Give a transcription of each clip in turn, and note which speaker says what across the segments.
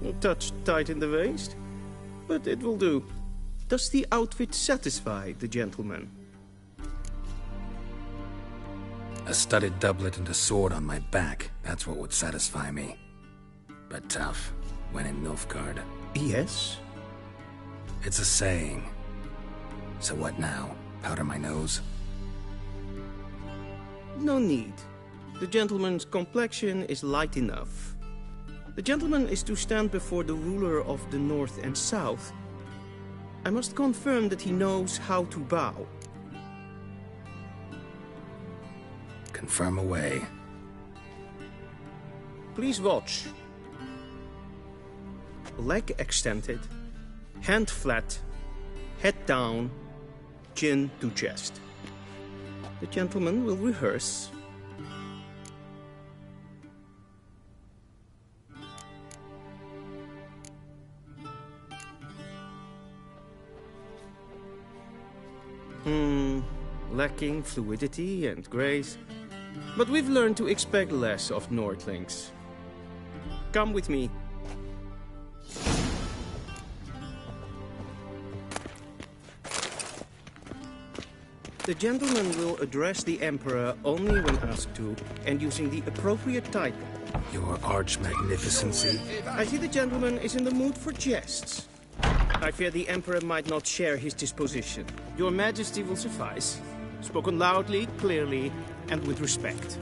Speaker 1: A touch tight in the waist, but it will do. Does the outfit satisfy the gentleman?
Speaker 2: A studded doublet and a sword on my back, that's what would satisfy me. But tough, when in Nilfgaard.
Speaker 1: Yes?
Speaker 2: It's a saying. So what now? Powder my nose?
Speaker 1: No need. The gentleman's complexion is light enough. The gentleman is to stand before the ruler of the North and South. I must confirm that he knows how to bow.
Speaker 2: Confirm away.
Speaker 1: Please watch. Leg extended, hand flat, head down, chin to chest. The gentleman will rehearse. Lacking fluidity and grace. But we've learned to expect less of Nordlings. Come with me. The gentleman will address the Emperor only when asked to, and using the appropriate title.
Speaker 2: Your arch-magnificency.
Speaker 1: I see the gentleman is in the mood for jests. I fear the Emperor might not share his disposition. Your Majesty will suffice. Spoken loudly, clearly, and with respect.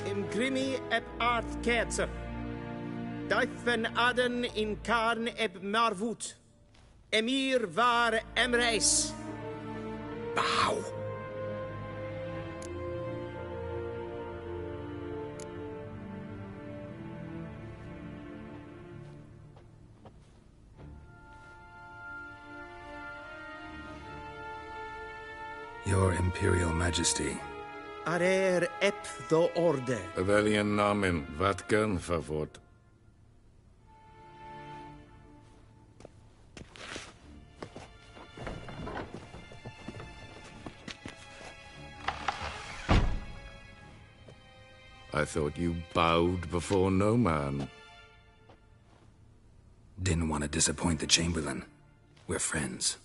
Speaker 1: Im grimi eb art ketzer. Daifen aden in karn eb marvut. Emhyr var Emreis.
Speaker 2: Bow. Your Imperial Majesty.
Speaker 1: Arer ep do orde.
Speaker 3: Veljen namen, vatken favort. I thought you bowed before no man.
Speaker 2: Didn't want to disappoint the Chamberlain. We're friends.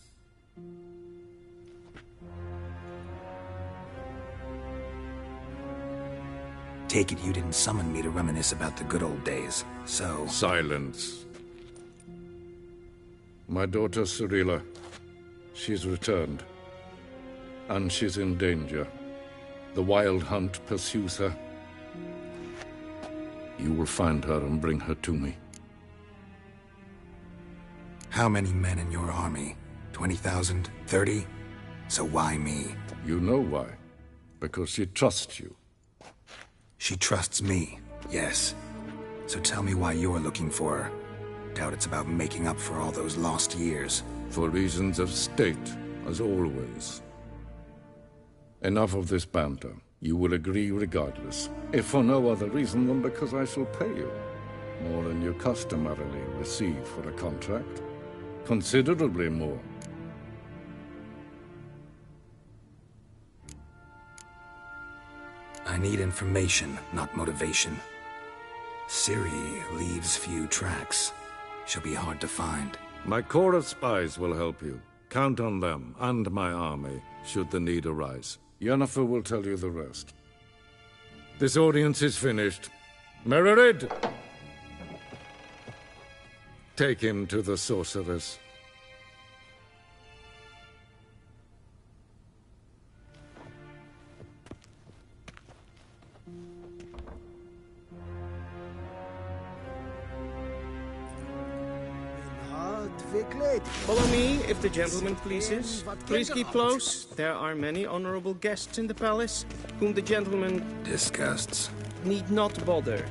Speaker 2: Take it you didn't summon me to reminisce about the good old days, so...
Speaker 3: Silence. My daughter Cirilla, she's returned. And she's in danger. The Wild Hunt pursues her. You will find her and bring her to me.
Speaker 2: How many men in your army? 20,000? 30? So why me?
Speaker 3: You know why. Because she trusts you.
Speaker 2: She trusts me, yes. So tell me why you're looking for her. Doubt it's about making up for all those lost years.
Speaker 3: For reasons of state, as always. Enough of this banter. You will agree regardless, if for no other reason than because I shall pay you. More than you customarily receive for a contract. Considerably more.
Speaker 2: I need information, not motivation. Ciri leaves few tracks. She'll be hard to find.
Speaker 3: My corps of spies will help you. Count on them, and my army, should the need arise. Yennefer will tell you the rest. This audience is finished. Mererid! Take him to the sorceress.
Speaker 1: Follow me, if the gentleman pleases. Please keep close. There are many honorable guests in the palace, whom the gentleman...
Speaker 2: disgusts.
Speaker 1: ...need not bother.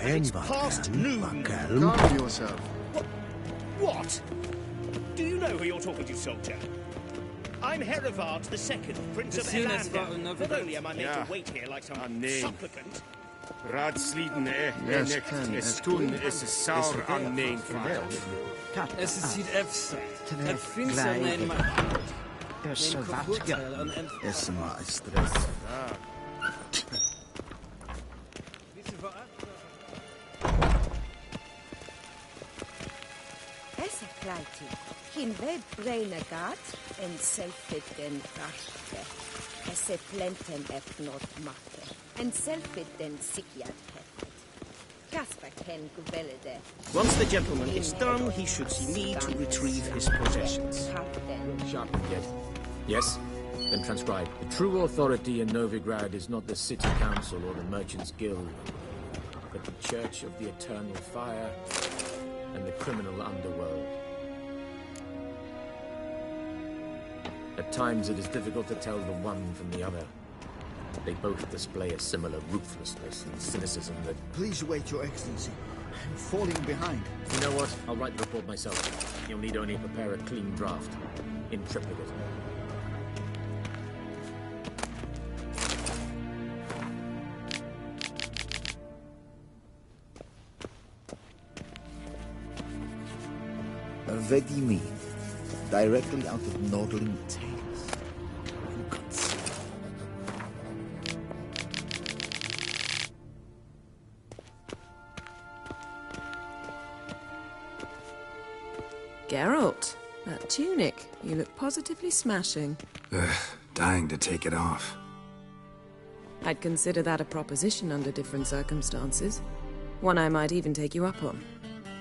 Speaker 4: It's past noon.
Speaker 5: Calm yourself.
Speaker 4: What? Do you know who you're talking to, soldier? I'm Herivard II, Prince of Elandel. Not only am I made to wait here like some supplicant, Raadsliden ennekt es toen is saur aan neen
Speaker 5: Es is hier efsa. Het vindt zo mijn man.
Speaker 6: Is maar stress.
Speaker 7: Essa kleiti, hin ved braine gat, en selfit den rachte. Esse plenten ef not matte, en selfit den sikiat hefet. Kasper ken guvelde.
Speaker 1: Once the gentleman is done, he should see me to retrieve his possessions.
Speaker 8: Yes? Then transcribe. The true authority in Novigrad is not the city council or the merchants' guild, but the Church of the Eternal Fire and the criminal underworld. At times it is difficult to tell the one from the other. They both display a similar ruthlessness and cynicism that...
Speaker 6: Please wait, Your Excellency. I'm falling behind.
Speaker 8: You know what? I'll write the report myself. You'll need only prepare a clean draft. In triplicate.
Speaker 6: Vedimi, directly out of Nordling Tales. Who could say?
Speaker 9: Geralt, that tunic. You look positively smashing.
Speaker 2: Dying to take it off.
Speaker 9: I'd consider that a proposition under different circumstances. One I might even take you up on.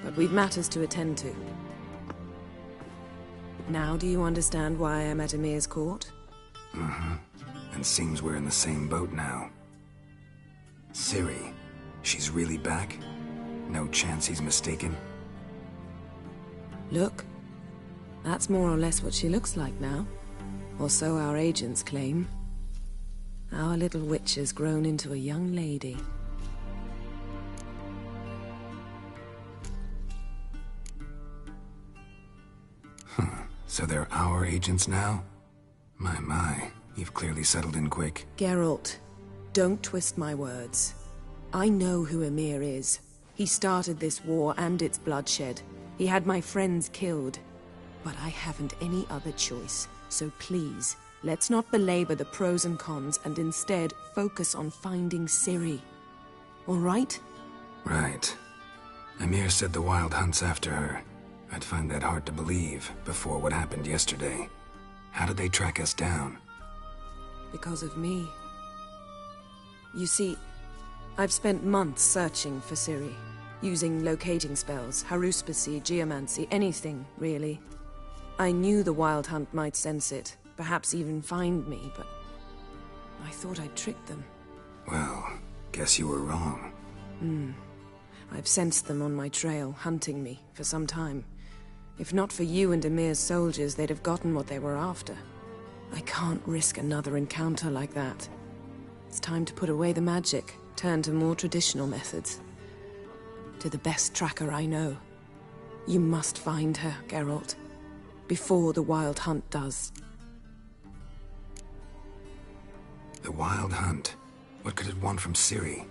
Speaker 9: But we've matters to attend to. Now do you understand why I'm at Emhyr's court?
Speaker 2: Mm-hmm. And seems we're in the same boat now. Ciri, she's really back? No chance he's mistaken?
Speaker 9: Look, that's more or less what she looks like now. Or so our agents claim. Our little witch has grown into a young lady.
Speaker 2: So they're our agents now? My, you've clearly settled in quick.
Speaker 9: Geralt, don't twist my words. I know who Emhyr is. He started this war and its bloodshed. He had my friends killed. But I haven't any other choice. So please, let's not belabor the pros and cons and instead focus on finding Ciri. All right?
Speaker 2: Right. Emhyr said the Wild Hunt's after her. I'd find that hard to believe before what happened yesterday. How did they track us down?
Speaker 9: Because of me. You see, I've spent months searching for Ciri, using locating spells, haruspicy, geomancy, anything, really. I knew the Wild Hunt might sense it, perhaps even find me, but I thought I'd tricked them.
Speaker 2: Well, guess you were wrong.
Speaker 9: I've sensed them on my trail, hunting me, for some time. If not for you and Emhyr's soldiers, they'd have gotten what they were after. I can't risk another encounter like that. It's time to put away the magic, turn to more traditional methods. To the best tracker I know. You must find her, Geralt. Before the Wild Hunt does.
Speaker 2: The Wild Hunt? What could it want from Ciri?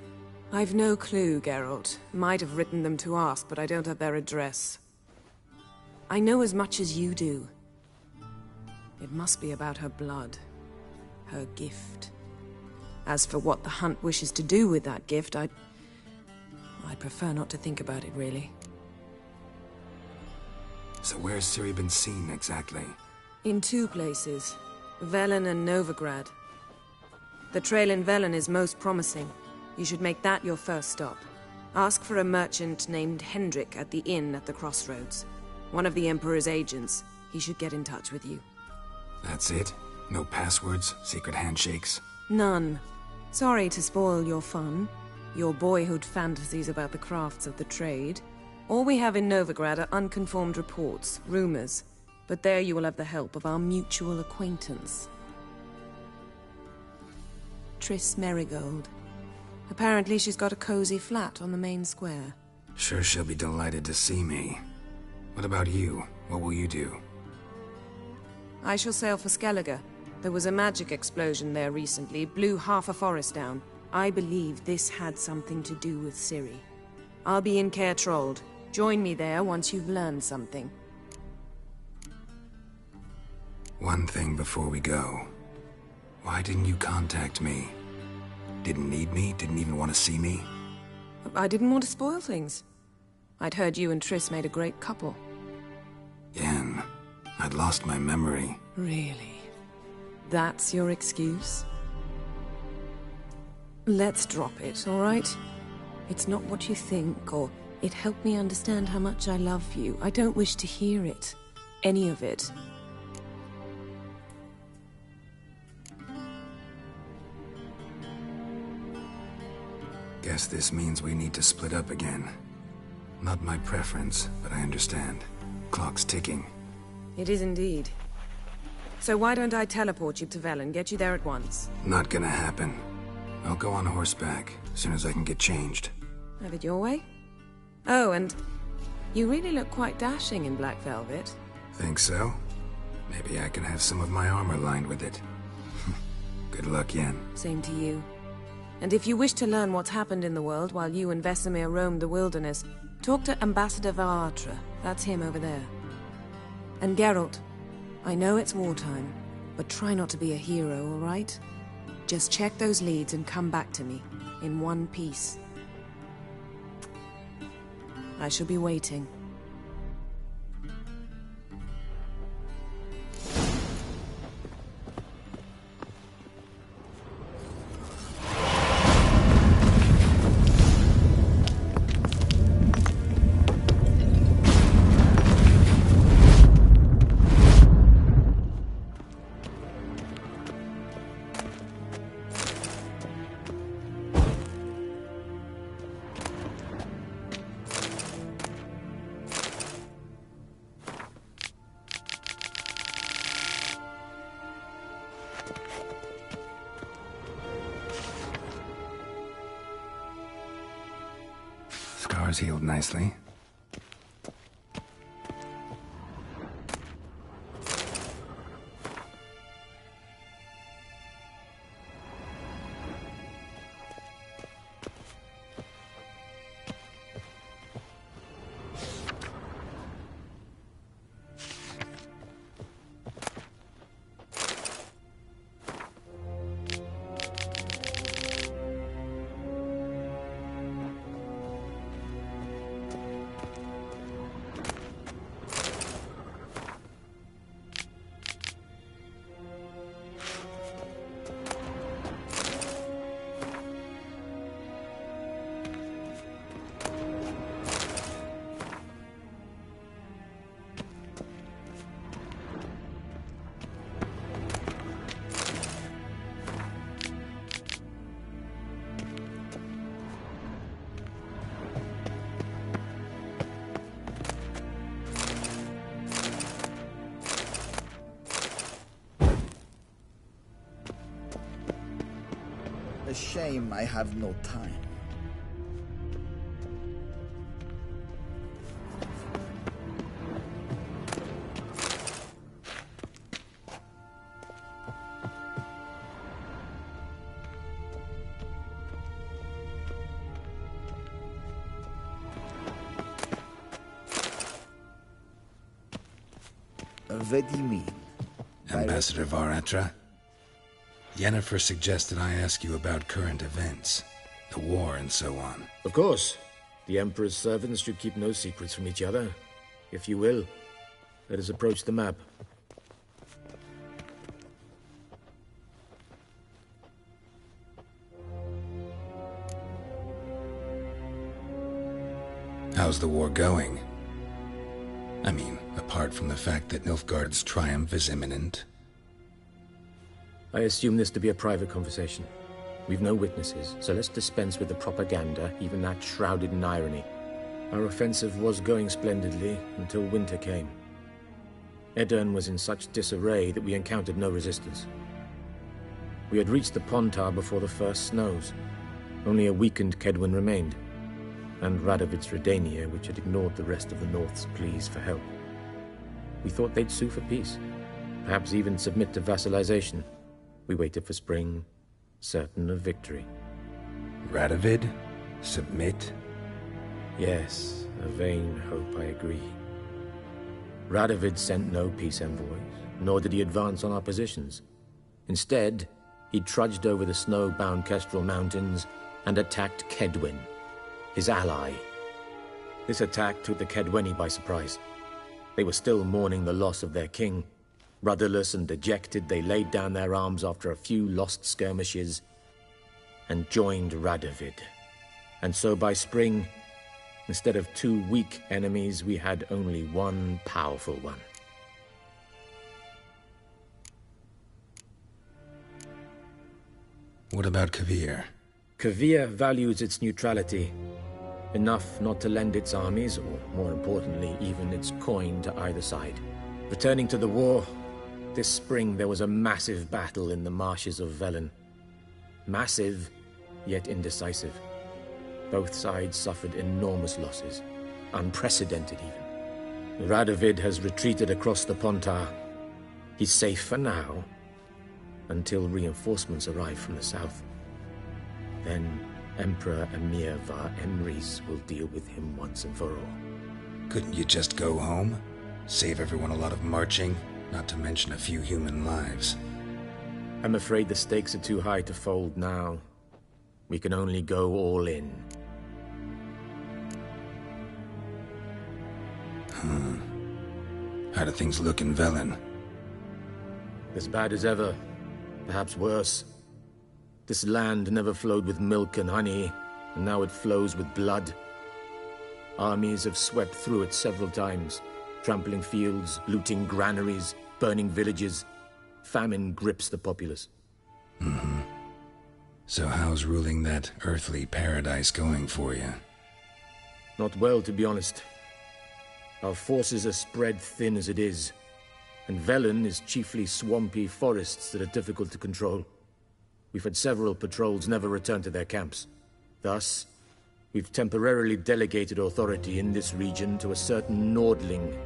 Speaker 9: I've no clue, Geralt. Might have written them to ask, but I don't have their address. I know as much as you do. It must be about her blood. Her gift. As for what the Hunt wishes to do with that gift, I'd prefer not to think about it, really.
Speaker 2: So where's Ciri been seen, exactly?
Speaker 9: In two places. Velen and Novigrad. The trail in Velen is most promising. You should make that your first stop. Ask for a merchant named Hendrik at the inn at the crossroads. One of the Emperor's agents. He should get in touch with you.
Speaker 2: That's it? No passwords? Secret handshakes?
Speaker 9: None. Sorry to spoil your fun. Your boyhood fantasies about the crafts of the trade. All we have in Novigrad are unconfirmed reports, rumors. But there you will have the help of our mutual acquaintance. Triss Merigold. Apparently she's got a cozy flat on the main square.
Speaker 2: Sure she'll be delighted to see me. What about you? What will you do?
Speaker 9: I shall sail for Skellige. There was a magic explosion there recently, blew half a forest down. I believe this had something to do with Ciri. I'll be in Caer Trold. Join me there once you've learned something.
Speaker 2: One thing before we go. Why didn't you contact me? Didn't need me? Didn't even want to see me?
Speaker 9: I didn't want to spoil things. I'd heard you and Triss made a great couple.
Speaker 2: Yen, I'd lost my memory.
Speaker 9: Really? That's your excuse? Let's drop it, all right? It's not what you think, or it helped me understand how much I love you. I don't wish to hear it. Any of it.
Speaker 2: Guess this means we need to split up again. Not my preference, but I understand. Clock's ticking.
Speaker 9: It is indeed. So why don't I teleport you to Velen, get you there at once?
Speaker 2: Not gonna happen. I'll go on horseback, as soon as I can get changed.
Speaker 9: Have it your way? Oh, and you really look quite dashing in black velvet.
Speaker 2: Think so? Maybe I can have some of my armor lined with it. Good luck, Yen.
Speaker 9: Same to you. And if you wish to learn what's happened in the world while you and Vesemir roamed the wilderness, talk to Ambassador Varatra. That's him over there. And Geralt, I know it's wartime, but try not to be a hero, all right? Just check those leads and come back to me, in one piece. I shall be waiting.
Speaker 2: Scars healed nicely.
Speaker 6: A shame I have no time. What do you mean?
Speaker 2: Ambassador Varatra? Yennefer suggested I ask you about current events, the war and so on.
Speaker 8: Of course. The Emperor's servants should keep no secrets from each other. If you will, let us approach the map.
Speaker 2: How's the war going? I mean, apart from the fact that Nilfgaard's triumph is imminent.
Speaker 8: I assume this to be a private conversation. We've no witnesses, so let's dispense with the propaganda, even that shrouded in irony. Our offensive was going splendidly until winter came. Edirn was in such disarray that we encountered no resistance. We had reached the Pontar before the first snows. Only a weakened Kedwen remained, and Radovid's Redania, which had ignored the rest of the North's pleas for help. We thought they'd sue for peace, perhaps even submit to vassalization. We waited for spring, certain of victory.
Speaker 2: Radovid? Submit?
Speaker 8: Yes, a vain hope, I agree. Radovid sent no peace envoys, nor did he advance on our positions. Instead, he trudged over the snow-bound Kestrel Mountains and attacked Kaedwen, his ally. This attack took the Kaedweni by surprise. They were still mourning the loss of their king. Rudderless and dejected, they laid down their arms after a few lost skirmishes and joined Radovid. And so by spring, instead of 2 weak enemies, we had only one powerful one.
Speaker 2: What about Kovir?
Speaker 8: Kovir values its neutrality, enough not to lend its armies, or more importantly, even its coin to either side. Returning to the war, this spring there was a massive battle in the marshes of Velen. Massive, yet indecisive. Both sides suffered enormous losses, unprecedented even. Radovid has retreated across the Pontar. He's safe for now, until reinforcements arrive from the south. Then Emperor Emhyr var Emreis will deal with him once and for all.
Speaker 2: Couldn't you just go home? Save everyone a lot of marching, not to mention a few human lives.
Speaker 8: I'm afraid the stakes are too high to fold now. We can only go all in.
Speaker 2: How do things look in Velen?
Speaker 8: As bad as ever, perhaps worse. This land never flowed with milk and honey, and now it flows with blood. Armies have swept through it several times, trampling fields, looting granaries, burning villages. Famine grips the populace.
Speaker 2: So how's ruling that earthly paradise going for you?
Speaker 8: Not well, to be honest. Our forces are spread thin as it is, and Velen is chiefly swampy forests that are difficult to control. We've had several patrols never return to their camps. Thus, we've temporarily delegated authority in this region to a certain Nordling,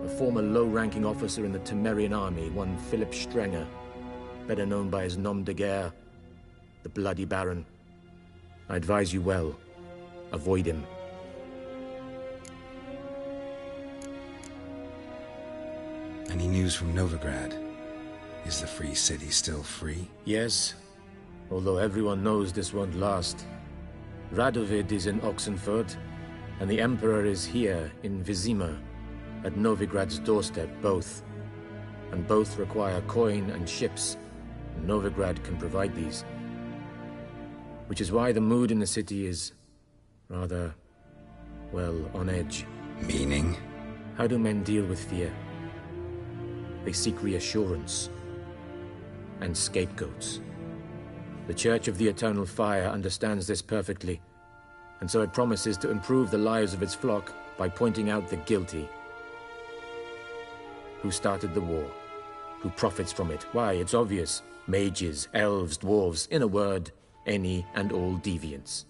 Speaker 8: a former low-ranking officer in the Temerian army, one Philip Strenger, better known by his nom de guerre, the Bloody Baron. I advise you well. Avoid him.
Speaker 2: Any news from Novigrad? Is the free city still free?
Speaker 8: Yes, although everyone knows this won't last. Radovid is in Oxenfurt, and the Emperor is here in Vizima, at Novigrad's doorstep, both. And both require coin and ships, and Novigrad can provide these. Which is why the mood in the city is rather, well, on edge.
Speaker 2: Meaning?
Speaker 8: How do men deal with fear? They seek reassurance and scapegoats. The Church of the Eternal Fire understands this perfectly, and so it promises to improve the lives of its flock by pointing out the guilty. Who started the war? Who profits from it? Why, it's obvious. Mages, elves, dwarves, in a word, any and all deviants.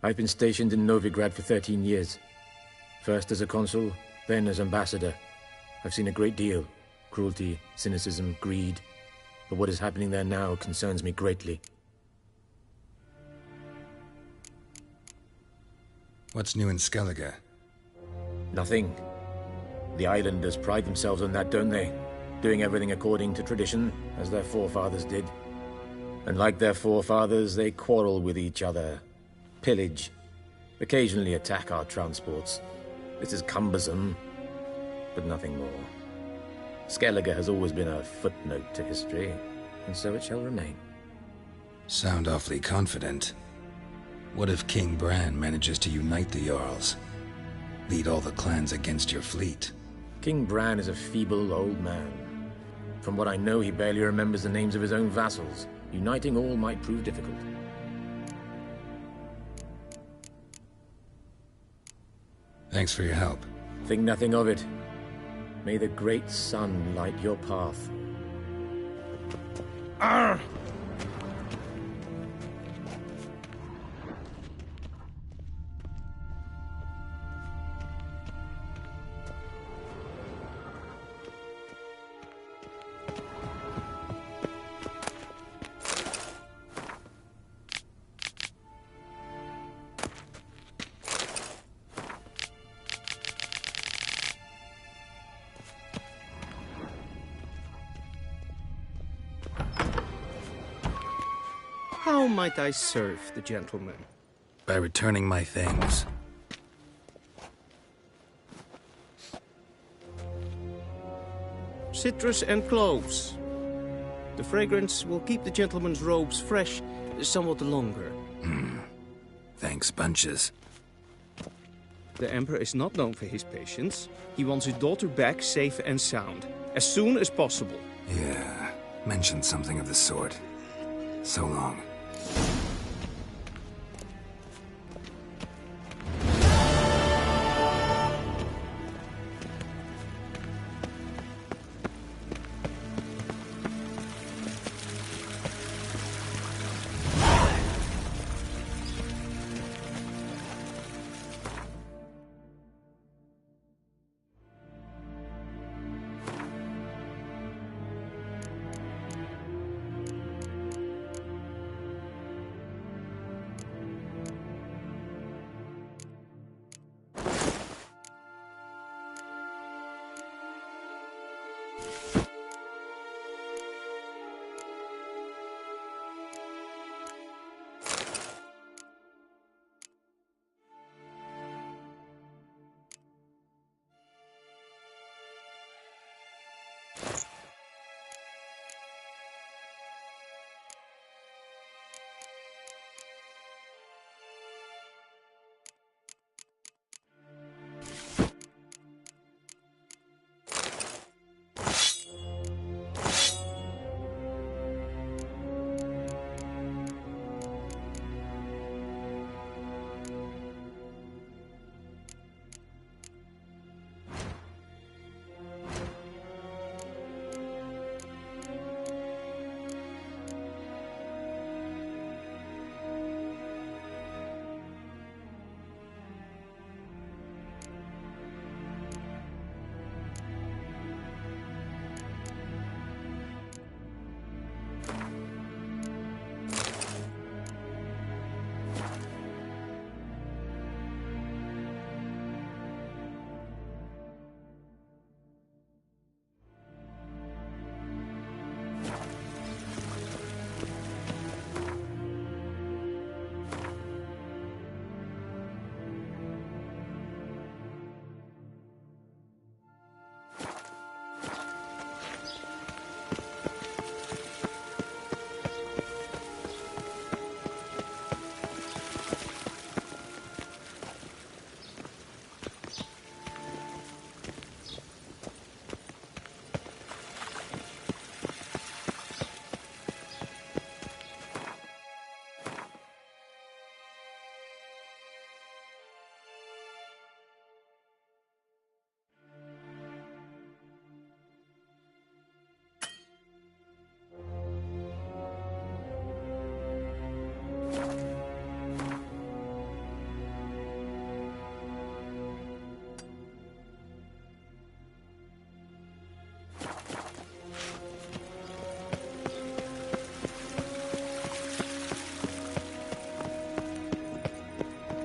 Speaker 8: I've been stationed in Novigrad for 13 years. First as a consul, then as ambassador. I've seen a great deal. Cruelty, cynicism, greed. But what is happening there now concerns me greatly.
Speaker 2: What's new in Skellige?
Speaker 8: Nothing. The islanders pride themselves on that, don't they? Doing everything according to tradition, as their forefathers did. And like their forefathers, they quarrel with each other, pillage, occasionally attack our transports. This is cumbersome, but nothing more. Skellige has always been a footnote to history, and so it shall remain.
Speaker 2: Sound awfully confident. What if King Bran manages to unite the Jarls? Lead all the clans against your fleet?
Speaker 8: King Bran is a feeble old man. From what I know, he barely remembers the names of his own vassals. Uniting all might prove difficult.
Speaker 2: Thanks for your help.
Speaker 8: Think nothing of it. May the great sun light your path. Arr!
Speaker 1: might I serve the gentleman?
Speaker 2: By returning my things.
Speaker 1: Citrus and cloves. The fragrance will keep the gentleman's robes fresh somewhat longer.
Speaker 2: Thanks, bunches.
Speaker 1: The Emperor is not known for his patience. He wants his daughter back safe and sound, as soon as possible.
Speaker 2: Yeah, mentioned something of the sort. So long.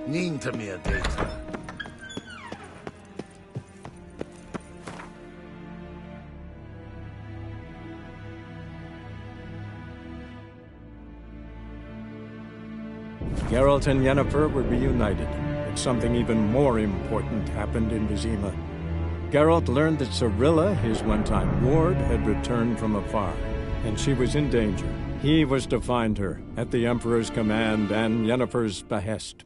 Speaker 6: Ninta mia data.
Speaker 10: Geralt and Yennefer were reunited, but something even more important happened in Vizima. Geralt learned that Cirilla, his one-time ward, had returned from afar, and she was in danger. He was to find her, at the Emperor's command and Yennefer's behest.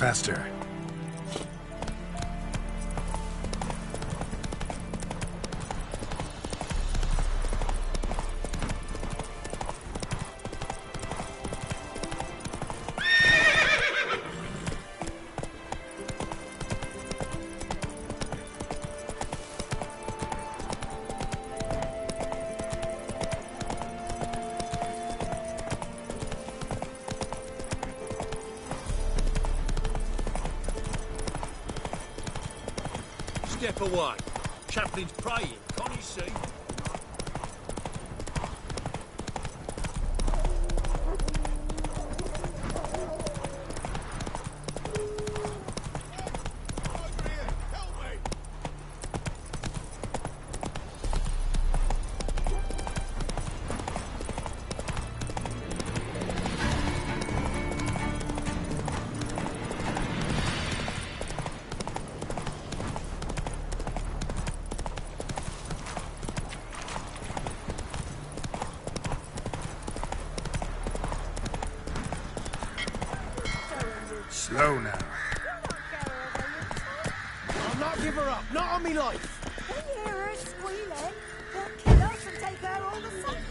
Speaker 2: Faster.
Speaker 11: Step away. Chaplain's praying, can't you see?
Speaker 2: Slow now.
Speaker 4: I'll not give her up, not on me life.
Speaker 7: We hear her squealing. They'll kill us and take her all the same.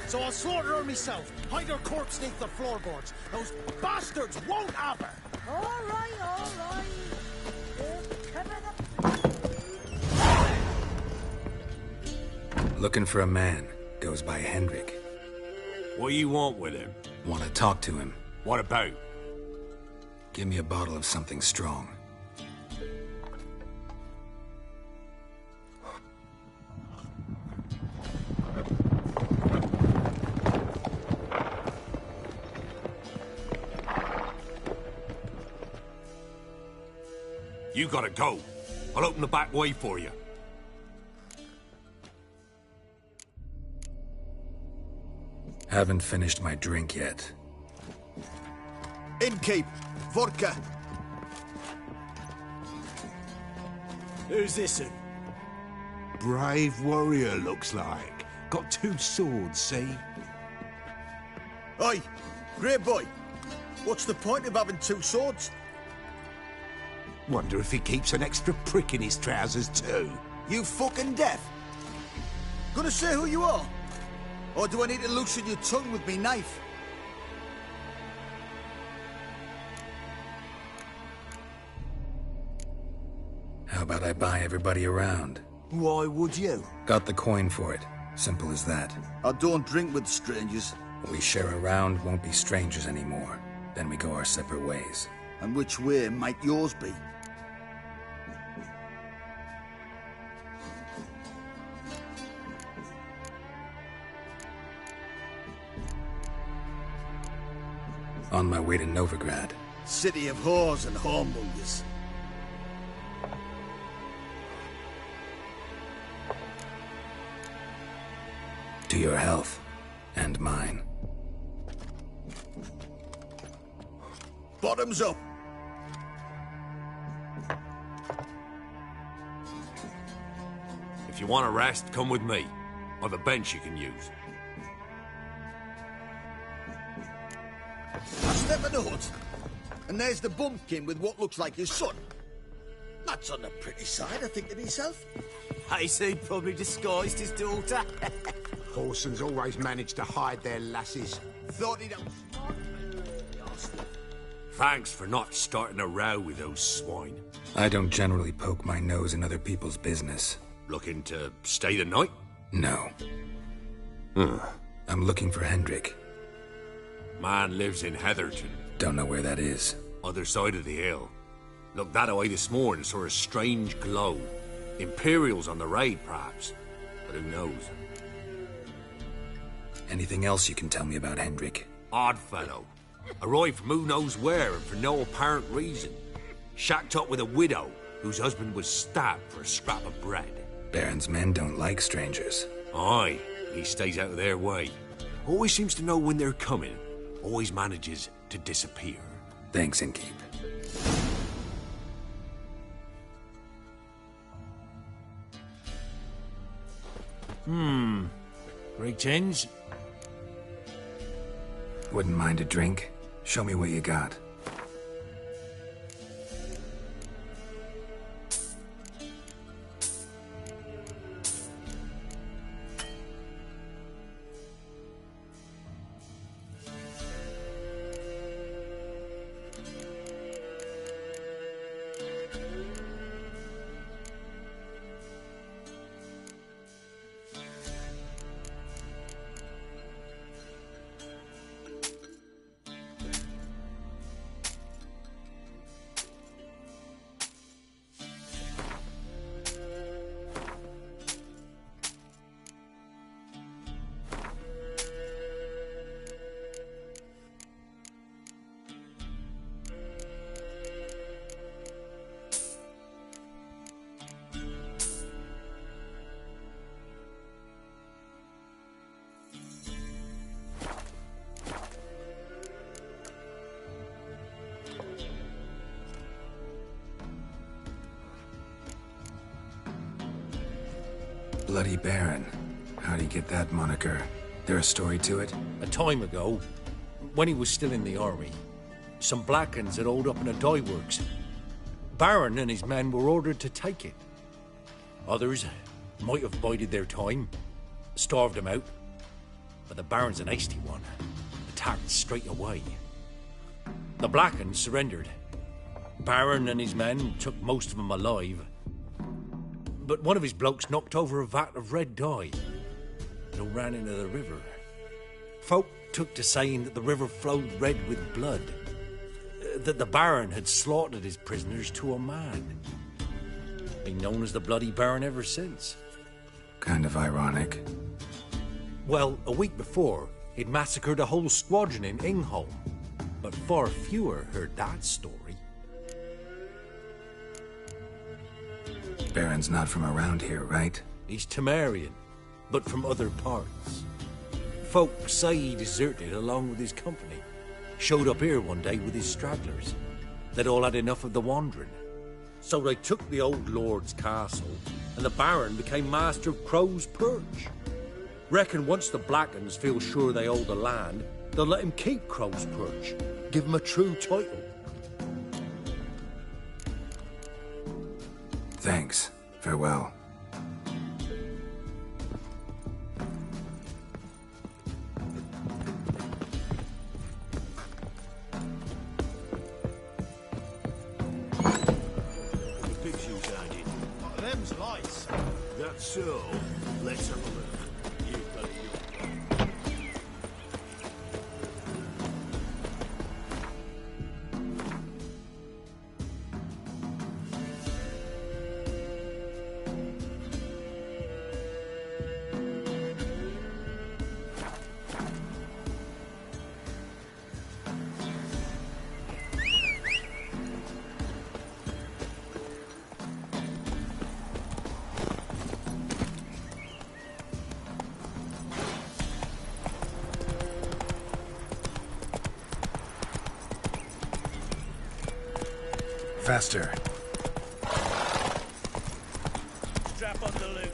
Speaker 4: So I'll slaughter her myself, hide her corpse beneath the floorboards. Those bastards won't have her.
Speaker 7: All right, all right. We'll cover the...
Speaker 2: Looking for a man. Goes by Hendrik.
Speaker 11: What do you want with him?
Speaker 2: Want to talk to him.
Speaker 11: What about?
Speaker 2: Give me a bottle of something strong.
Speaker 11: You gotta go. I'll open the back way for you.
Speaker 2: Haven't finished my drink yet.
Speaker 6: Innkeep, vodka.
Speaker 4: Who's this in?
Speaker 12: Brave warrior, looks like. Got 2 swords, see?
Speaker 6: Oi, grey boy. What's the point of having 2 swords?
Speaker 12: Wonder if he keeps an extra prick in his trousers too.
Speaker 6: You fucking deaf? Gonna say who you are? Or do I need to loosen your tongue with me knife?
Speaker 2: How about I buy everybody around?
Speaker 6: Why would you?
Speaker 2: Got the coin for it. Simple as that.
Speaker 6: I don't drink with strangers.
Speaker 2: We share a round, won't be strangers anymore. Then we go our separate ways.
Speaker 6: And which way might yours be?
Speaker 2: On my way to Novigrad.
Speaker 6: City of whores and whoremongers.
Speaker 2: To your health. And mine.
Speaker 6: Bottoms up.
Speaker 11: If you want a rest, come with me. I've a bench you can use.
Speaker 6: I step in the hut, and there's the bumpkin with what looks like his son. That's on the pretty side, I think to myself.
Speaker 5: I say probably disguised his daughter.
Speaker 12: Horsons always manage to hide their lasses.
Speaker 6: Thought he'd...
Speaker 11: Thanks for not starting a row with those swine.
Speaker 2: I don't generally poke my nose in other people's business.
Speaker 11: Looking to stay the night?
Speaker 2: No. I'm looking for Hendrik.
Speaker 11: Man lives in Heatherton.
Speaker 2: Don't know where that is.
Speaker 11: Other side of the hill. Looked that away this morning, saw a strange glow. Imperials on the raid, perhaps. But who knows?
Speaker 2: Anything else you can tell me about Hendrik?
Speaker 11: Odd fellow. Arrived from who knows where and for no apparent reason. Shacked up with a widow whose husband was stabbed for a scrap of bread.
Speaker 2: Baron's men don't like strangers.
Speaker 11: Aye, he stays out of their way. Always seems to know when they're coming. Always manages to disappear.
Speaker 2: Thanks, Innkeep.
Speaker 11: Greetings.
Speaker 2: Wouldn't mind a drink? Show me what you got. Bloody Baron. How'd he get that moniker? There a story to it?
Speaker 11: A time ago, when he was still in the army, some Blackens had holed up in a dye works. Baron and his men were ordered to take it. Others might have bided their time, starved him out, but the Baron's an hasty one, attacked straight away. The Blackens surrendered. Baron and his men took most of them alive, but one of his blokes knocked over a vat of red dye and ran into the river. Folk took to saying that the river flowed red with blood, that the Baron had slaughtered his prisoners to a man. Been known as the Bloody Baron ever since.
Speaker 2: Kind of ironic.
Speaker 11: Well, a week before, he'd massacred a whole squadron in Ingholm, but far fewer heard that story.
Speaker 2: Baron's not from around here, right?
Speaker 11: He's Temerian, but from other parts. Folk say he deserted along with his company. Showed up here one day with his stragglers. They'd all had enough of the wandering. So they took the old lord's castle, and the Baron became master of Crow's Perch. Reckon once the Blackens feel sure they hold the land, they'll let him keep Crow's Perch. Give him a true title.
Speaker 2: Thanks. Farewell.
Speaker 12: The pictures added.
Speaker 4: Oh, them's lice.
Speaker 12: That's so. Let's have a look. You bloody
Speaker 2: Faster.
Speaker 4: Strap on the loop.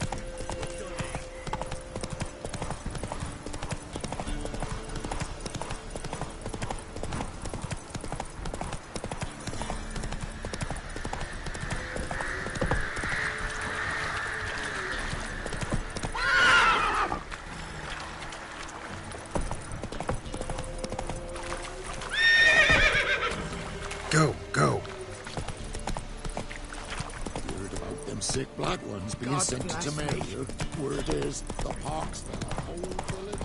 Speaker 2: Go, go.
Speaker 12: Word about them sick black ones being
Speaker 6: God
Speaker 12: sent to
Speaker 6: bless
Speaker 12: Temeria. Word is, the pox fell a whole village.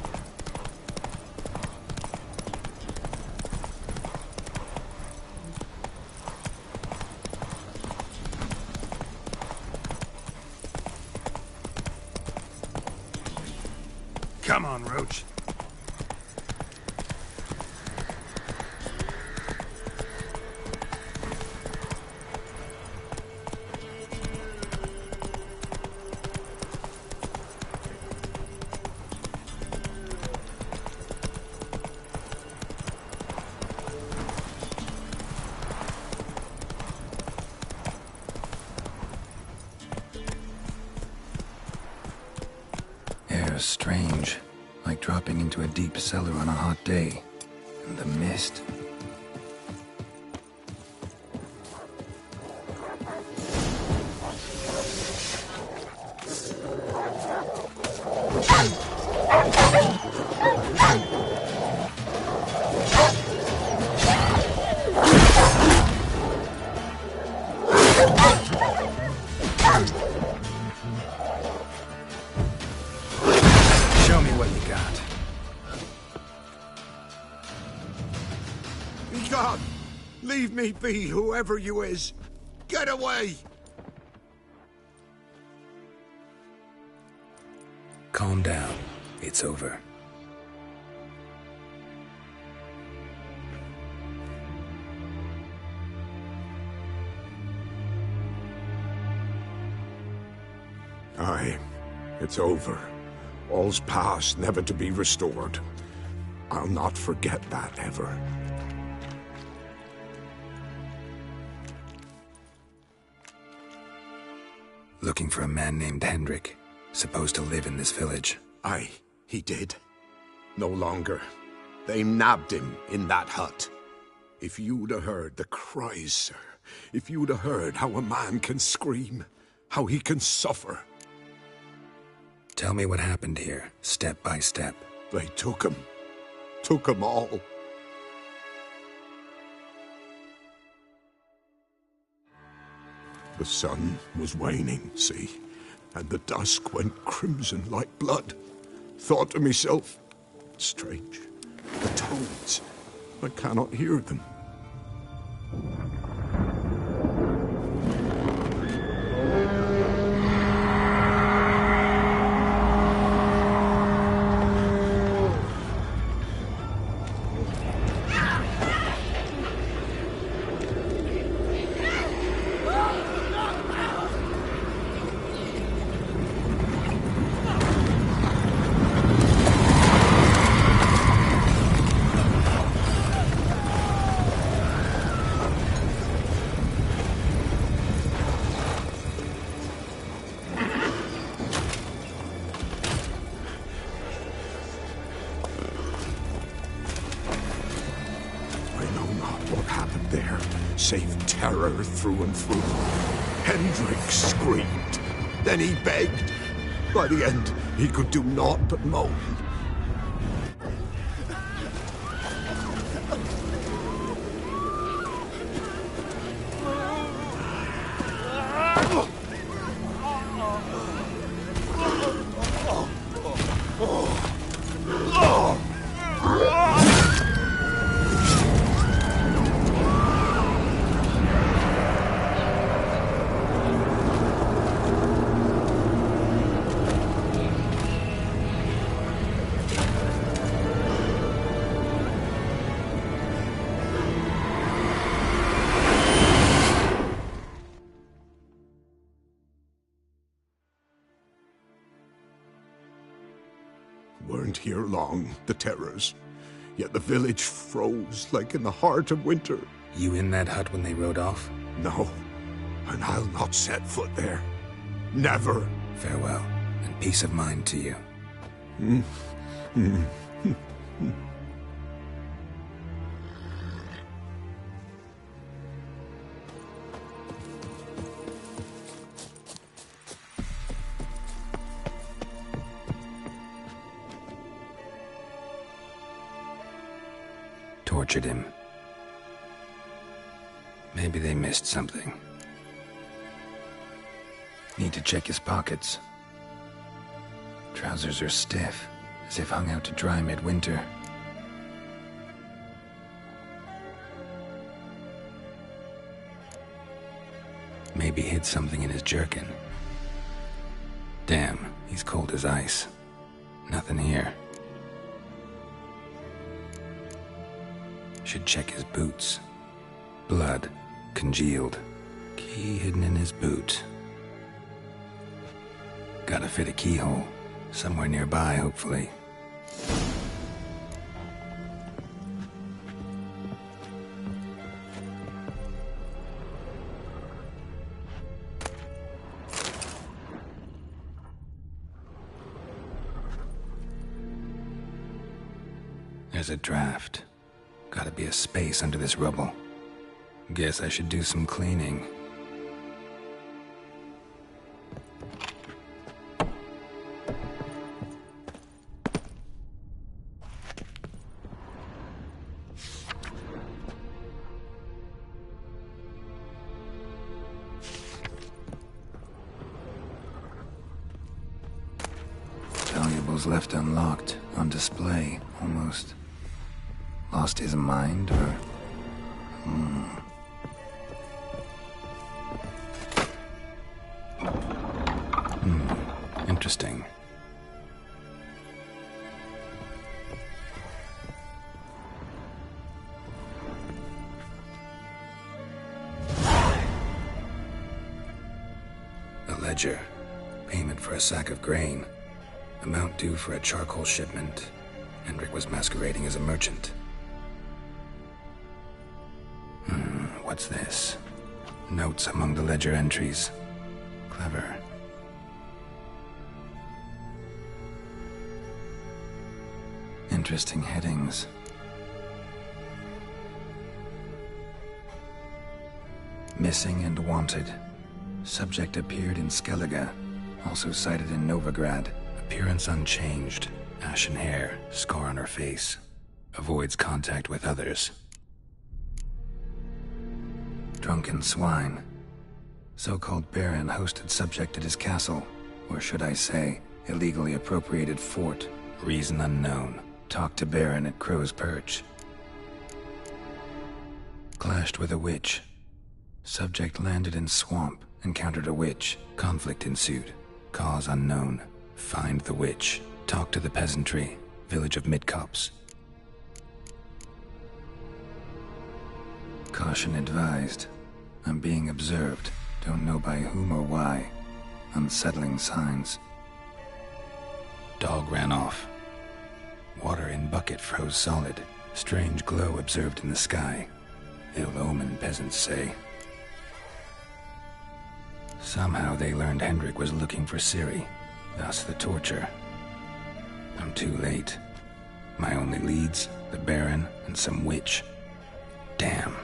Speaker 2: Come on, Roach. strange, like dropping into a deep cellar on a hot day. And the mist. Show me what you got.
Speaker 12: Be gone! Leave me be, whoever you is! Get away!
Speaker 2: Calm down. It's over.
Speaker 12: Aye, it's over. All's past, never to be restored. I'll not forget that ever.
Speaker 2: Looking for a man named Hendrik, supposed to live in this village.
Speaker 12: Aye, he did. No longer. They nabbed him in that hut. If you'd have heard the cries, sir, if you'd have heard how a man can scream, how he can suffer.
Speaker 2: Tell me what happened here, step by step.
Speaker 12: They took him all. The sun was waning, see, and the dusk went crimson like blood. Thought to myself, strange, the toads, I cannot hear them. Save terror through and through. Hendrik screamed. Then he begged. By the end, he could do naught but moan. Weren't here long, the terrors. Yet the village froze like in the heart of winter.
Speaker 2: You in that hut when they rode off?
Speaker 12: No, and I'll not set foot there. Never.
Speaker 2: Farewell, and peace of mind to you. Tortured him. Maybe they missed something. Need to check his pockets. Trousers are stiff, as if hung out to dry midwinter. Maybe hid something in his jerkin. Damn, he's cold as ice. Nothing here. Should check his boots. Blood, congealed. Key hidden in his boot. Gotta fit a keyhole. Somewhere nearby, hopefully. There's a draft. Gotta be a space under this rubble. Guess I should do some cleaning. Valuables left unlocked, on display, almost. Lost his mind, or... Interesting. A ledger. Payment for a sack of grain. Amount due for a charcoal shipment. Hendrik was masquerading as a merchant. What's this? Notes among the ledger entries. Clever. Interesting headings. Missing and wanted. Subject appeared in Skellige. Also sighted in Novigrad. Appearance unchanged. Ashen hair. Scar on her face. Avoids contact with others. Drunken swine. So-called Baron hosted subject at his castle. Or should I say, illegally appropriated fort. Reason unknown. Talked to Baron at Crow's Perch. Clashed with a witch. Subject landed in swamp. Encountered a witch. Conflict ensued. Cause unknown. Find the witch. Talk to the peasantry. Village of Midcopse. Caution advised. I'm being observed. Don't know by whom or why. Unsettling signs. Dog ran off. Water in bucket froze solid. Strange glow observed in the sky. Ill omen, peasants say. Somehow they learned Hendrik was looking for Ciri. Thus the torture. I'm too late. My only leads, the Baron and some witch. Damn.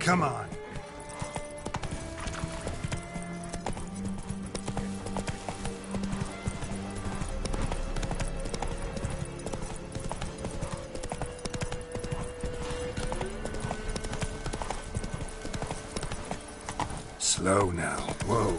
Speaker 13: Come on.
Speaker 2: Slow now. Whoa.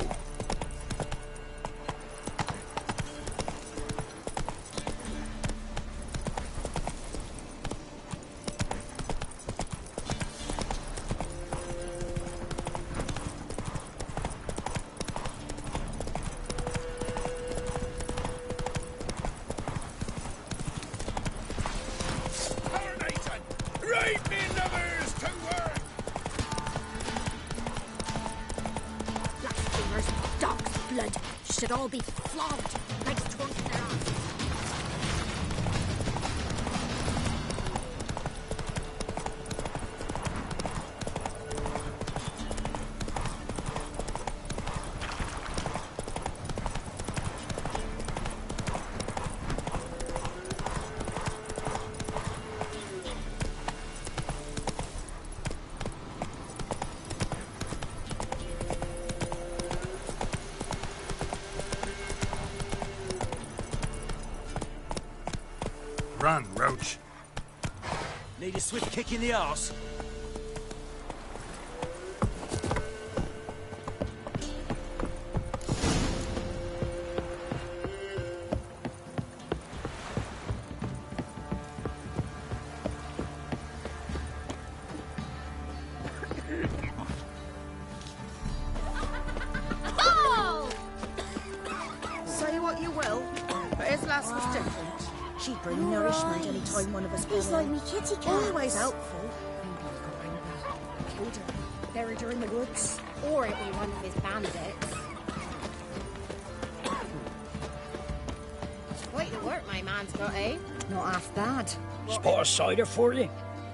Speaker 7: Should all be flogged like torture their arms.
Speaker 13: Run, Roach.
Speaker 4: Need a swift kick in the arse?
Speaker 7: Say what you will, but his lass was different. She'd bring nourishment any time one of us was like me kitty cat. Always helpful. Killed her, buried her in the woods. Or it'd be one of his bandits. Quite the work my man's got, eh? Not half bad.
Speaker 14: Spot of cider for you?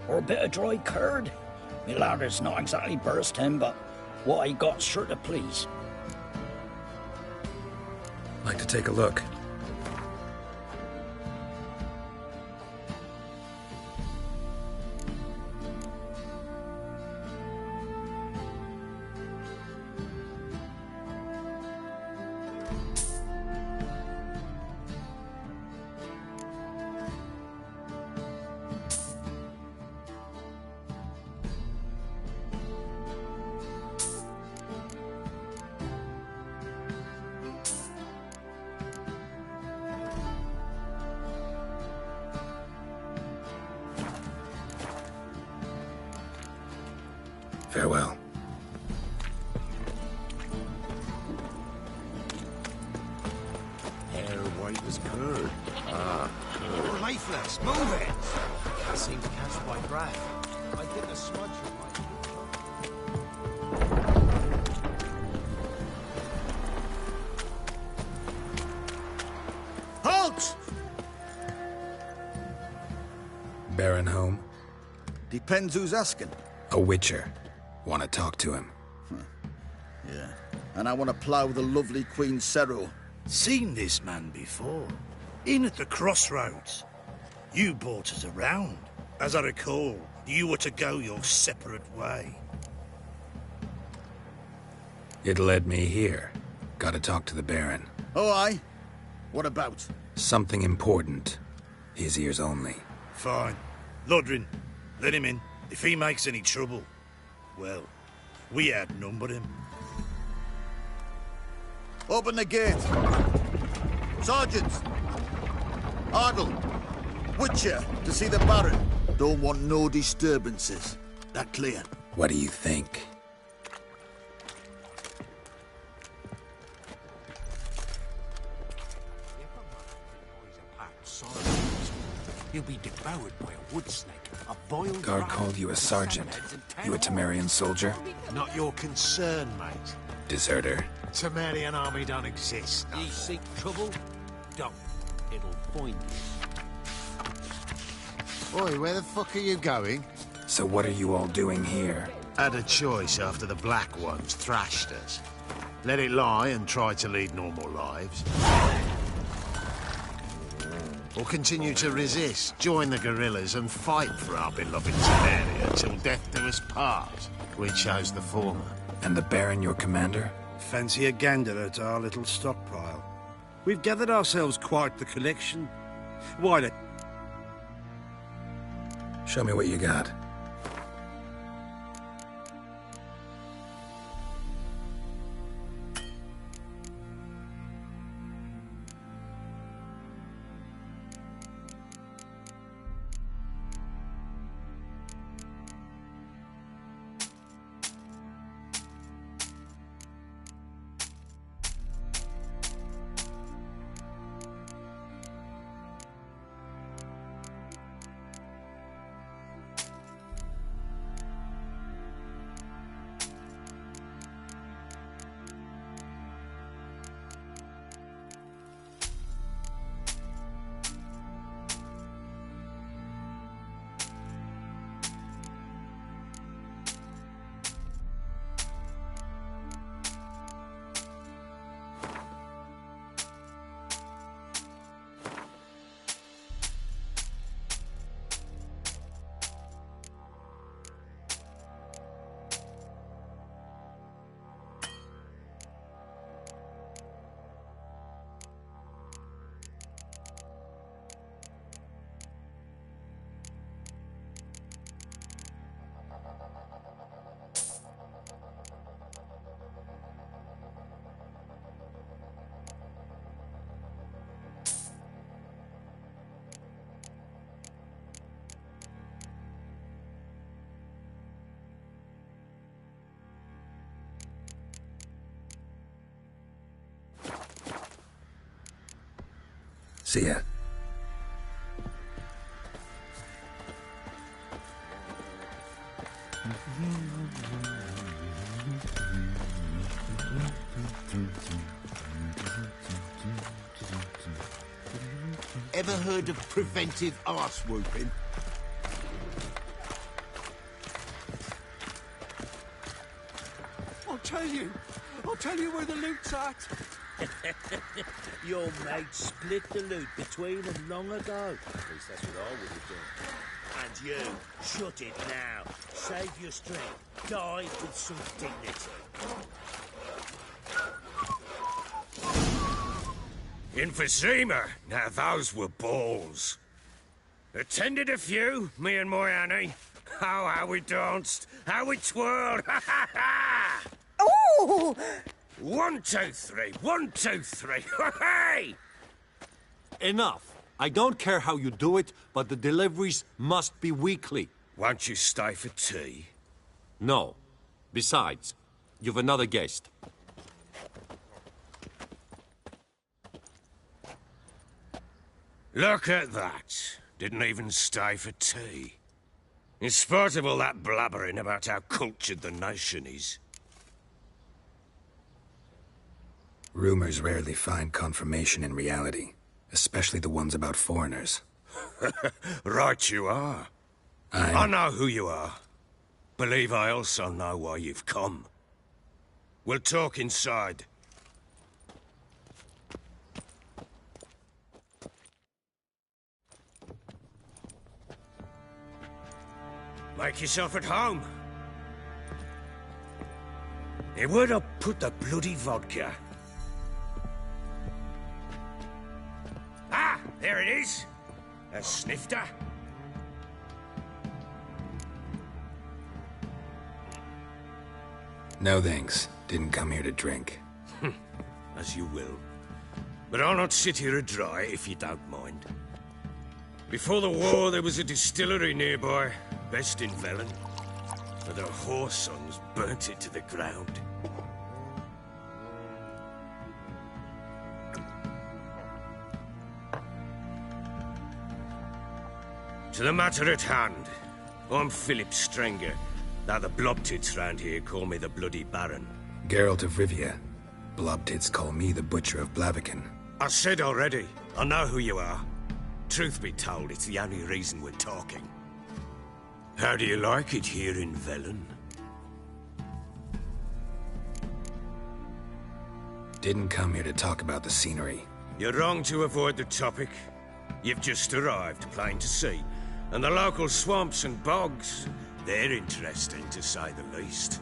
Speaker 14: Or a bit of dry curd? Me ladder's not exactly bursting, but what I got's sure to please.
Speaker 2: Like to take a look. Farewell.
Speaker 12: Hair white as curd.
Speaker 4: You're lifeless. Move it! I seem to catch my breath. I think a smudge of my...
Speaker 6: Halt!
Speaker 2: Baron home?
Speaker 6: Depends who's asking.
Speaker 2: A witcher. Want to talk to him.
Speaker 6: Yeah. And I want to plough the lovely Queen Cirl.
Speaker 13: Seen this man before. In at the crossroads. You brought us around. As I recall, you were to go your separate way.
Speaker 2: It led me here. Gotta talk to the Baron.
Speaker 6: Oh, aye? What about?
Speaker 2: Something important. His ears only.
Speaker 13: Fine. Lodrin, let him in. If he makes any trouble, well, we outnumber him.
Speaker 6: Open the gate. Sergeants! Ardle! Witcher, to see the Baron. Don't want no disturbances. That clear?
Speaker 2: What do you think?
Speaker 4: He'll be devoured by a wood snake. A boiled
Speaker 2: Guard called you a sergeant. You a Temerian soldier?
Speaker 4: Not your concern, mate.
Speaker 2: Deserter.
Speaker 4: Temerian army don't exist.
Speaker 5: Ye seek trouble? Don't. It'll find you.
Speaker 4: Oi, where the fuck are you going?
Speaker 2: So what are you all doing here?
Speaker 4: Had a choice after the Black Ones thrashed us. Let it lie and try to lead normal lives.
Speaker 13: Or continue to resist, join the guerrillas and fight for our beloved Temeria till death do us part? We chose the former.
Speaker 2: And the Baron, your commander?
Speaker 13: Fancy a gander at our little stockpile. We've gathered ourselves quite the collection. Why not?
Speaker 2: Show me what you got. See ya.
Speaker 13: Ever heard of preventive arse whooping?
Speaker 15: I'll tell you where the loot's at.
Speaker 5: Your mate split the loot between them long ago. At least that's what I would have done. And you, shut it now. Save your strength. Die with some dignity.
Speaker 11: Emphysema. Now those were balls. Attended a few, me and my Annie. Oh, how we danced, how we twirled. Ha ha ha!
Speaker 16: Oh!
Speaker 11: 1, 2, 3. 1, 2, 3. Hey!
Speaker 15: Enough. I don't care how you do it, but the deliveries must be weekly.
Speaker 11: Won't you stay for tea?
Speaker 15: No. Besides, you've another guest.
Speaker 11: Look at that. Didn't even stay for tea. In spite of all that blabbering about how cultured the nation is.
Speaker 2: Rumors rarely find confirmation in reality, especially the ones about foreigners.
Speaker 11: Right you are. I know who you are. Believe I also know why you've come. We'll talk inside. Make yourself at home. Hey, where'd I put the bloody vodka? Ah, there it is. A snifter.
Speaker 2: No thanks. Didn't come here to drink.
Speaker 11: As you will. But I'll not sit here dry if you don't mind. Before the war, there was a distillery nearby, best in Velen. But the whoresons burnt it to the ground. To the matter at hand, I'm Philip Strenger. Now the blobtits round here call me the Bloody Baron.
Speaker 2: Geralt of Rivia. Blobtits call me the Butcher of Blaviken.
Speaker 11: I said already, I know who you are. Truth be told, it's the only reason we're talking. How do you like it here in Velen?
Speaker 2: Didn't come here to talk about the scenery.
Speaker 11: You're wrong to avoid the topic.
Speaker 5: You've just arrived, plain to see. And the local swamps and bogs, they're interesting, to say the least.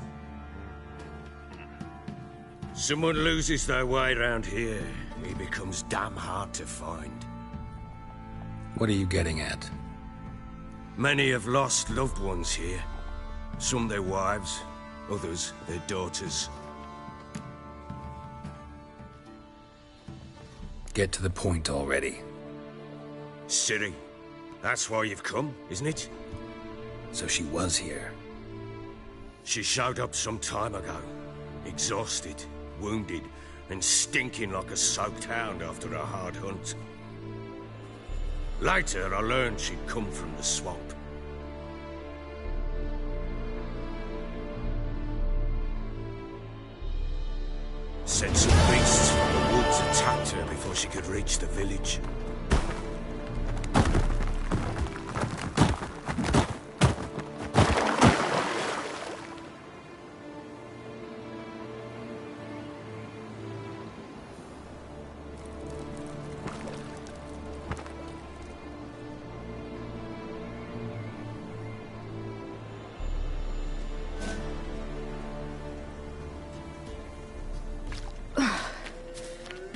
Speaker 5: Someone loses their way around here, he becomes damn hard to find.
Speaker 2: What are you getting at?
Speaker 5: Many have lost loved ones here. Some their wives, others their daughters.
Speaker 2: Get to the point already.
Speaker 5: Ciri, that's why you've come, isn't it?
Speaker 2: So she was here.
Speaker 5: She showed up some time ago, exhausted, wounded, and stinking like a soaked hound after a hard hunt. Later, I learned she'd come from the swamp. Said some beasts from the woods attacked her before she could reach the village.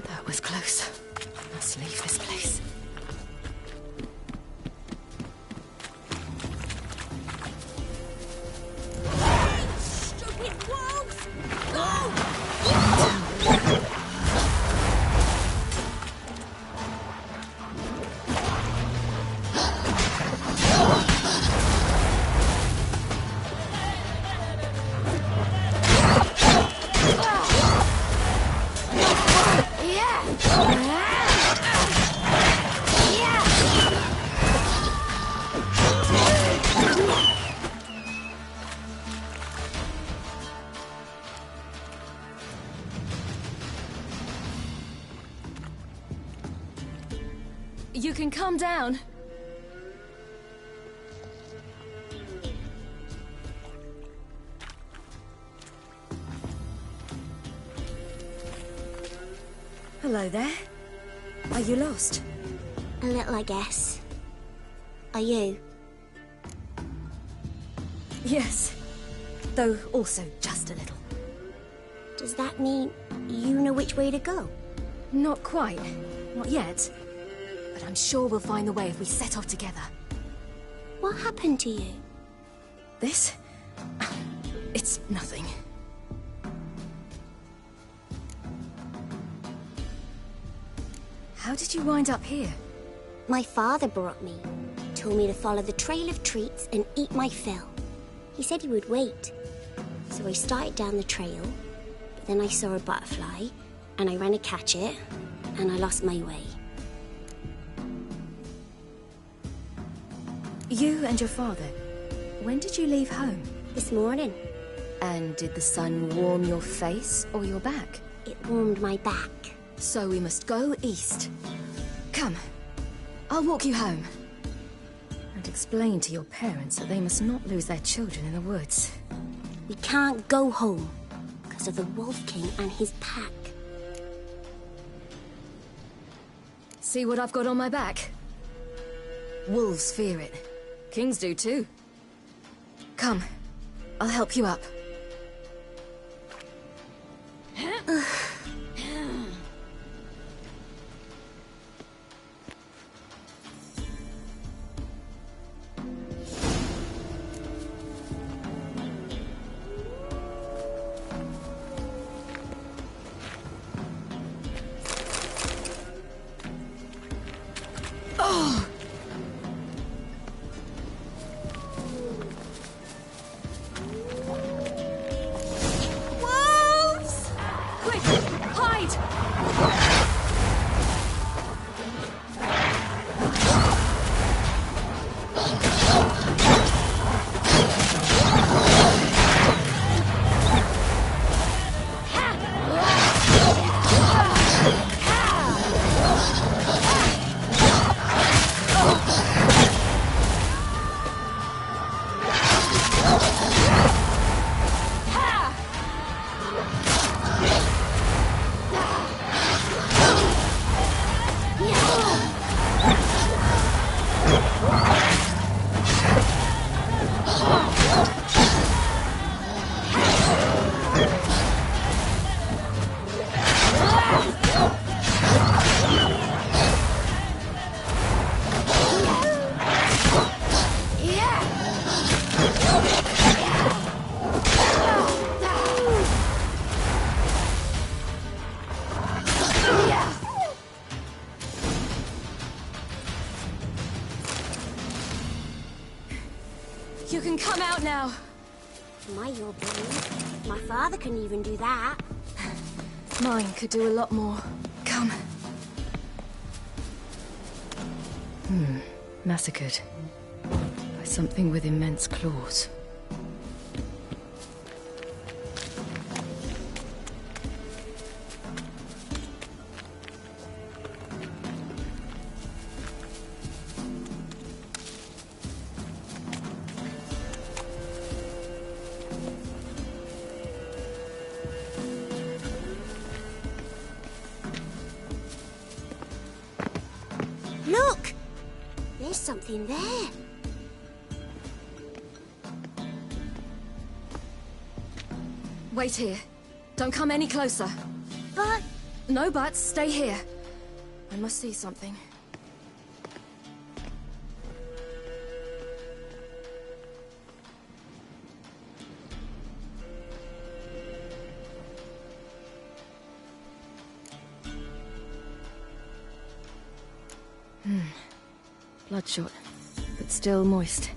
Speaker 9: That was close. I must leave this place.
Speaker 7: Stupid wolves!
Speaker 16: You can calm down.
Speaker 7: Hello there. Are you lost?
Speaker 17: A little, I guess. Are you?
Speaker 7: Yes. Though also just a little.
Speaker 17: Does that mean you know which way to go?
Speaker 16: Not quite. Not yet. But I'm sure we'll find the way if we set off together.
Speaker 17: What happened to you?
Speaker 16: This? It's nothing. How did you wind up here?
Speaker 17: My father brought me. Told me to follow the trail of treats and eat my fill. He said he would wait. So I started down the trail, but then I saw a butterfly, and I ran to catch it, and I lost my way.
Speaker 16: You and your father, when did you leave home?
Speaker 17: This morning.
Speaker 16: And did the sun warm your face or your back?
Speaker 17: It warmed my back.
Speaker 16: So we must go east. Come, I'll walk you home. And explain to your parents that they must not lose their children in the woods.
Speaker 17: We can't go home because of the Wolf King and his pack.
Speaker 16: See what I've got on my back? Wolves fear it. Kings do too. Come, I'll help you up. You can come out now.
Speaker 17: Am I your brave? My father couldn't even do that.
Speaker 16: Mine could do a lot more. Come. Massacred. By something with immense claws.
Speaker 17: Look! There's something there.
Speaker 16: Wait here. Don't come any closer.
Speaker 17: But...
Speaker 16: No buts. Stay here. I must see something. Bloodshot, but still moist.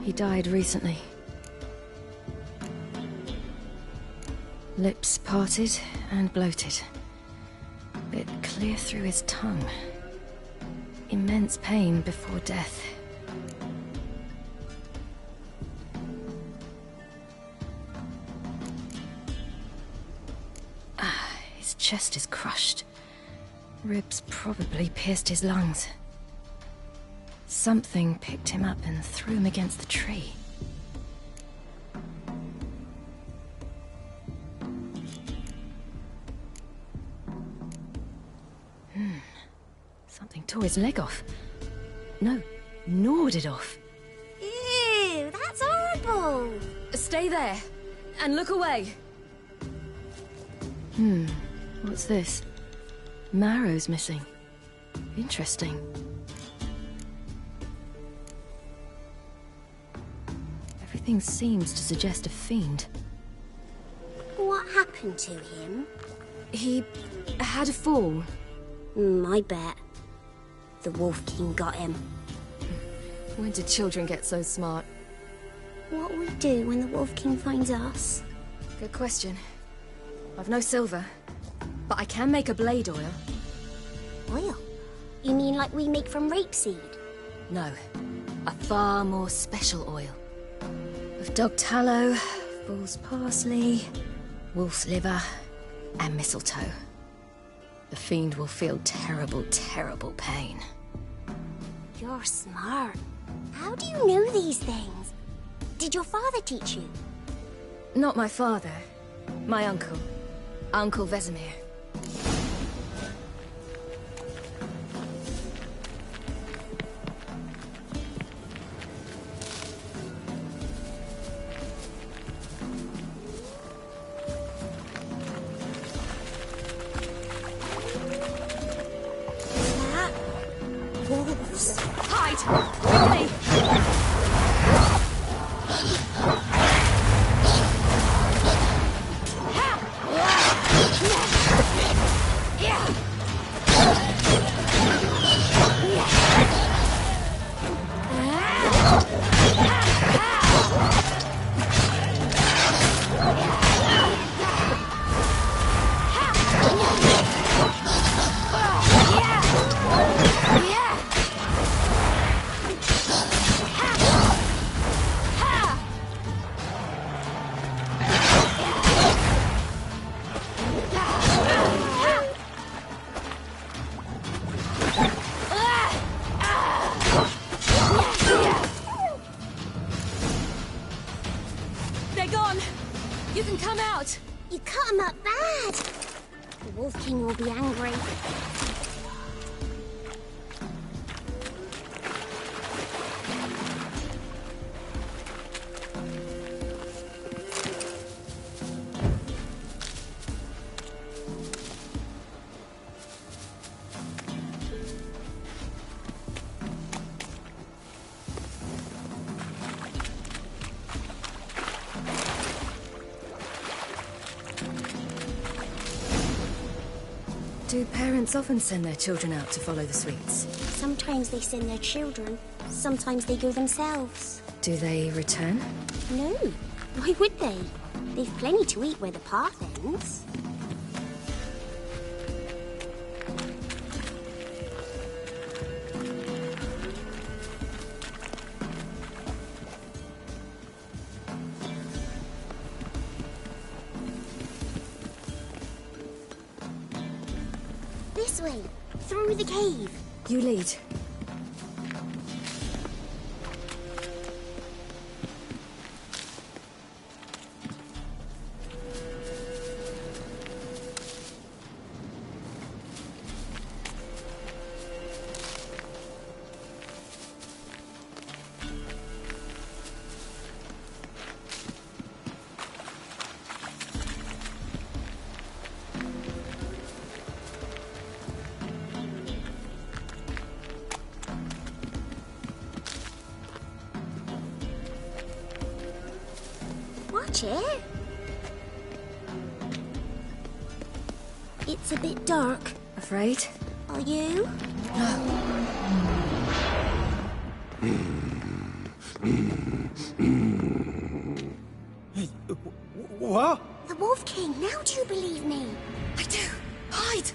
Speaker 16: He died recently. Lips parted and bloated. Bit clear through his tongue. Immense pain before death. His chest is crushed. Ribs probably pierced his lungs. Something picked him up and threw him against the tree. Something tore his leg off. No, gnawed it off.
Speaker 17: Ew, that's horrible!
Speaker 16: Stay there, and look away. What's this? Marrow's missing. Interesting. Everything seems to suggest a fiend.
Speaker 17: What happened to him?
Speaker 16: He had a fall.
Speaker 17: I bet. The Wolf King got him.
Speaker 16: When did children get so smart?
Speaker 17: What will we do when the Wolf King finds us?
Speaker 16: Good question. I've no silver, but I can make a blade oil.
Speaker 17: Oil? You mean like we make from rapeseed?
Speaker 16: No, a far more special oil. Of dog tallow, bull's parsley, wolf's liver, and mistletoe. The fiend will feel terrible, terrible pain.
Speaker 17: You're smart. How do you know these things? Did your father teach you?
Speaker 16: Not my father. My uncle. Uncle Vesemir.
Speaker 17: Wolves.
Speaker 16: Hide! Quickly! They're gone! You can come out!
Speaker 17: You cut him up bad! The Wolf King will be angry.
Speaker 16: Do parents often send their children out to follow the sweets?
Speaker 17: Sometimes they send their children. Sometimes they go themselves.
Speaker 16: Do they return?
Speaker 17: No. Why would they? They've plenty to eat where the path ends. This way, through the cave.
Speaker 16: You lead.
Speaker 17: Watch it. It's a bit dark.
Speaker 16: Afraid?
Speaker 17: Are you?
Speaker 18: What?
Speaker 17: The Wolf King, now do you believe me?
Speaker 16: I do. Hide!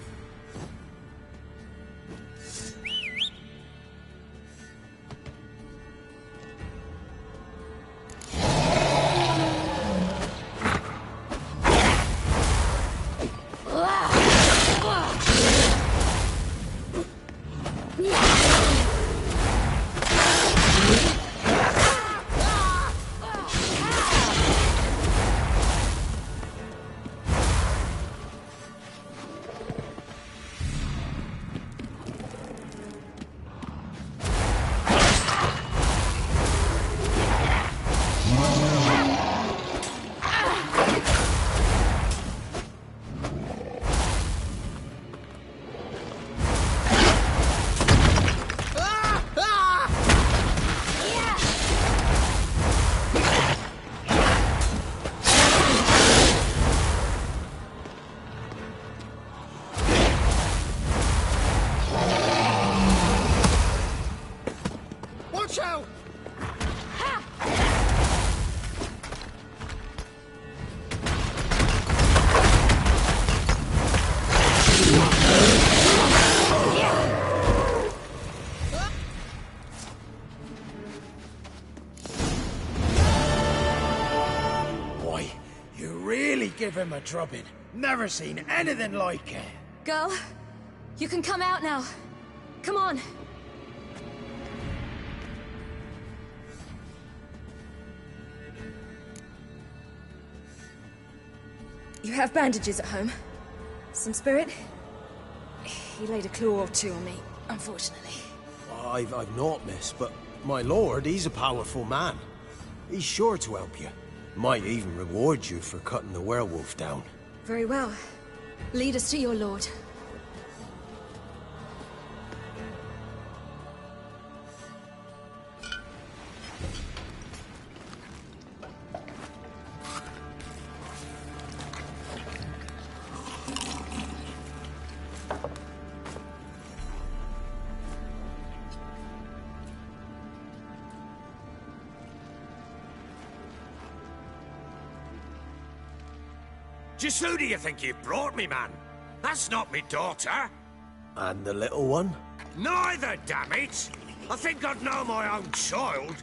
Speaker 18: Give him a drubbing. Never seen anything like it.
Speaker 16: Girl, you can come out now. Come on. You have bandages at home? Some spirit? He laid a claw or two on me, unfortunately.
Speaker 18: I've not, miss, but my lord, he's a powerful man. He's sure to help you. Might even reward you for cutting the werewolf down.
Speaker 16: Very well. Lead us to your lord.
Speaker 5: Just who do you think you've brought me, man? That's not me daughter.
Speaker 18: And the little one?
Speaker 5: Neither, damn it! I think I'd know my own child.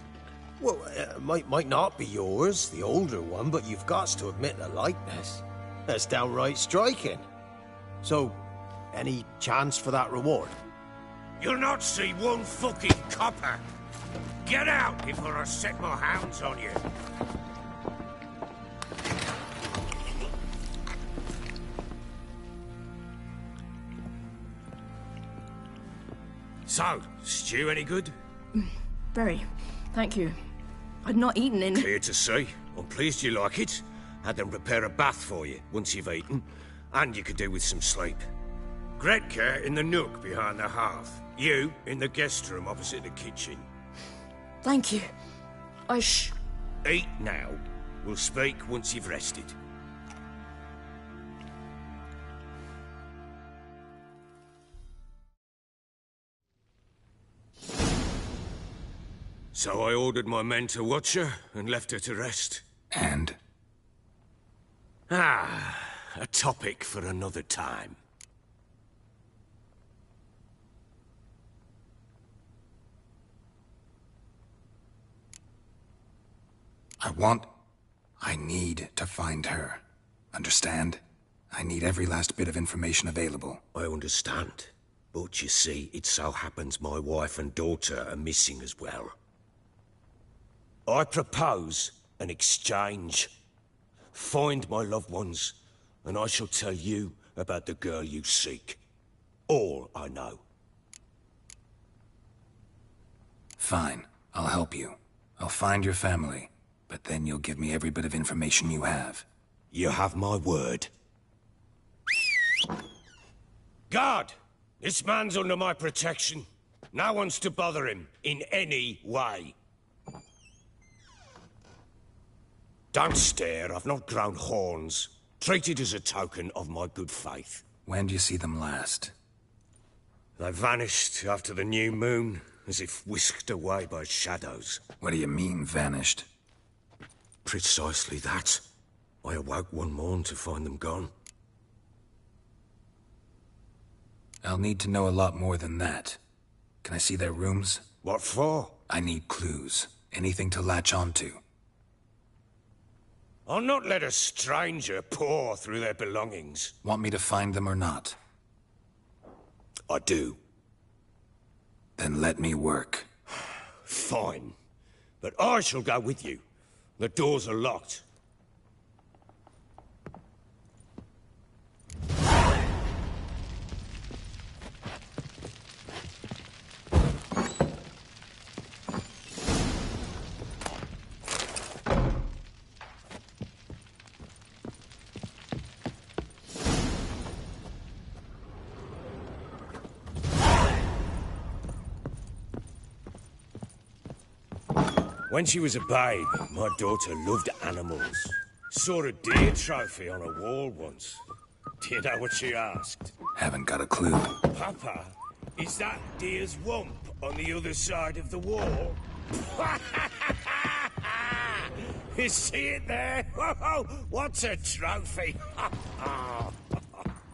Speaker 18: Well, might not be yours, the older one, but you've got to admit the likeness. That's downright striking. So, any chance for that reward?
Speaker 5: You'll not see one fucking copper. Get out before I set my hounds on you. So, stew any good?
Speaker 9: Very. Thank you. I'd not eaten in...
Speaker 5: Clear to see. I'm pleased you like it. Had them prepare a bath for you once you've eaten. And you could do with some sleep. Gretka in the nook behind the hearth. You in the guest room opposite the kitchen.
Speaker 9: Thank you.
Speaker 5: Eat now. We'll speak once you've rested. So I ordered my men to watch her and left her to rest.
Speaker 2: And?
Speaker 5: A topic for another time.
Speaker 2: I need to find her. Understand? I need every last bit of information available.
Speaker 5: I understand. But you see, it so happens my wife and daughter are missing as well. I propose an exchange. Find my loved ones, and I shall tell you about the girl you seek. All I know.
Speaker 2: Fine. I'll help you. I'll find your family. But then you'll give me every bit of information you have.
Speaker 5: You have my word. Guard! This man's under my protection. No one's to bother him in any way. Don't stare, I've not grown horns. Treat it as a token of my good faith.
Speaker 2: When do you see them last?
Speaker 5: They vanished after the new moon, as if whisked away by shadows.
Speaker 2: What do you mean, vanished?
Speaker 5: Precisely that. I awoke one morn to find them gone.
Speaker 2: I'll need to know a lot more than that. Can I see their rooms?
Speaker 5: What for?
Speaker 2: I need clues. Anything to latch onto.
Speaker 5: I'll not let a stranger pore through their belongings.
Speaker 2: Want me to find them or not?
Speaker 5: I do.
Speaker 2: Then let me work.
Speaker 5: Fine. But I shall go with you. The doors are locked. When she was a babe, my daughter loved animals. Saw a deer trophy on a wall once. Do you know what she asked?
Speaker 2: Haven't got a clue.
Speaker 5: Papa, is that deer's wump on the other side of the wall? You see it there? Whoa, what's a trophy?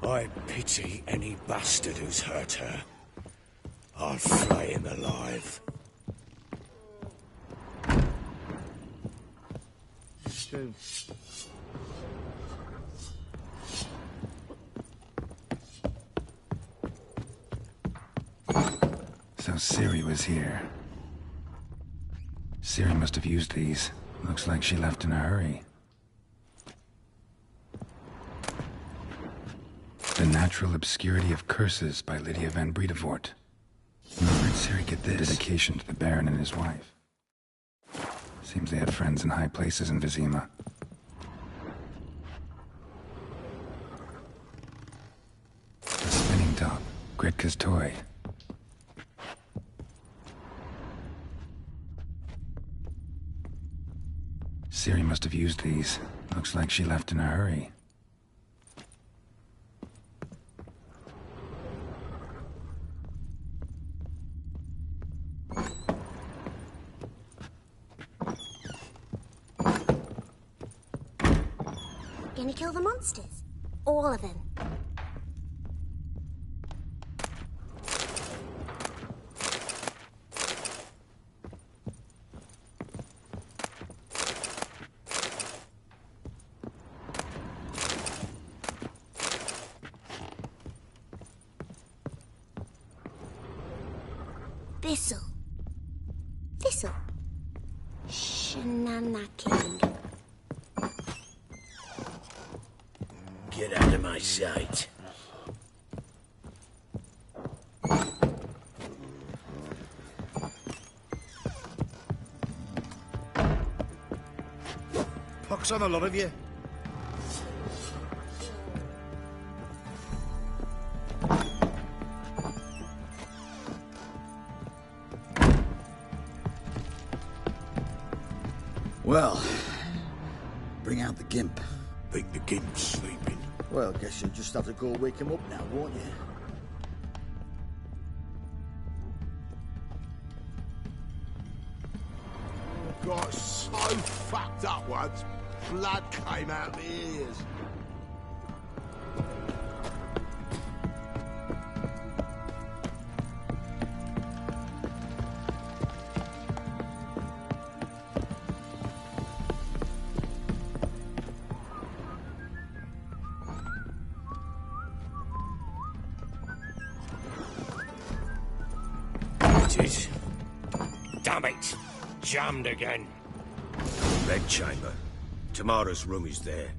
Speaker 5: I pity any bastard who's hurt her. I'll flay him alive.
Speaker 1: True.
Speaker 2: So Ciri was here. Ciri must have used these. Looks like she left in a hurry. The Natural Obscurity of Curses by Lydia van Bredevoort. Where did Ciri get this? Dedication to the Baron and his wife. Seems they had friends in high places in Vizima. The spinning top. Gritka's toy. Ciri must have used these. Looks like she left in a hurry.
Speaker 17: Gonna kill the monsters? All of them. Thistle. Thistle. Shenanaking.
Speaker 5: Get out of my sight.
Speaker 4: Pox on a lot of you.
Speaker 6: Well, bring out the gimp.
Speaker 12: Think the gimp's sleeping.
Speaker 6: Well, guess you'll just have to go wake him up now, won't you?
Speaker 12: got so fucked up once, blood came out my ears.
Speaker 5: Damn it! Jammed again. Bedchamber. Tamara's room is there.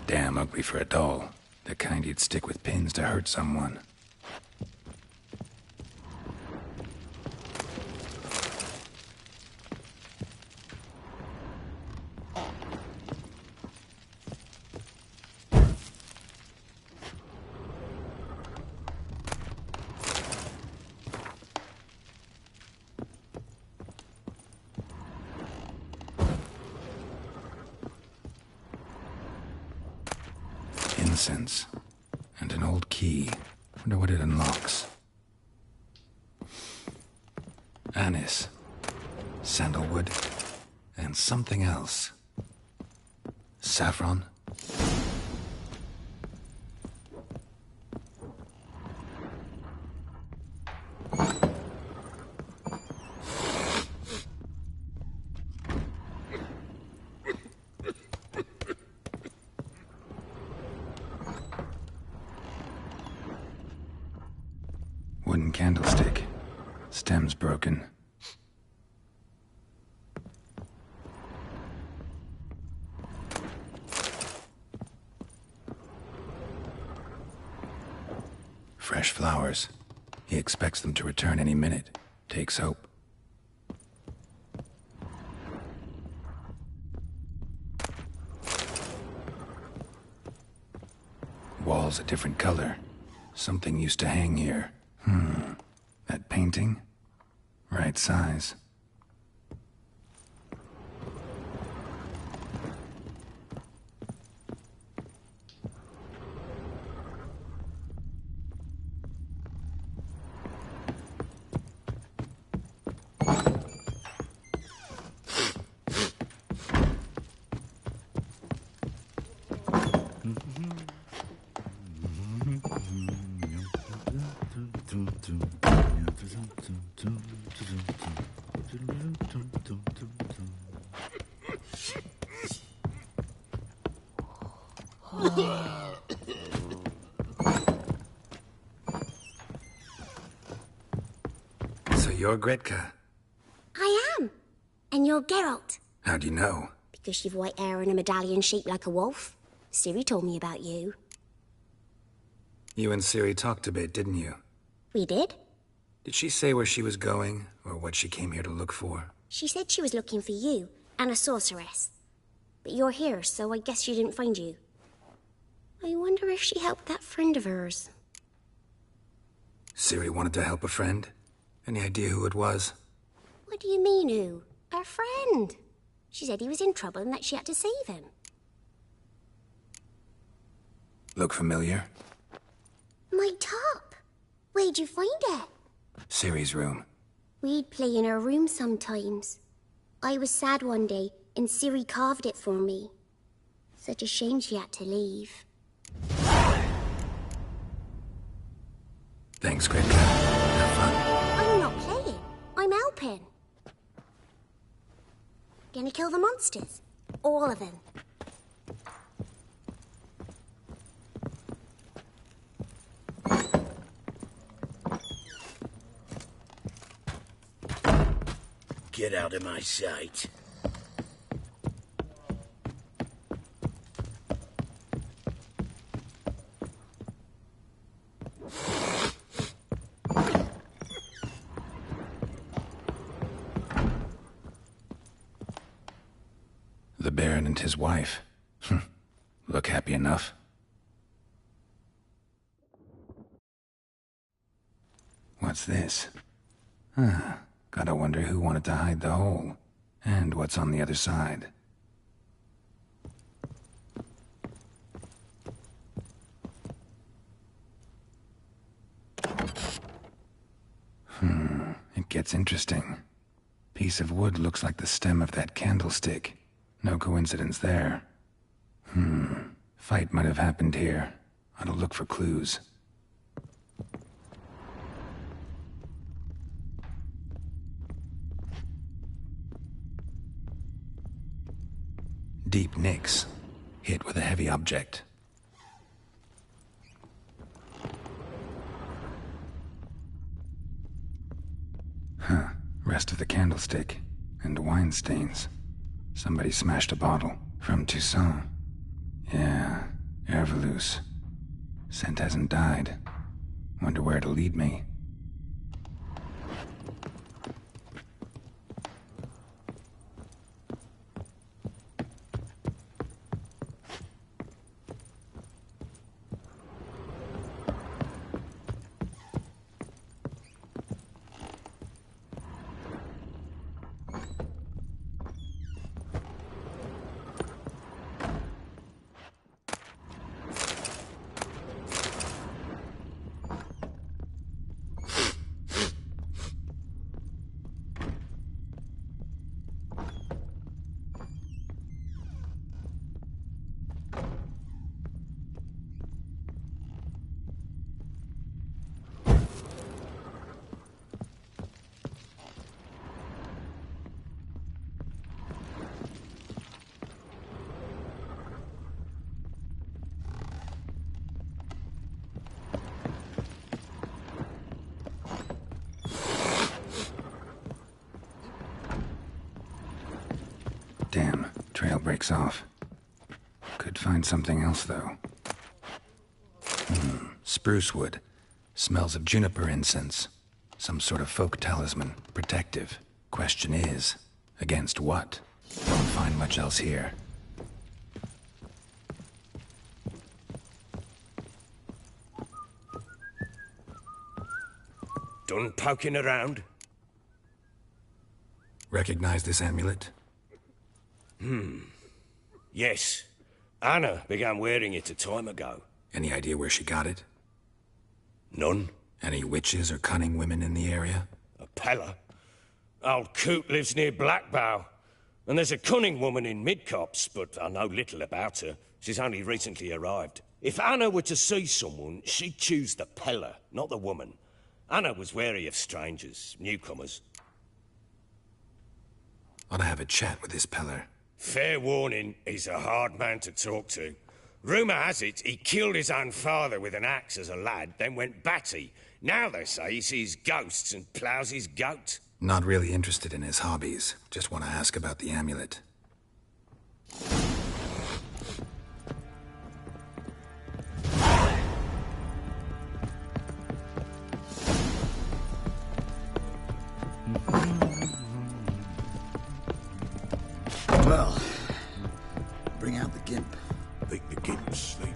Speaker 2: Damn ugly for a doll. The kind you'd stick with pins to hurt someone. Incense. And an old key. Wonder what it unlocks. Anise. Sandalwood. And something else. Saffron. Wooden candlestick. Stem's broken. Fresh flowers. He expects them to return any minute. Takes hope. Walls a different color. Something used to hang here. That painting? Right size. So you're Gretka?
Speaker 17: I am. And you're Geralt.
Speaker 2: How do you know?
Speaker 17: Because you've white hair and a medallion shaped like a wolf. Ciri told me about you.
Speaker 2: You and Ciri talked a bit, didn't you?
Speaker 17: We did?
Speaker 2: Did she say where she was going, or what she came here to look for?
Speaker 17: She said she was looking for you, and a sorceress. But you're here, so I guess she didn't find you. I wonder if she helped that friend of hers.
Speaker 2: Ciri wanted to help a friend? Any idea who it was?
Speaker 17: What do you mean, who? Her friend. She said he was in trouble and that she had to save him.
Speaker 2: Look familiar?
Speaker 17: My top. Where'd you find it?
Speaker 2: Ciri's room.
Speaker 17: We'd play in her room sometimes. I was sad one day, and Ciri carved it for me. Such a shame she had to leave.
Speaker 2: Thanks, Gretka. Have fun.
Speaker 17: I'm not playing. I'm helping. Gonna kill the monsters. All of them.
Speaker 13: Get out of my sight.
Speaker 2: The Baron and his wife. Look happy enough. What's this? Gotta wonder who wanted to hide the hole. And what's on the other side. It gets interesting. Piece of wood looks like the stem of that candlestick. No coincidence there. Fight might have happened here. Ought to look for clues. Deep nicks. Hit with a heavy object. Rest of the candlestick. And wine stains. Somebody smashed a bottle. From Toussaint. Yeah, Herveloos. Scent hasn't died. Wonder where it'll lead me. Damn, trail breaks off. Could find something else, though. Spruce wood. Smells of juniper incense. Some sort of folk talisman. Protective. Question is, against what? Won't find much else here.
Speaker 5: Done poking around?
Speaker 2: Recognize this amulet?
Speaker 5: Yes. Anna began wearing it a time ago.
Speaker 2: Any idea where she got it?
Speaker 5: None.
Speaker 2: Any witches or cunning women in the area?
Speaker 5: A Pella. Old Coot lives near Blackbow. And there's a cunning woman in Midcopse, but I know little about her. She's only recently arrived. If Anna were to see someone, she'd choose the Pella, not the woman. Anna was wary of strangers, newcomers.
Speaker 2: Ought to have a chat with this Peller.
Speaker 5: Fair warning, he's a hard man to talk to. Rumour has it he killed his own father with an axe as a lad, then went batty. Now they say he sees ghosts and ploughs his goat.
Speaker 2: Not really interested in his hobbies. Just want to ask about the amulet.
Speaker 6: Well, bring out the gimp.
Speaker 12: I think the gimp's sleeping.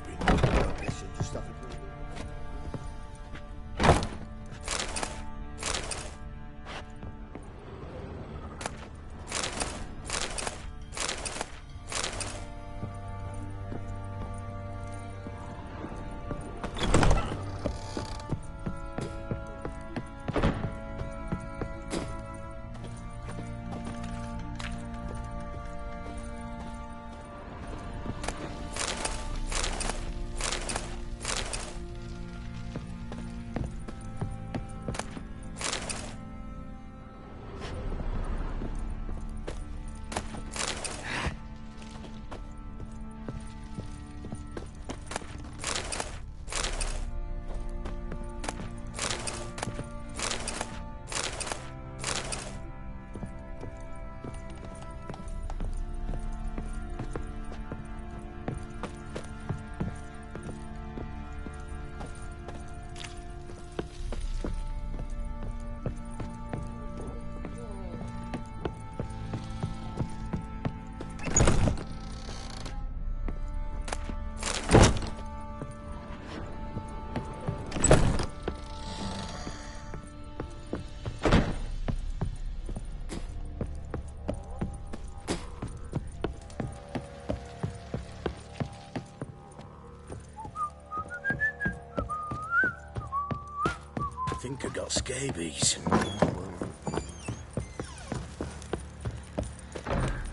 Speaker 13: think I got scabies.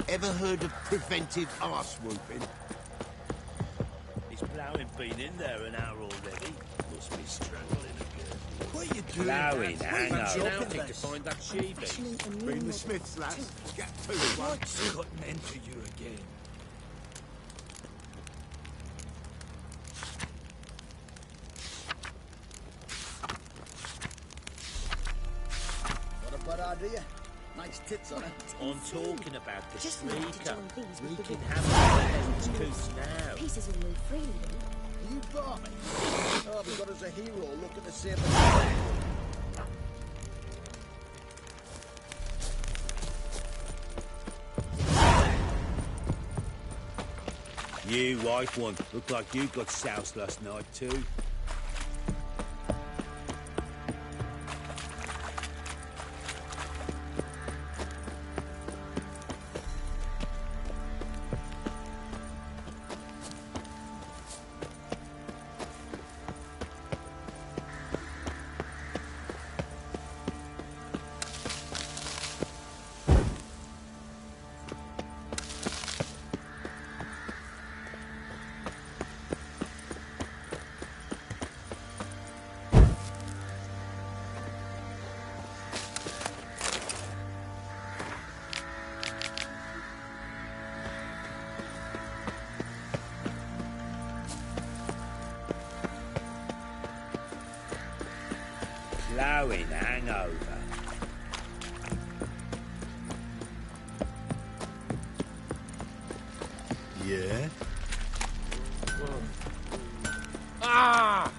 Speaker 4: Ever heard of preventive arse whooping?
Speaker 13: Is Ploughing been in there an hour already? Must be struggling again.
Speaker 4: What are you doing?
Speaker 13: Ploughing, hang on.
Speaker 11: Shouting to find that she-beast.
Speaker 4: Bring the Smiths, lads. Get to it.
Speaker 13: What's cutting into you again?
Speaker 6: What a bad idea. Nice tits on it.
Speaker 11: I'm talking about the
Speaker 7: Just need to
Speaker 11: streaker.
Speaker 7: join these
Speaker 11: We
Speaker 7: with
Speaker 11: can
Speaker 7: the
Speaker 11: have the peasant's coos now.
Speaker 7: Pieces will move freely.
Speaker 6: You barmy. Oh, we've got us a hero looking to save the
Speaker 13: You, white one, look like you got soused last night too. Ploughing hangover.
Speaker 4: Yeah?
Speaker 11: Ah!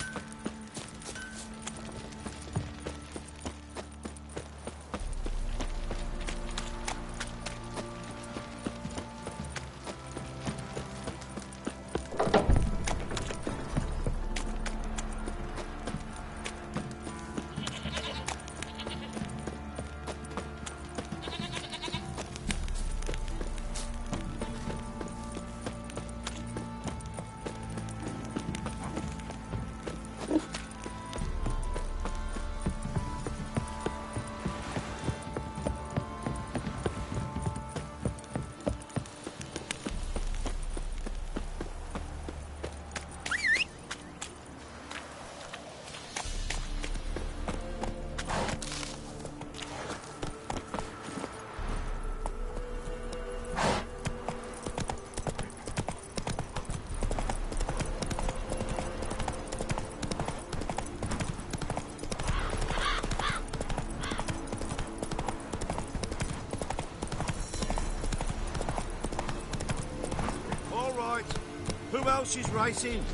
Speaker 4: Who else is racing?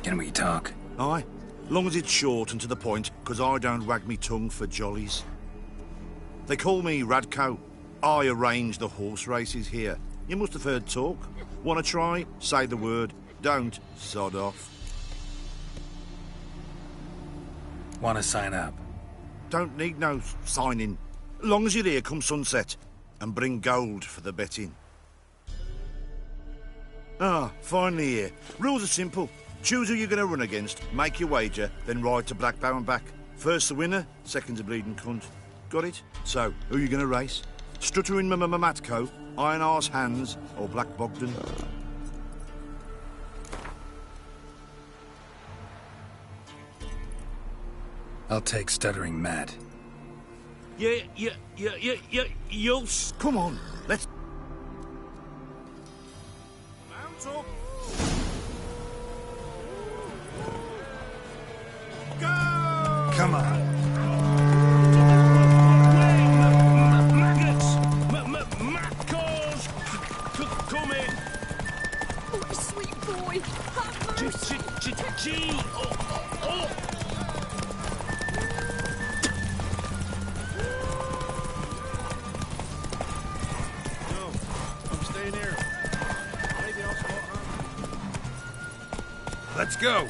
Speaker 2: Can we talk?
Speaker 4: Aye. Long as it's short and to the point, because I don't wag me tongue for jollies. They call me Radko. I arrange the horse races here. You must have heard talk. Want to try? Say the word. Don't, sod off.
Speaker 2: Want to sign up?
Speaker 4: Don't need no signing. Long as you're here come sunset. And bring gold for the betting. Ah, finally here. Rules are simple. Choose who you're going to run against, make your wager, then ride to Blackbow and back. First the winner, second's a bleeding cunt. Got it? So, who you going to race? Stuttering Matko, Iron Arse Hands, or Black Bogdan?
Speaker 2: I'll take Stuttering Matt.
Speaker 11: You'll...
Speaker 4: Come on, let's...
Speaker 11: Mount up!
Speaker 4: Go!
Speaker 2: Come on.
Speaker 11: Maggots! Matkos! Come in!
Speaker 7: Oh, sweet boy! Have mercy!
Speaker 11: Gee! Oh!
Speaker 4: No, I'm staying here. Maybe I'll spot her.
Speaker 3: Let's go!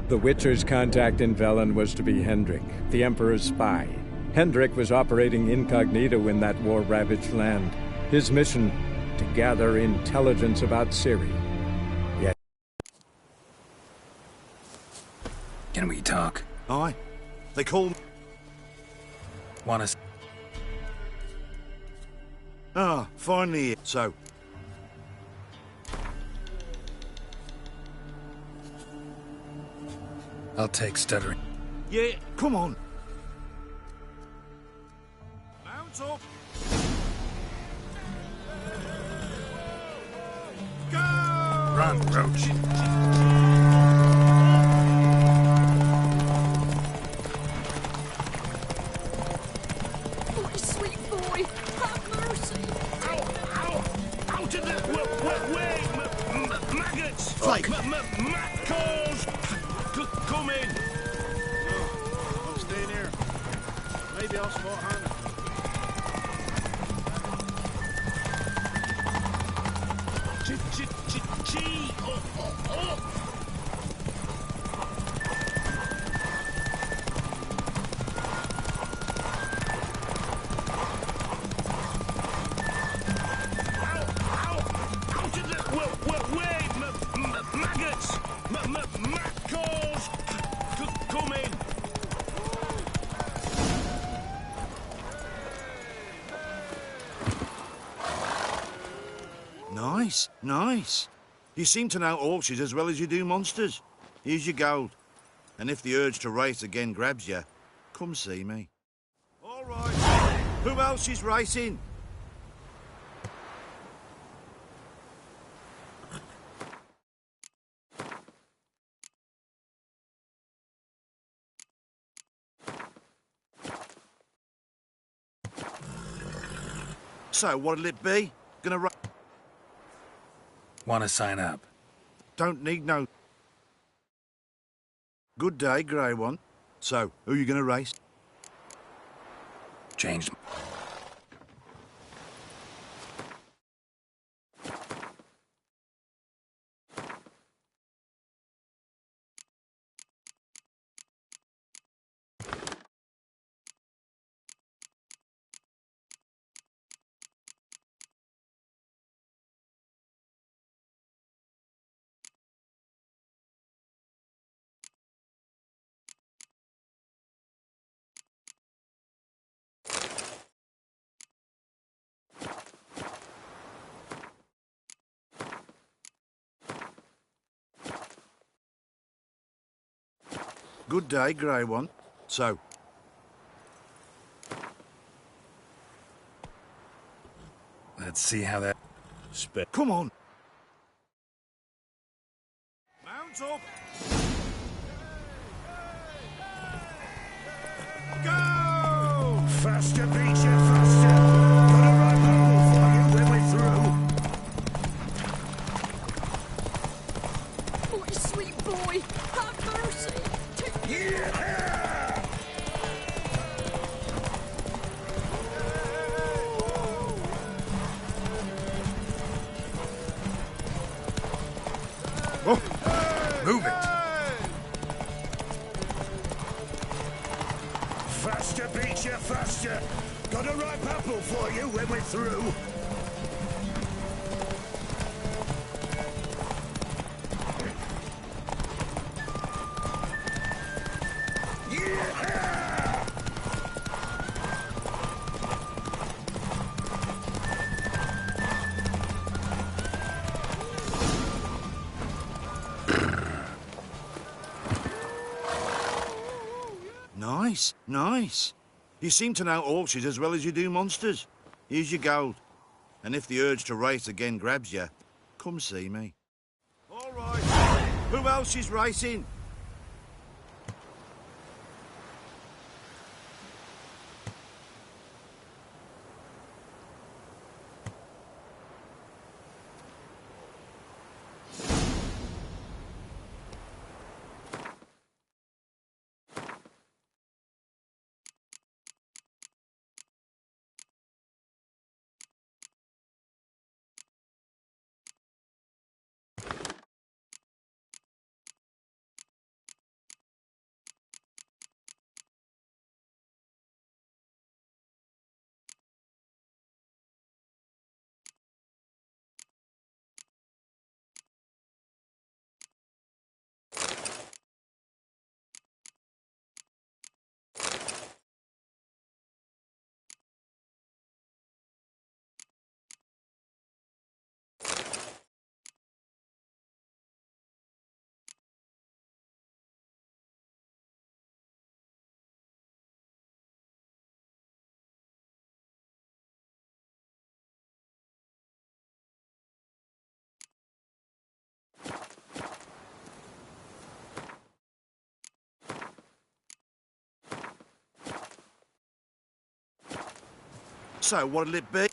Speaker 10: The Witcher's contact in Velen was to be Hendrik, the Emperor's spy. Hendrik was operating incognito in that war-ravaged land. His mission, to gather intelligence about Ciri. Yet...
Speaker 2: Can we talk?
Speaker 4: Aye. They call me...
Speaker 2: Want to...
Speaker 4: Ah, finally. So...
Speaker 2: I'll take stuttering.
Speaker 4: Yeah, come on. Mount up. Go!
Speaker 2: Run, Roach.
Speaker 19: Oh, sweet boy, have mercy.
Speaker 5: Ow! Out of the way, maggots!
Speaker 6: Fyke!
Speaker 5: Mackles! Come in!
Speaker 4: I'm staying here. Maybe I'll spot Hannah. Nice. You seem to know horses as well as you do monsters. Here's your gold. And if the urge to race again grabs you, come see me. All right. Who else is racing? So, what'll it be? Gonna race?
Speaker 2: Want to sign up?
Speaker 4: Don't need no... Good day, Grey One. So, who you gonna race?
Speaker 2: Changed.
Speaker 4: Good day, Grey One. So...
Speaker 2: Let's see how that...
Speaker 4: Come on! Mount up! Go!
Speaker 5: Faster, Beecher, faster! Got a right hole for you when we're through.
Speaker 19: Oh, sweet boy, have mercy.
Speaker 5: Yeah!
Speaker 2: Oh! Move it!
Speaker 5: Faster, Beecher, faster! Got a ripe apple for you when we're through.
Speaker 4: Nice. You seem to know horses as well as you do monsters. Here's your gold. And if the urge to race again grabs you, come see me. All right. Who else is racing? So, what'll it be?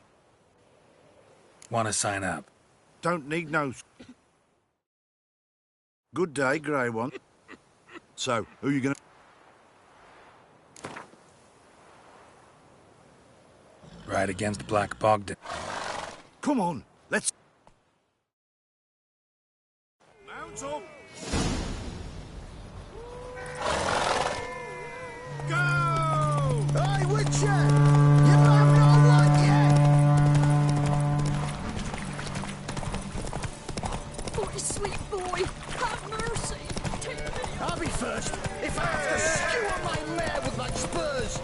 Speaker 2: Want to sign up?
Speaker 4: Don't need no... Good day, Grey One. So, who you gonna...
Speaker 2: Right against Black Bogdan.
Speaker 4: Come on, let's... Mount up! Go!
Speaker 6: Hey, Witcher! You have no one yet!
Speaker 19: Boy, sweet boy, have mercy. Take pity.
Speaker 6: I'll be first, if I have to skewer my mare with my spurs!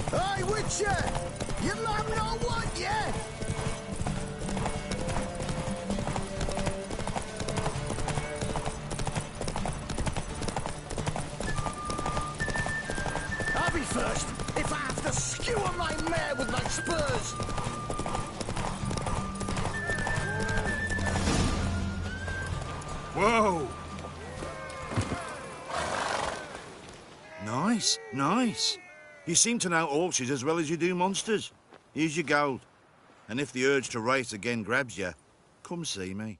Speaker 6: Hey, Witcher! You have no one yet! I'll be first, if I have to skewer my mare with my spurs!
Speaker 4: Whoa! Nice, nice. You seem to know horses as well as you do monsters. Here's your gold. And if the urge to race again grabs you, come see me.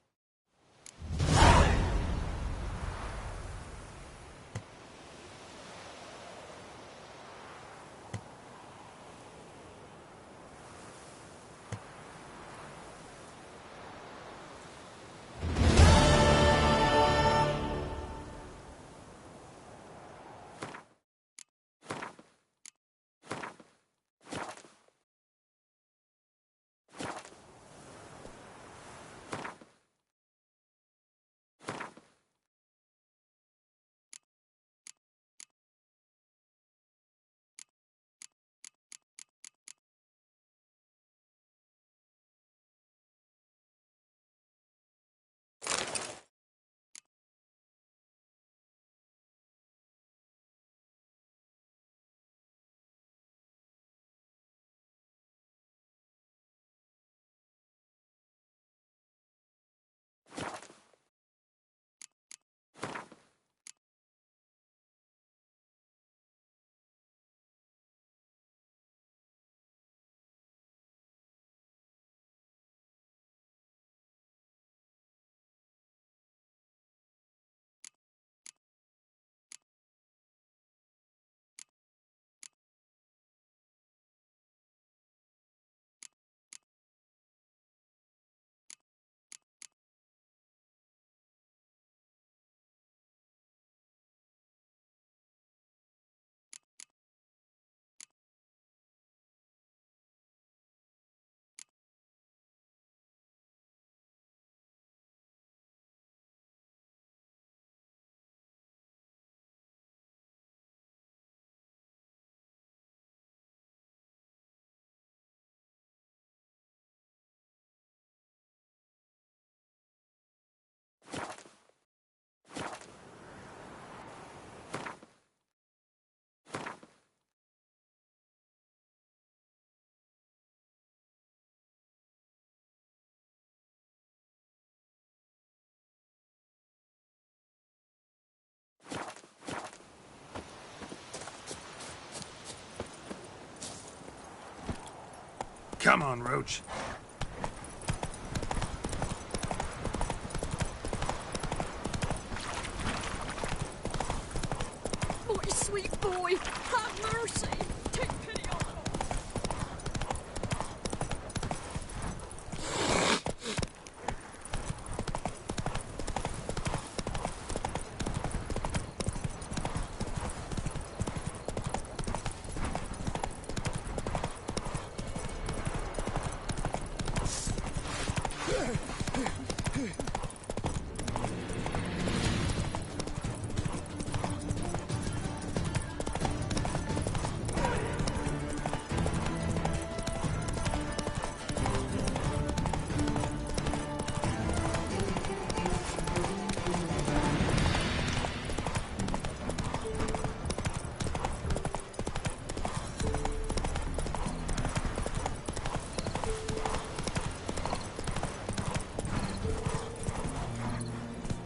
Speaker 20: Come on, Roach.
Speaker 19: Boy, sweet boy, have mercy. Take pity on them.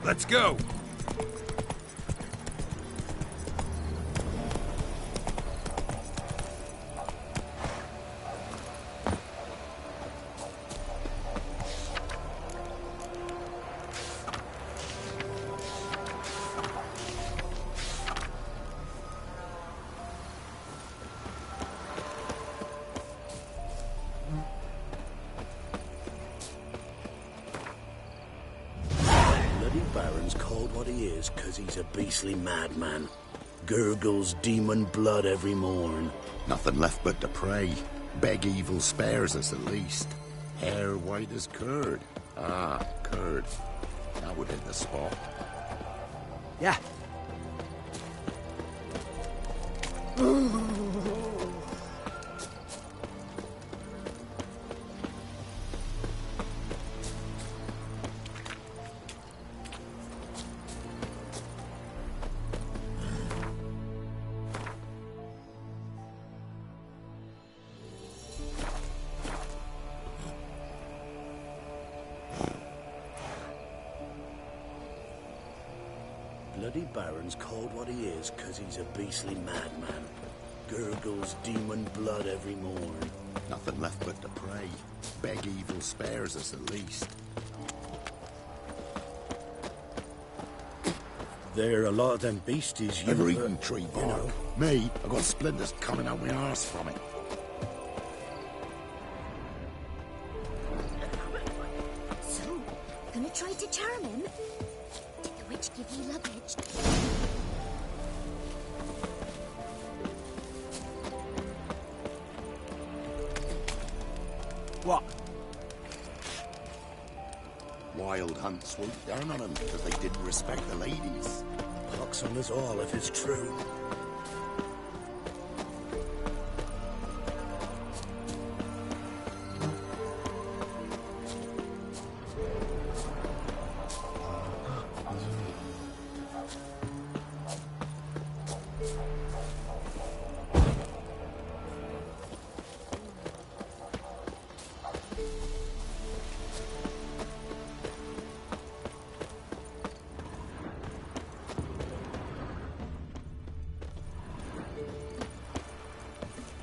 Speaker 20: Let's go!
Speaker 21: He's a beastly madman. Gurgles demon blood every morn.
Speaker 12: Nothing left but to pray. Beg evil spares us at least. Hair white as curd. Ah, curd. That would hit the spot.
Speaker 18: Yeah.
Speaker 21: Bloody Baron's called what he is, 'cause he's a beastly madman. Gurgles demon blood every morn.
Speaker 12: Nothing left but to pray. Beg evil spares us at least.
Speaker 21: There are a lot of them beasties,
Speaker 12: Ever eaten tree bark? You know. Me, I've got splinters coming out my arse from it.
Speaker 17: So, gonna try to charm him? Did the witch give you luggage?
Speaker 18: What?
Speaker 12: Wild Hunt swooped down on them because they didn't respect the ladies.
Speaker 21: Pox on us all if it's true.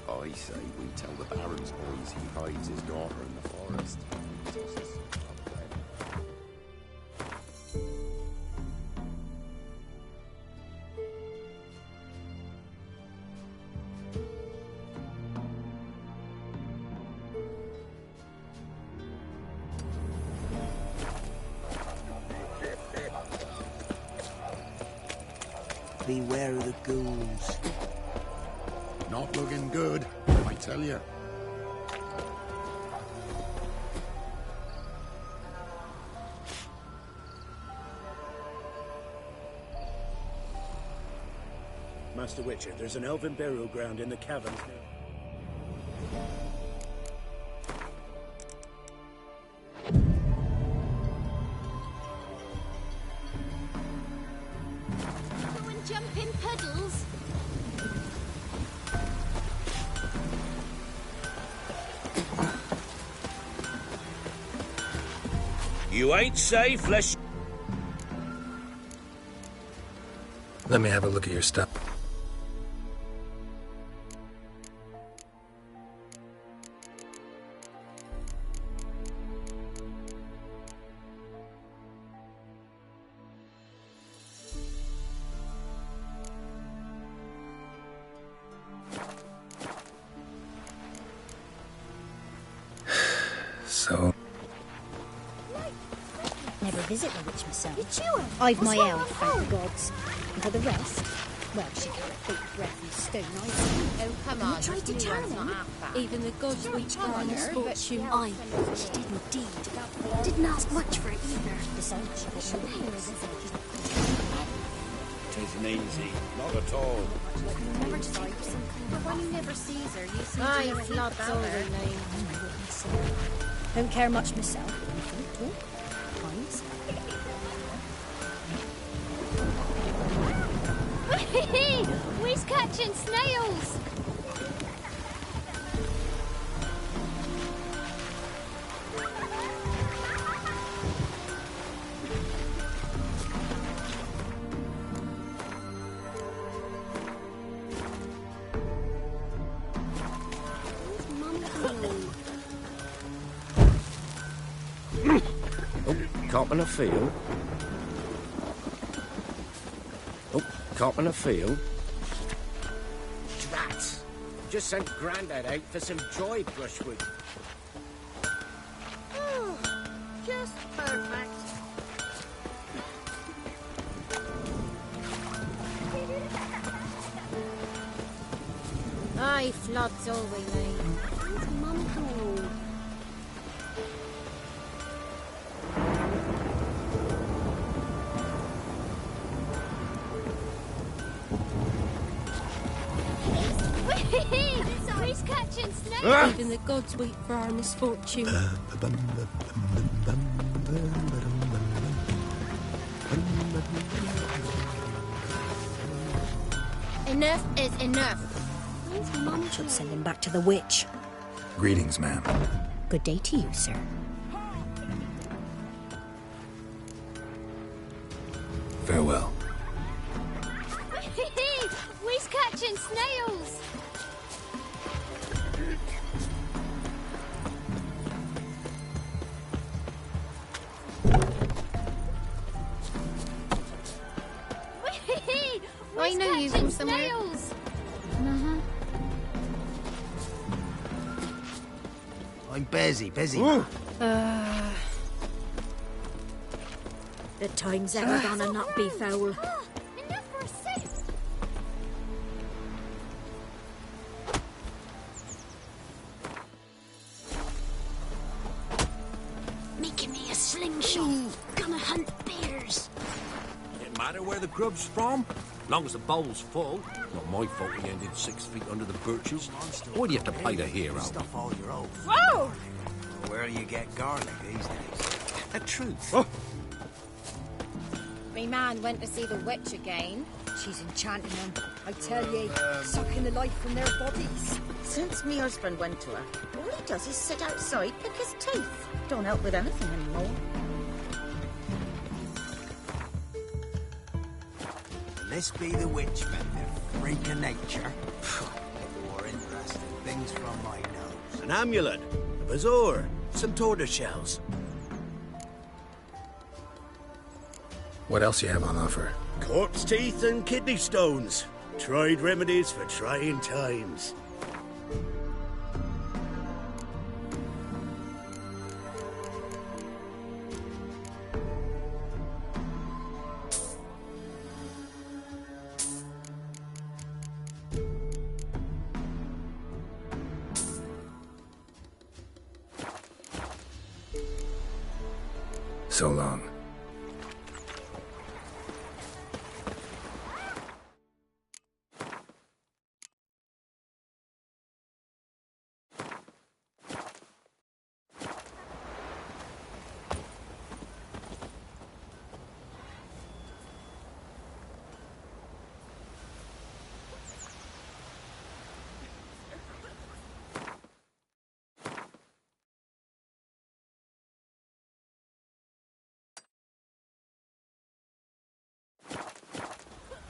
Speaker 12: I say we tell the Baron's boys he hides his daughter in the forest.
Speaker 21: Beware of the ghouls.
Speaker 12: Not looking good, I tell you.
Speaker 21: Master Witcher, there's an elven burial ground in the caverns now.
Speaker 17: Go and jump in puddles.
Speaker 5: You ain't safe, lest...
Speaker 2: Let me have a look at your step. So...
Speaker 22: Never visit the witch myself.
Speaker 17: Did you?
Speaker 22: I've my elf, thank the gods. And for the rest, well, she can't beat breath and stone either.
Speaker 7: Oh, come on.
Speaker 17: You tried to charm him?
Speaker 7: Even the gods weep for
Speaker 22: charm her, but
Speaker 7: misfortune.
Speaker 17: Aye, she did indeed. Didn't ask much for it either.
Speaker 22: Besides, she was
Speaker 5: Tisn't easy, not at all.
Speaker 17: Never to think of something. But when you never sees her, you see
Speaker 7: Aye,
Speaker 17: her
Speaker 7: it's not
Speaker 17: heaps
Speaker 7: all
Speaker 17: of
Speaker 7: her
Speaker 17: her.
Speaker 7: name.
Speaker 22: Don't care much myself. Talk. Eyes.
Speaker 17: We's catching snails.
Speaker 5: Copping a feel? Oh, copping a feel? Drat! Just sent Grandad out for some joy brushwood.
Speaker 7: Oh, just perfect. Aye, floods all we need.
Speaker 17: Where's Mum going?
Speaker 16: He's catching snakes!
Speaker 22: Even the gods wait for our misfortune.
Speaker 16: Enough is enough.
Speaker 17: Where's Mum?
Speaker 22: Should send him back to the witch.
Speaker 2: Greetings, ma'am.
Speaker 22: Good day to you, sir.
Speaker 2: Farewell.
Speaker 16: We's catching snails!
Speaker 7: I know you from somewhere.
Speaker 18: I'm busy.
Speaker 22: The time's ever gonna not be foul.
Speaker 16: Enough for a sip!
Speaker 22: Making me a slingshot. Gonna hunt bears.
Speaker 11: Doesn't matter where the grub's from, long as the bowl's full. Not my fault he ended 6 feet under the birches. Why do you have to play the hero?
Speaker 18: Stuff all your own.
Speaker 7: Whoa!
Speaker 18: Where do you get garlic these days?
Speaker 11: The truth.
Speaker 18: Oh.
Speaker 7: Me man went to see the witch again.
Speaker 22: She's enchanting them. I tell ye, sucking the life from their bodies.
Speaker 8: Since me husband went to her, all he does is sit outside, pick his teeth. Don't help with anything anymore.
Speaker 18: This be the witch bender, freak of nature. More interesting things from my nose.
Speaker 21: An amulet, a bazaar, some tortoise shells.
Speaker 2: What else you have on offer?
Speaker 21: Corpse teeth and kidney stones. Tried remedies for trying times.
Speaker 2: So long.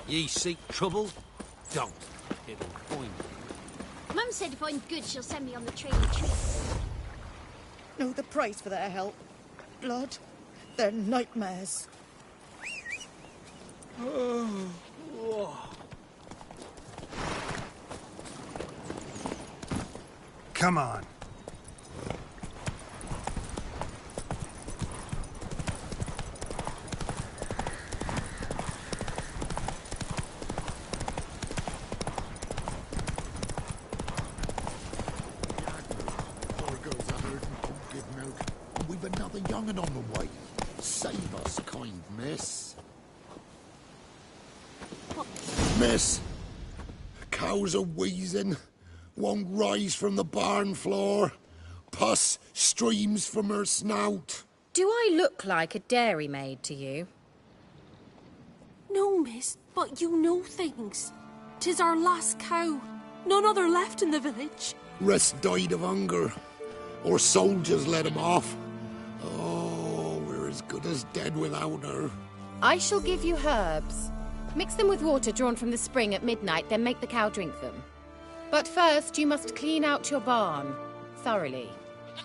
Speaker 11: Ye seek trouble? Don't. It'll find you.
Speaker 16: Mum said if I'm good, she'll send me on the trail of treats.
Speaker 8: Know the price for their help. Blood. They're nightmares.
Speaker 20: Come on.
Speaker 12: We've another young'un on the way. Save us, kind miss. Miss, cows are wheezing, won't rise from the barn floor. Pus streams from her snout.
Speaker 7: Do I look like a dairymaid to you?
Speaker 22: No, miss, but you know things. 'Tis our last cow. None other left in the village.
Speaker 12: Rest died of hunger, or soldiers let him off. Oh, we're as good as dead without her.
Speaker 7: I shall give you herbs. Mix them with water drawn from the spring at midnight, then make the cow drink them. But first, you must clean out your barn. Thoroughly.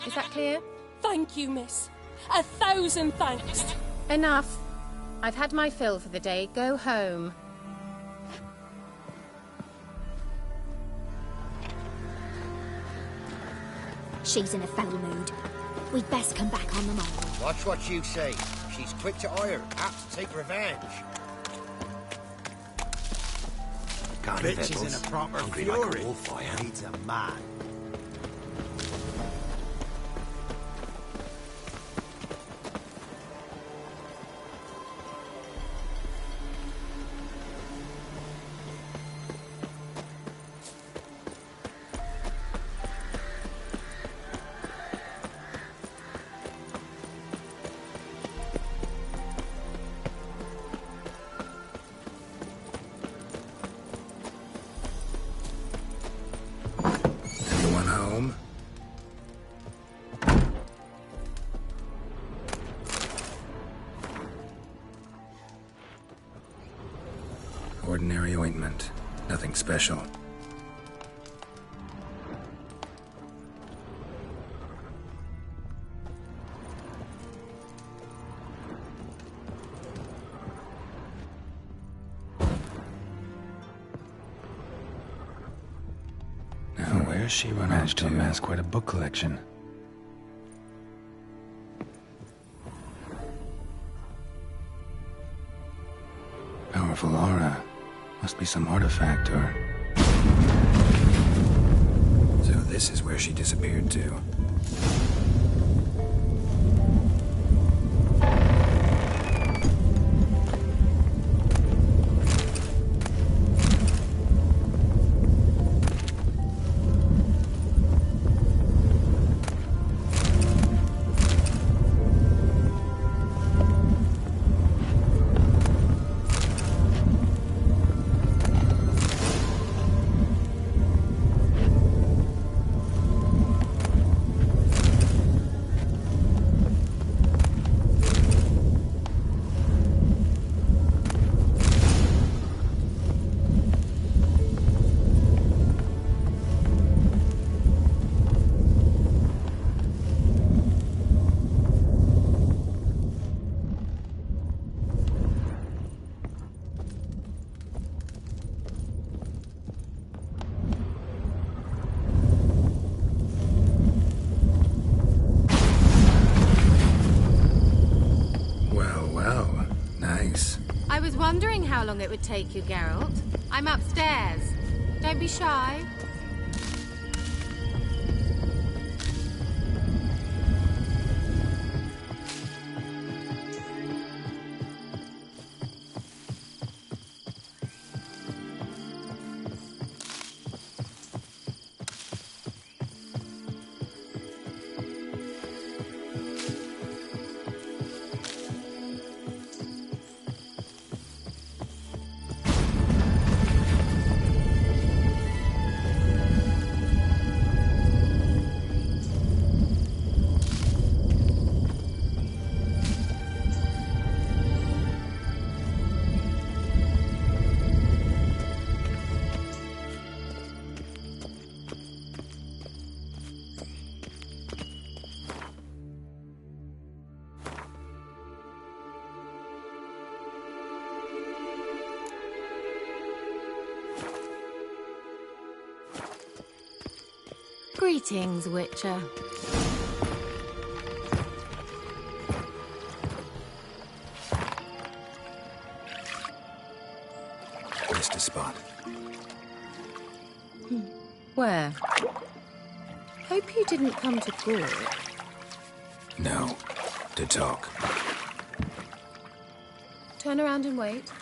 Speaker 7: Is that clear?
Speaker 22: Thank you, miss.
Speaker 19: 1,000 thanks.
Speaker 14: Enough. I've had my fill for the day. Go home.
Speaker 22: She's in a foul mood. We'd best come back on the mole.
Speaker 5: Watch what you say. She's quick to ire, apt to take revenge.
Speaker 18: Bitch is in a proper
Speaker 5: Hungry
Speaker 18: fury.
Speaker 5: like a wolf, I am.
Speaker 18: Needs a man.
Speaker 2: Anyone home? Ordinary ointment. Nothing special. Now, where's she run off to amass quite a book collection? Powerful aura. Must be some artifact or... So this is where she disappeared to.
Speaker 14: I was wondering how long it would take you, Geralt. I'm upstairs. Don't be shy. Greetings, Witcher.
Speaker 2: Missed a spot.
Speaker 14: Where? Hope you didn't come to court.
Speaker 2: No. To talk.
Speaker 14: Turn around and wait.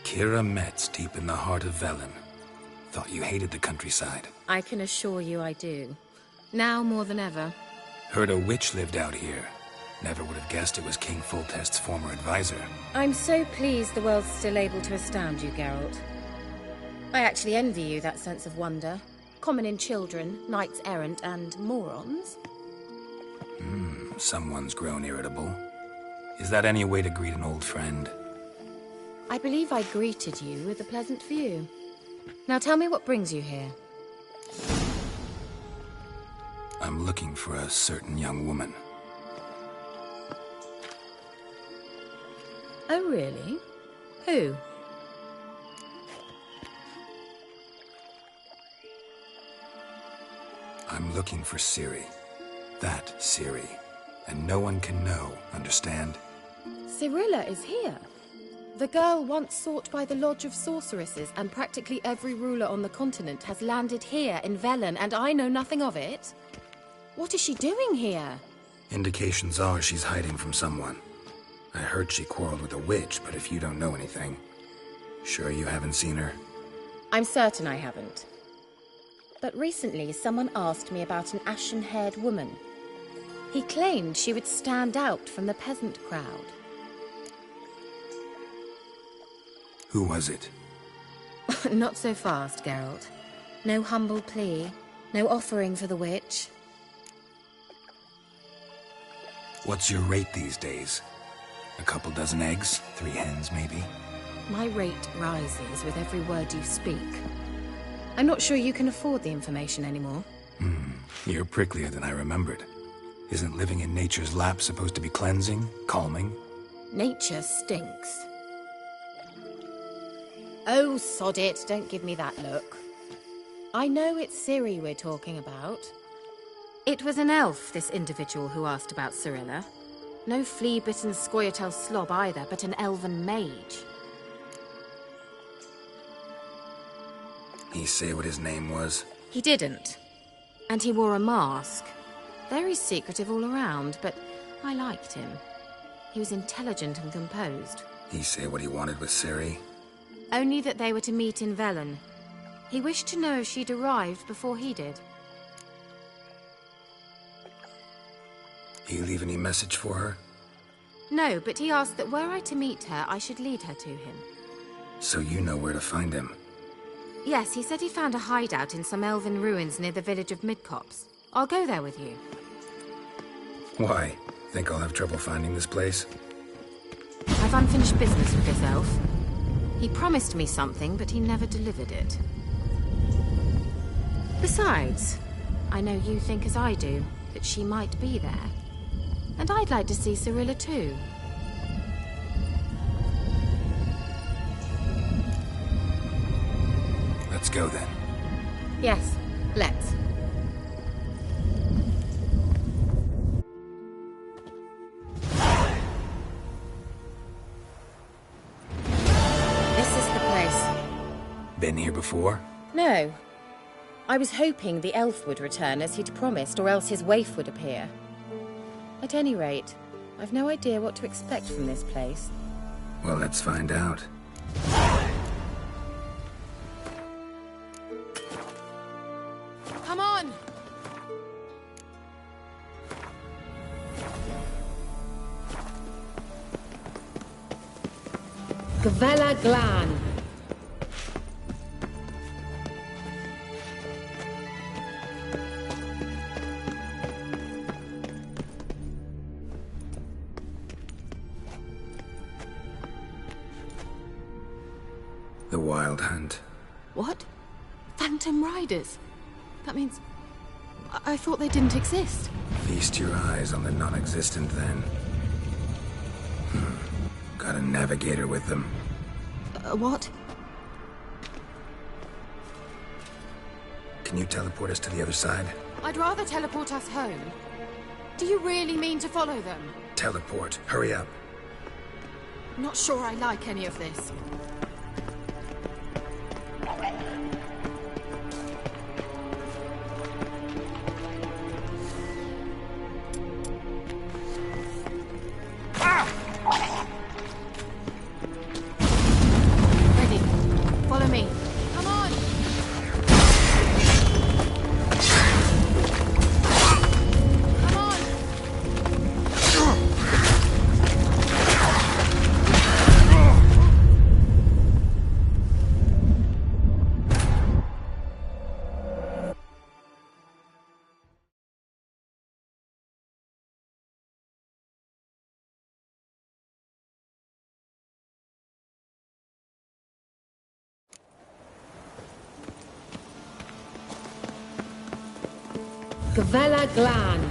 Speaker 2: Keira Metz, deep in the heart of Velen. Thought you hated the countryside.
Speaker 14: I can assure you I do. Now more than ever.
Speaker 2: Heard a witch lived out here. Never would have guessed it was King Foltest's former advisor.
Speaker 14: I'm so pleased the world's still able to astound you, Geralt.
Speaker 9: I actually envy you that sense of wonder. Common in children, knights errant, and morons.
Speaker 2: Someone's grown irritable. Is that any way to greet an old friend?
Speaker 9: I believe I greeted you with a pleasant view. Now tell me what brings you here.
Speaker 2: I'm looking for a certain young woman.
Speaker 9: Oh, really? Who?
Speaker 2: I'm looking for Ciri. That Ciri. And no one can know, understand?
Speaker 9: Cirilla is here. The girl once sought by the Lodge of Sorceresses, and practically every ruler on the continent has landed here in Velen, and I know nothing of it. What is she doing here?
Speaker 2: Indications are she's hiding from someone. I heard she quarreled with a witch, but if you don't know anything, sure you haven't seen her?
Speaker 9: I'm certain I haven't. But recently someone asked me about an ashen-haired woman. He claimed she would stand out from the peasant crowd.
Speaker 2: Who was it?
Speaker 9: Not so fast, Geralt. No humble plea, no offering for the witch.
Speaker 2: What's your rate these days? A couple dozen eggs? 3 hens, maybe?
Speaker 9: My rate rises with every word you speak. I'm not sure you can afford the information anymore.
Speaker 2: You're pricklier than I remembered. Isn't living in nature's lap supposed to be cleansing, calming?
Speaker 9: Nature stinks. Oh, sod it, don't give me that look. I know it's Ciri we're talking about. It was an elf, this individual who asked about Cirilla. No flea-bitten Scoia'tael slob either, but an Elven Mage.
Speaker 2: He say what his name was?
Speaker 9: He didn't. And he wore a mask. Very secretive all around, but I liked him. He was intelligent and composed.
Speaker 2: He say what he wanted with Ciri?
Speaker 9: Only that they were to meet in Velen. He wished to know if she'd arrived before he did.
Speaker 2: He leave any message for her?
Speaker 9: No, but he asked that were I to meet her, I should lead her to him.
Speaker 2: So you know where to find him?
Speaker 9: Yes, he said he found a hideout in some elven ruins near the village of Midcopse. I'll go there with you.
Speaker 2: Why? Think I'll have trouble finding this place?
Speaker 9: I've unfinished business with this elf. He promised me something, but he never delivered it. Besides, I know you think as I do, that she might be there. And I'd like to see Cirilla too.
Speaker 2: Let's go then.
Speaker 9: Yes, let's. This is the place.
Speaker 2: Been here before?
Speaker 9: No. I was hoping the elf would return as he'd promised, or else his waif would appear. At any rate, I've no idea what to expect from this place.
Speaker 2: Well, let's find out.
Speaker 9: Come on! Gavella Glan.
Speaker 2: The Wild Hunt.
Speaker 9: What? Phantom Riders? That means... I thought they didn't exist.
Speaker 2: Feast your eyes on the non-existent then. Got a navigator with them.
Speaker 9: What?
Speaker 2: Can you teleport us to the other side?
Speaker 9: I'd rather teleport us home. Do you really mean to follow them?
Speaker 2: Teleport. Hurry up.
Speaker 9: Not sure I like any of this. Ready. Follow me. Come on! Come on! Gavella Glan.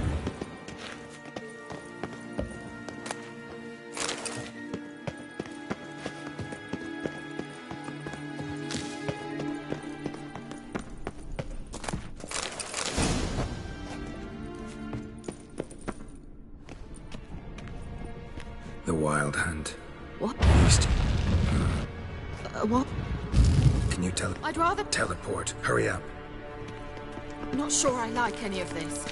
Speaker 2: The Wild Hunt.
Speaker 22: What?
Speaker 2: East.
Speaker 22: What?
Speaker 2: Can you
Speaker 22: I'd rather...
Speaker 2: teleport? Hurry up.
Speaker 22: Not sure I like any of this.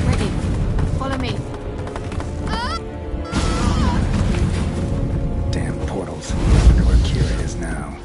Speaker 9: Ready. Follow me.
Speaker 2: Damn portals. Wonder where Keira is now.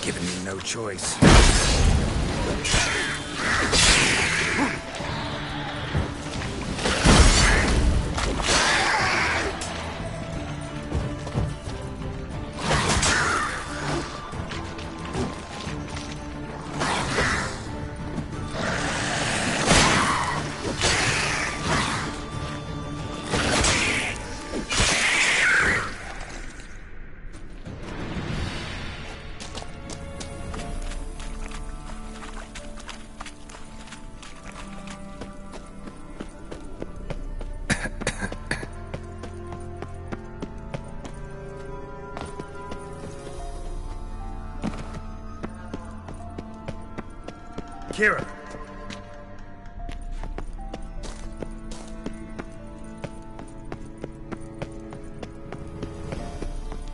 Speaker 2: Giving me no choice.
Speaker 20: Keira!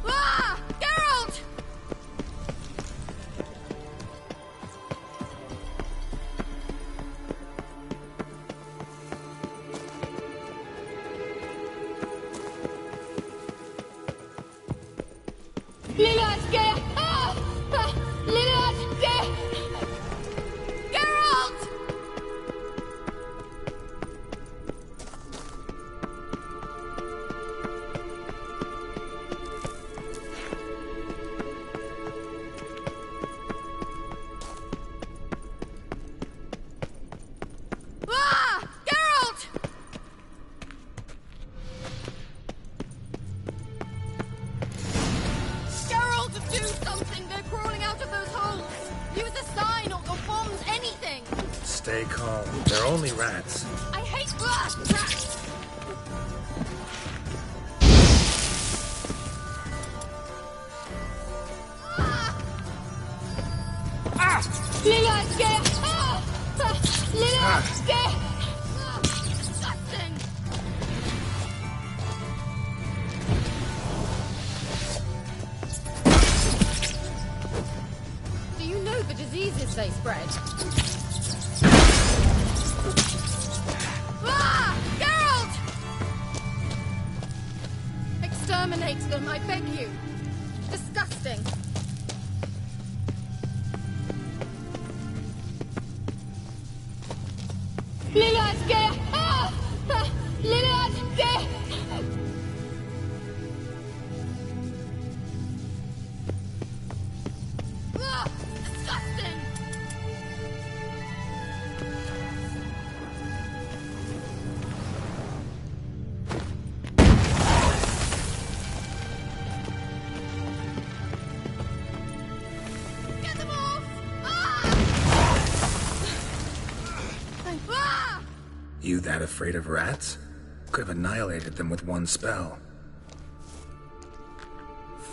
Speaker 14: Ah! Geralt! Geralt! Ah! Geralt! Geralt, do something! They're crawling out of those holes! Use a sign or bombs, anything!
Speaker 2: Stay calm. They're only rats.
Speaker 14: I hate rats! Disgusting! Do you know the diseases they spread? Ah! Geralt! Exterminate them, I beg you. Disgusting. Ah! Disgusting! Get them off! Ah! Ah!
Speaker 2: You that afraid of rats? Could have annihilated them with one spell.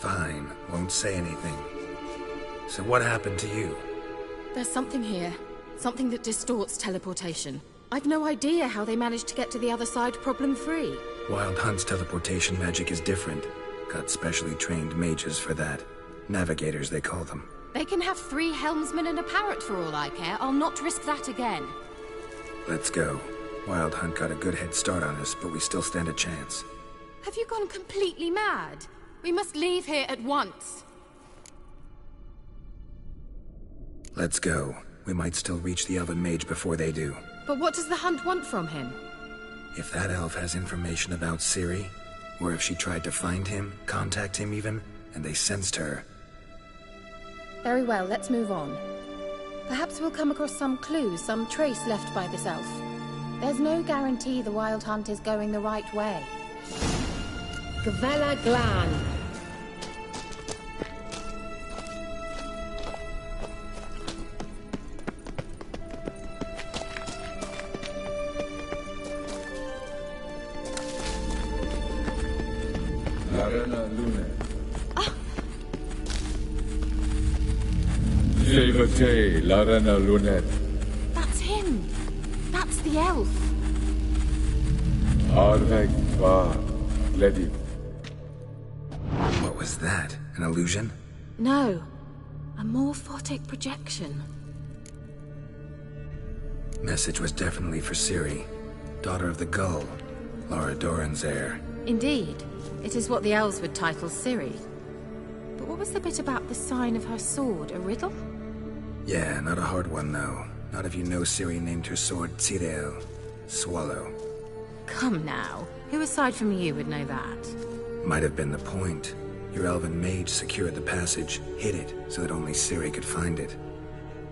Speaker 2: Fine, won't say anything. So what happened to you?
Speaker 9: There's something here. Something that distorts teleportation. I've no idea how they managed to get to the other side problem-free.
Speaker 2: Wild Hunt's teleportation magic is different. Got specially trained mages for that. Navigators, they call them.
Speaker 9: They can have 3 helmsmen and a parrot for all I care. I'll not risk that again.
Speaker 2: Let's go. Wild Hunt got a good head start on us, but we still stand a chance.
Speaker 9: Have you gone completely mad? We must leave here at once.
Speaker 2: Let's go. We might still reach the Elven Mage before they do.
Speaker 9: But what does the Hunt want from him?
Speaker 2: If that elf has information about Ciri, or if she tried to find him, contact him even, and they sensed her.
Speaker 9: Very well, let's move on. Perhaps we'll come across some clues, some trace left by this elf. There's no guarantee the Wild Hunt is going the right way.
Speaker 7: Gvella Glan.
Speaker 1: Larena Lune. Levate, Larena Lunet.
Speaker 9: That's him! That's the elf!
Speaker 1: Arvek Va Ledi.
Speaker 2: What was that? An illusion?
Speaker 9: No. A morphotic projection.
Speaker 2: Message was definitely for Ciri, daughter of the Gull, Lara Doran's heir.
Speaker 9: Indeed. It is what the elves would title Ciri. But what was the bit about the sign of her sword? A riddle?
Speaker 2: Yeah, not a hard one though. Not if you know Ciri named her sword Cirl, swallow.
Speaker 9: Come now. Who aside from you would know that?
Speaker 2: Might have been the point. Your Elven Mage secured the passage, hid it, so that only Ciri could find it.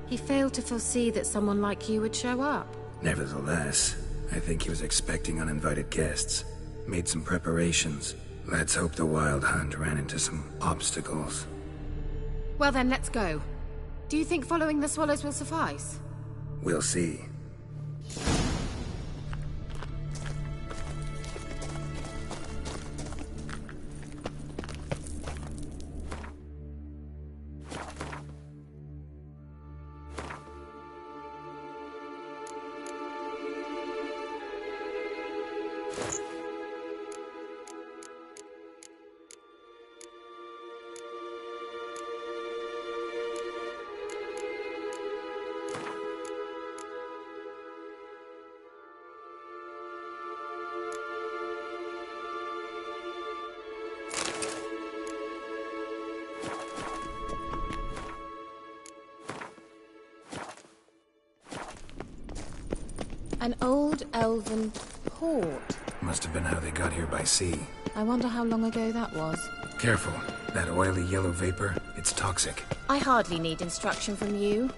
Speaker 9: He failed to foresee that someone like you would show up.
Speaker 2: Nevertheless, I think he was expecting uninvited guests. Made some preparations. Let's hope the Wild Hunt ran into some obstacles.
Speaker 9: Well then, let's go. Do you think following the swallows will suffice?
Speaker 2: We'll see.
Speaker 9: An old elven port.
Speaker 2: Must have been how they got here by sea.
Speaker 9: I wonder how long ago that was.
Speaker 2: Careful. That oily yellow vapor, it's toxic.
Speaker 9: I hardly need instruction from you.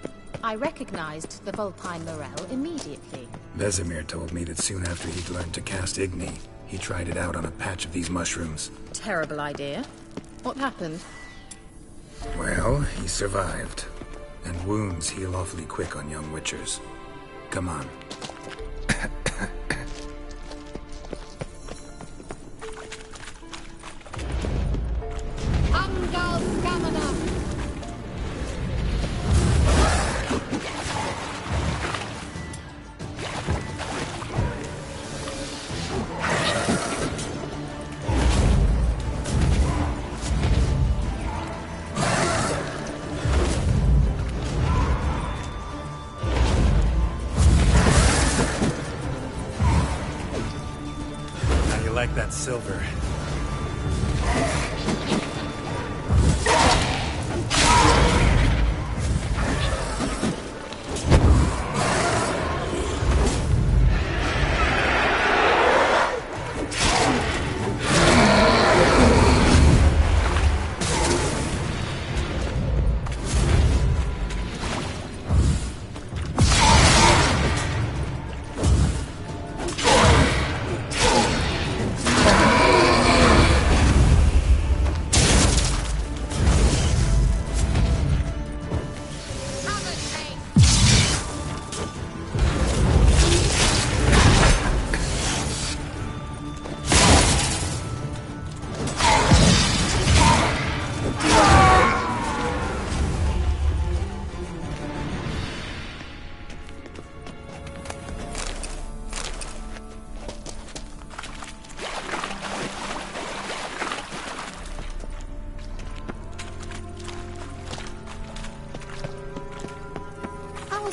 Speaker 9: I recognized the Vulpine Morel immediately.
Speaker 2: Vesemir told me that soon after he'd learned to cast Igni, he tried it out on a patch of these mushrooms.
Speaker 9: Terrible idea. What happened?
Speaker 2: Well, he survived. And wounds heal awfully quick on young witchers. Come on.
Speaker 13: Silver.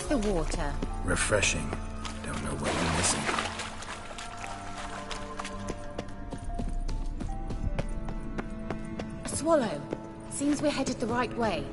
Speaker 9: The water.
Speaker 2: Refreshing. Don't know what we're missing.
Speaker 9: A swallow. Seems we're headed the right way.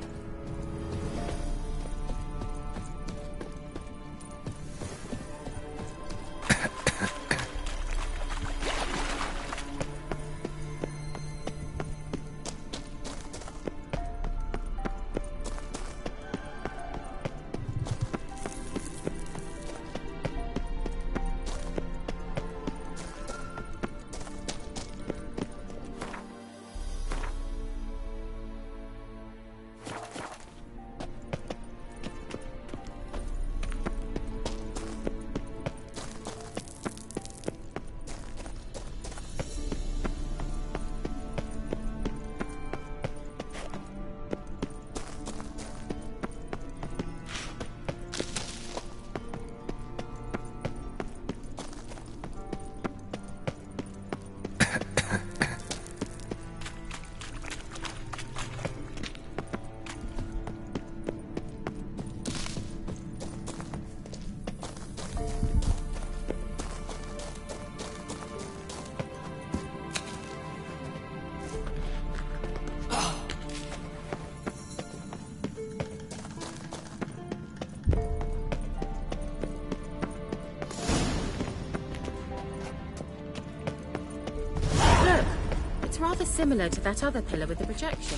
Speaker 9: Rather similar to that other pillar with the projection.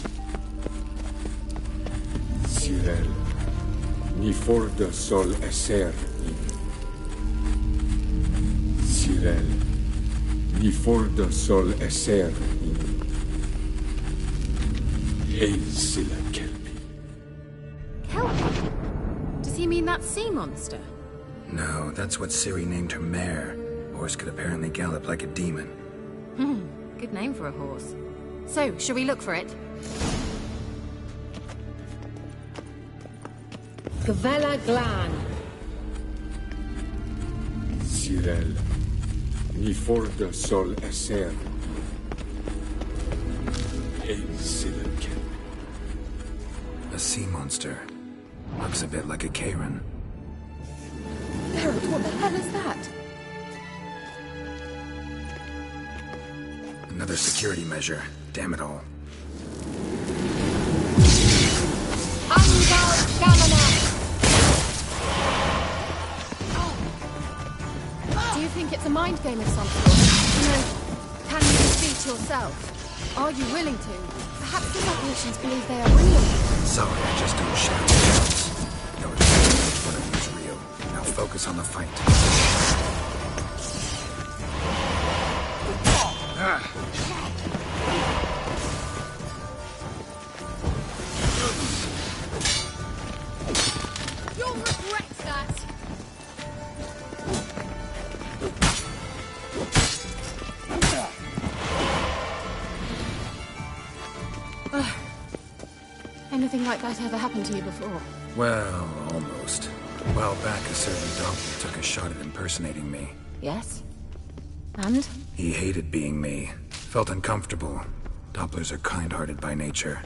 Speaker 1: Cirl, ni forda sol esser in. Cirl, ni forda sol esser in. Hail silla kelpi.
Speaker 9: Kelpie? Does he mean that sea monster?
Speaker 2: No, that's what Ciri named her mare. Horse could apparently gallop like a demon.
Speaker 9: Good name for a horse. So, shall we look for it?
Speaker 7: Gvella Glan.
Speaker 1: Cirl, ni forda sol esser. Hail silla kelpi.
Speaker 2: A sea monster. Looks a bit like a Karen.
Speaker 9: Geralt, what the hell is that?
Speaker 2: Another security measure. Damn it all.
Speaker 9: it's a mind game of some sort. You know, can you defeat yourself? Are you willing to? Perhaps the Magicians believe they are real.
Speaker 2: Sorry, I just don't shout shouts. No, it's one of you is real. Now focus on the fight.
Speaker 14: You'll regret that.
Speaker 9: Anything like that ever happened to you before?
Speaker 2: Well, almost. A while back, a certain Doppler took a shot at impersonating me.
Speaker 9: Yes? And?
Speaker 2: He hated being me. Felt uncomfortable. Dopplers are kind-hearted by nature.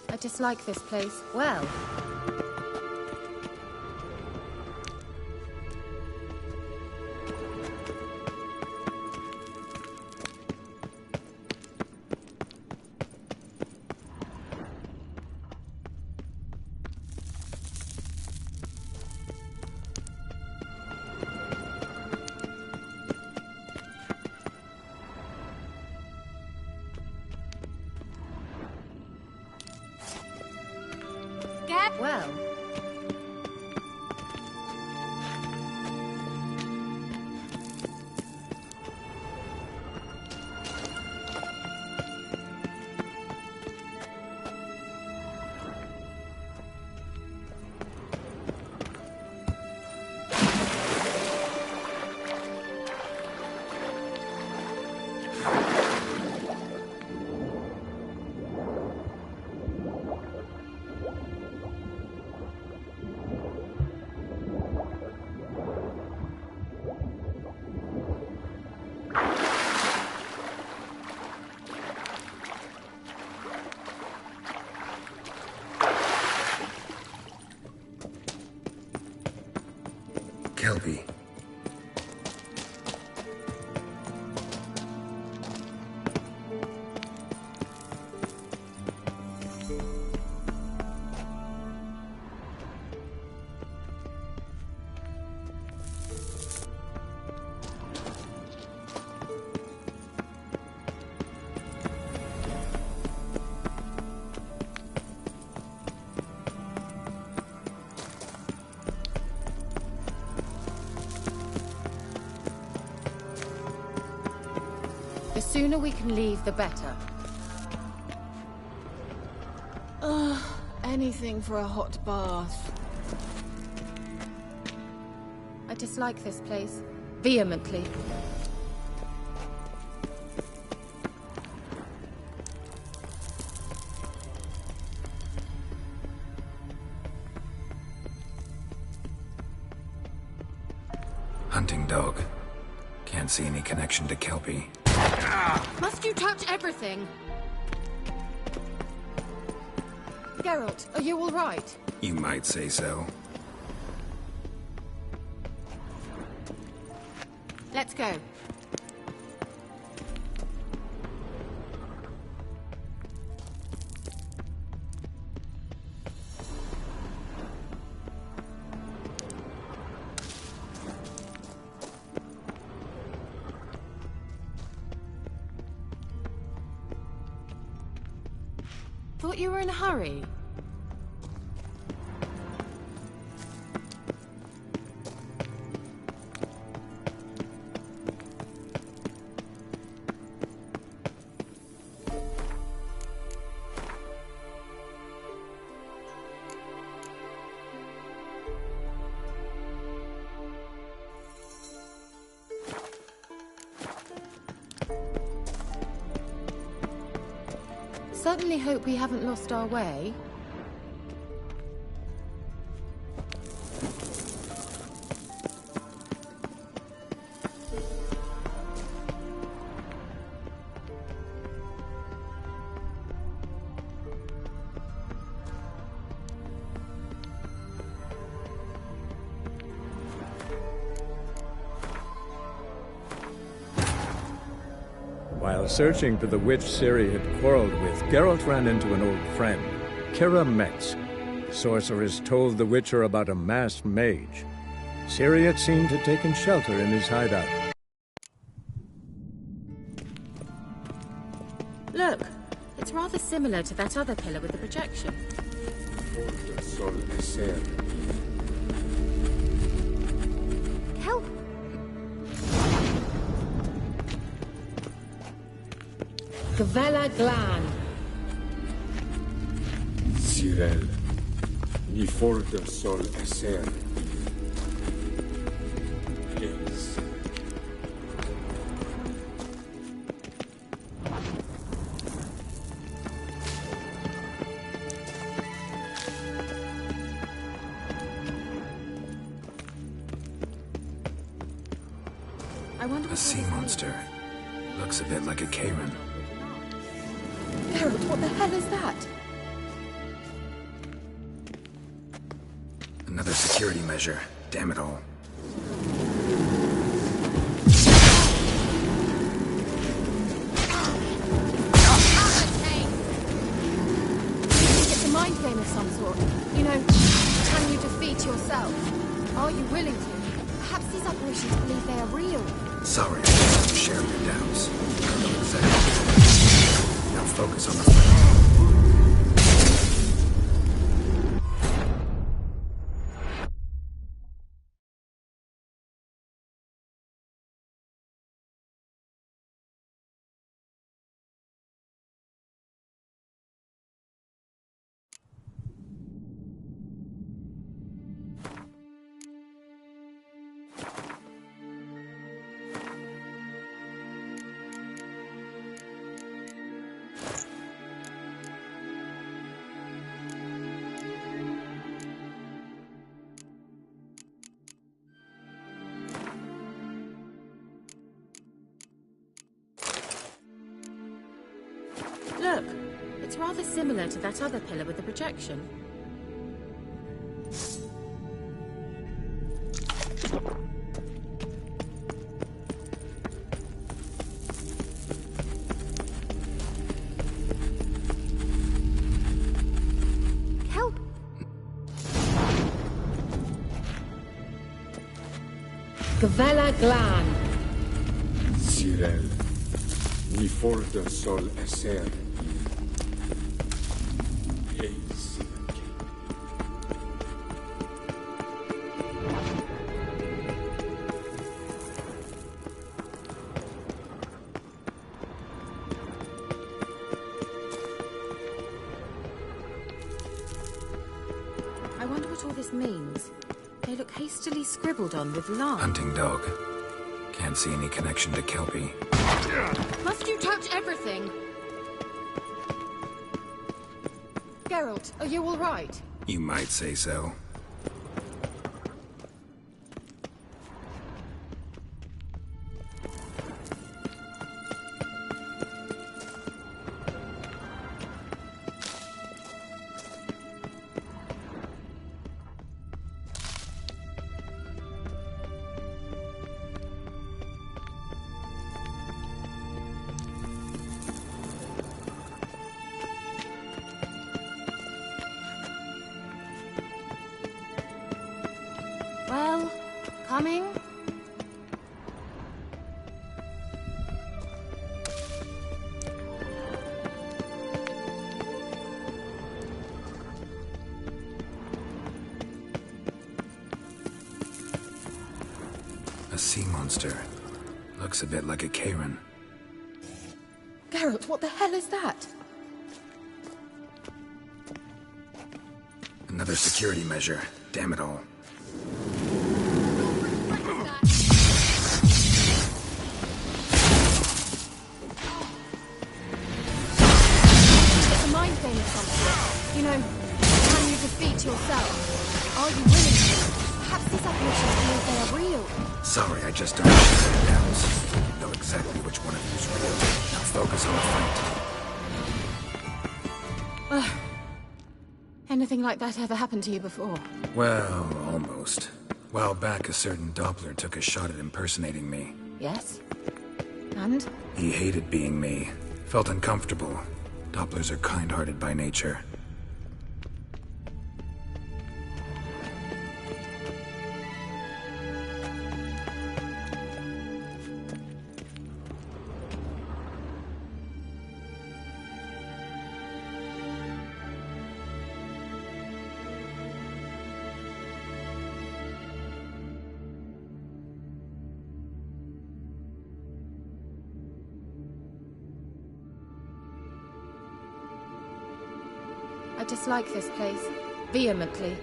Speaker 9: I dislike this place. Well, well.
Speaker 2: Calvary.
Speaker 9: The sooner we can leave, the better. Anything for a hot bath. I dislike this place. Vehemently.
Speaker 2: Hunting dog. Can't see any connection to Kelpie.
Speaker 9: Must you touch everything? Geralt, are you all right?
Speaker 2: You might say so.
Speaker 9: Let's go. Thought you were in a hurry. Certainly hope we haven't lost our way.
Speaker 10: While searching for the witch Ciri had quarreled with, Geralt ran into an old friend, Keira Metz. The sorceress told the Witcher about a masked mage. Ciri had seemed to have taken shelter in his hideout.
Speaker 9: Look, it's rather similar to that other pillar with the projection. Help! Gavella Glan.
Speaker 1: Cirl, ni for the sol eser. Eis.
Speaker 2: A sea monster. Looks a bit like a Karen.
Speaker 9: Geralt, what the hell is that?
Speaker 2: Another security measure. Damn it all.
Speaker 9: It's a mind game of some sort. You know, can you defeat yourself? Are you willing to? Perhaps these operations believe they are real.
Speaker 2: Sorry, I'm sharing your doubts. I know exactly. Now focus on the fight.
Speaker 9: Look, it's rather similar to that other pillar with the projection. Help! Gavella Glan.
Speaker 1: Cirl, ni for the sol eser. Eis.
Speaker 9: I wonder what all this means. They look hastily scribbled on with lime.
Speaker 2: Hunting dog. Can't see any connection to Kelpie.
Speaker 14: Must you touch everything?
Speaker 9: Geralt, are you all right?
Speaker 2: You might say so.
Speaker 9: Well, coming?
Speaker 2: A sea monster. Looks a bit like a Karen.
Speaker 9: Geralt, what the hell is that?
Speaker 2: Another security measure. Damn it all.
Speaker 9: It's a mind game of some sort. You know, can you defeat yourself? Are you willing to? Perhaps these operations believe they are real.
Speaker 2: Sorry, I just don't share your doubts. Know exactly which one of you is real. Now focus on the fight.
Speaker 9: Ugh. Anything like that ever happened to you before?
Speaker 2: Well, almost. A while back, a certain Doppler took a shot at impersonating me.
Speaker 9: Yes? And?
Speaker 2: He hated being me. Felt uncomfortable. Dopplers are kind-hearted by nature.
Speaker 9: I dislike this place. Vehemently.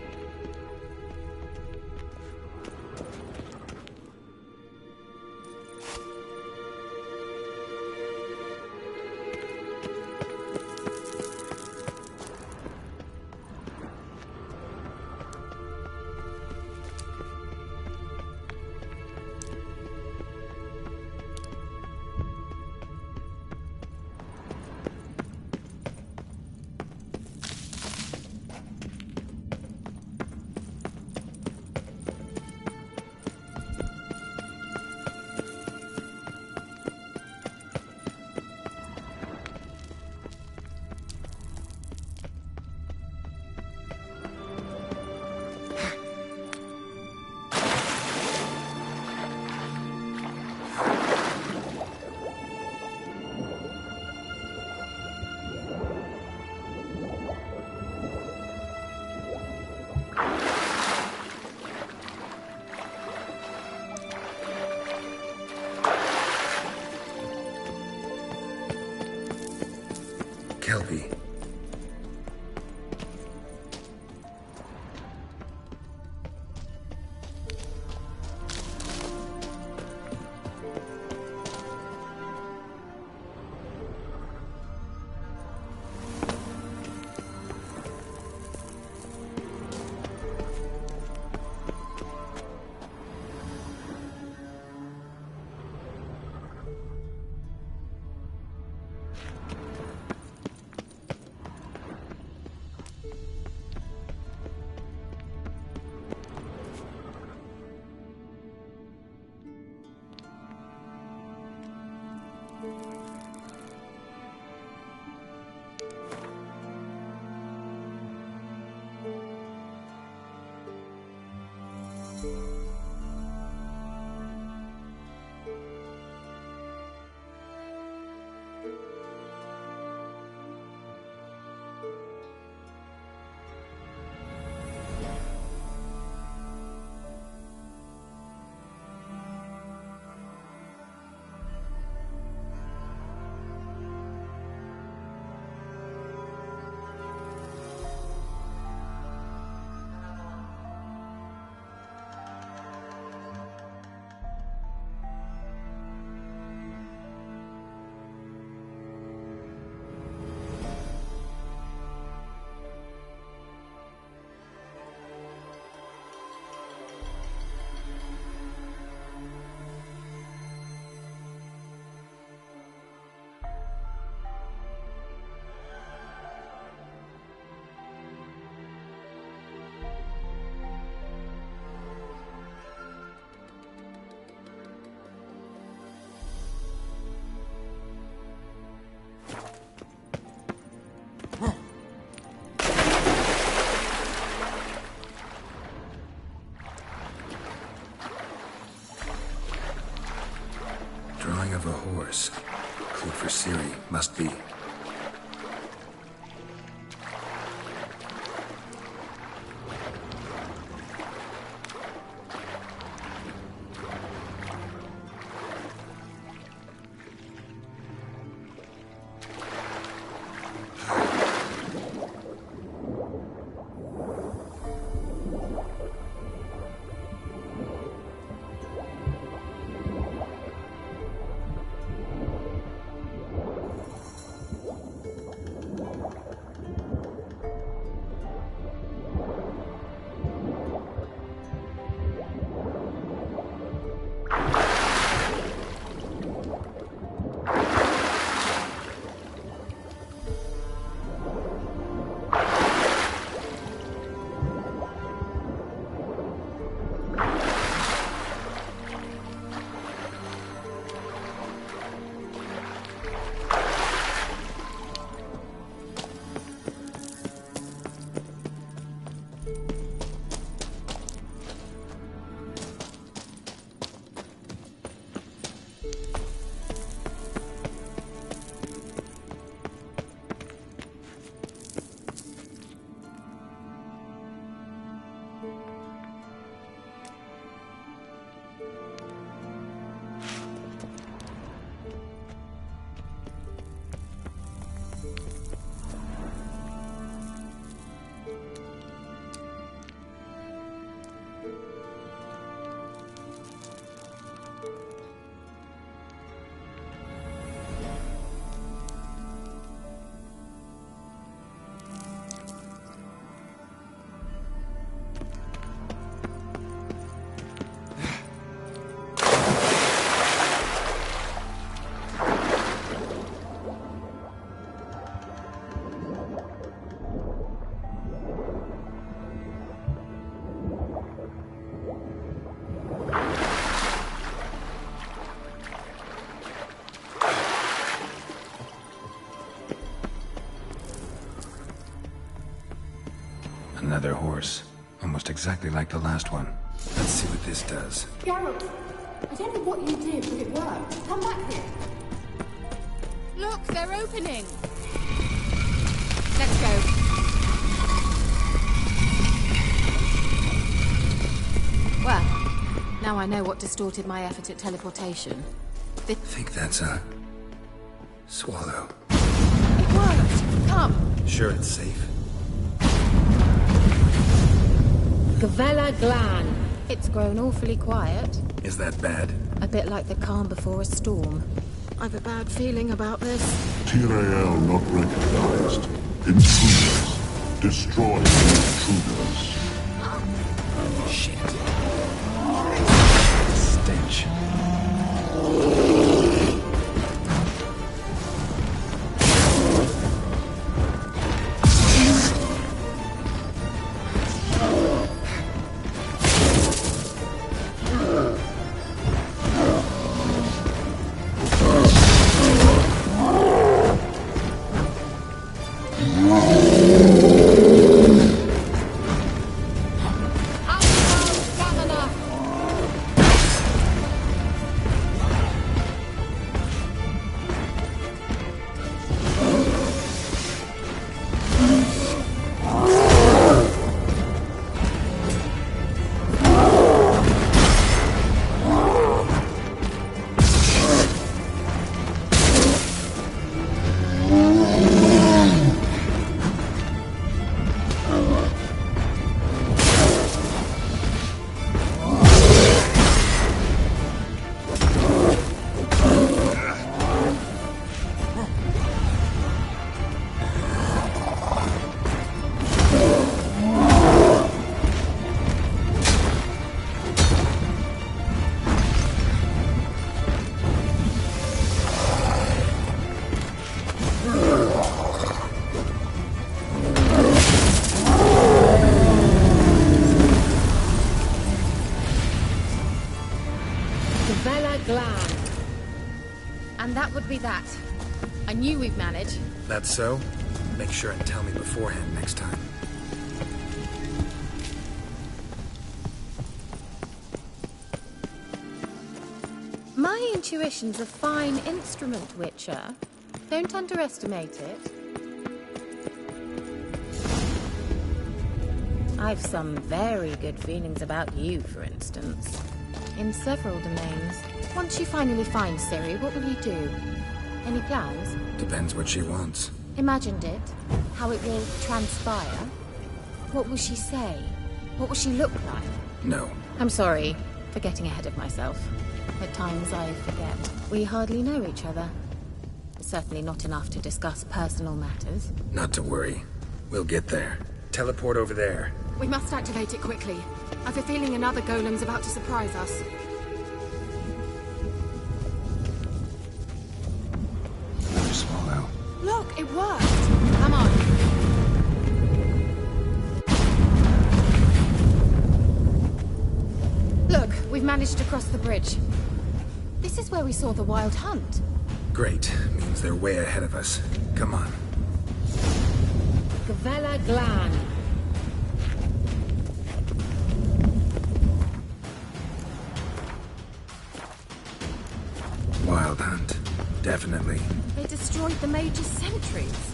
Speaker 2: Calvary. Drawing of a horse. Clue for Ciri, must be. Another horse. Almost exactly like the last one. Let's see what this does.
Speaker 13: Geralt, I don't know what you did, but it worked. Come back here.
Speaker 14: Look, they're opening. Let's go.
Speaker 9: Well, now I know what distorted my effort at teleportation.
Speaker 2: I think that's a... swallow.
Speaker 9: It worked! Come!
Speaker 2: Sure it's safe?
Speaker 9: Gavella Glan. It's grown awfully quiet.
Speaker 2: Is that bad?
Speaker 9: A bit like the calm before a storm. I've a bad feeling about this.
Speaker 15: Tyrael not recognized. Intruders. Destroy the intruders.
Speaker 2: Shit. Stench.
Speaker 9: And that would be that. I knew we'd manage.
Speaker 2: That's so? Make sure and tell me beforehand next time.
Speaker 9: My intuition's a fine instrument, Witcher. Don't underestimate it. I've some very good feelings about you, for instance. In several domains. Once you finally find Ciri, what will you do? Any plans?
Speaker 2: Depends what she wants.
Speaker 9: Imagined it? How it will transpire? What will she say? What will she look like?
Speaker 2: No.
Speaker 9: I'm sorry for getting ahead of myself. At times I forget. We hardly know each other. Certainly not enough to discuss personal matters.
Speaker 2: Not to worry. We'll get there. Teleport over there.
Speaker 14: We must activate it quickly. I've a feeling another golem's about to surprise us.
Speaker 2: Another swallow.
Speaker 14: Look, it worked! Come on. Look, we've managed to cross the bridge. This is where we saw the Wild Hunt.
Speaker 2: Great. Means they're way ahead of us. Come on.
Speaker 9: Gavella Glan.
Speaker 2: Wild Hunt. Definitely.
Speaker 9: They destroyed the Mage's sentries.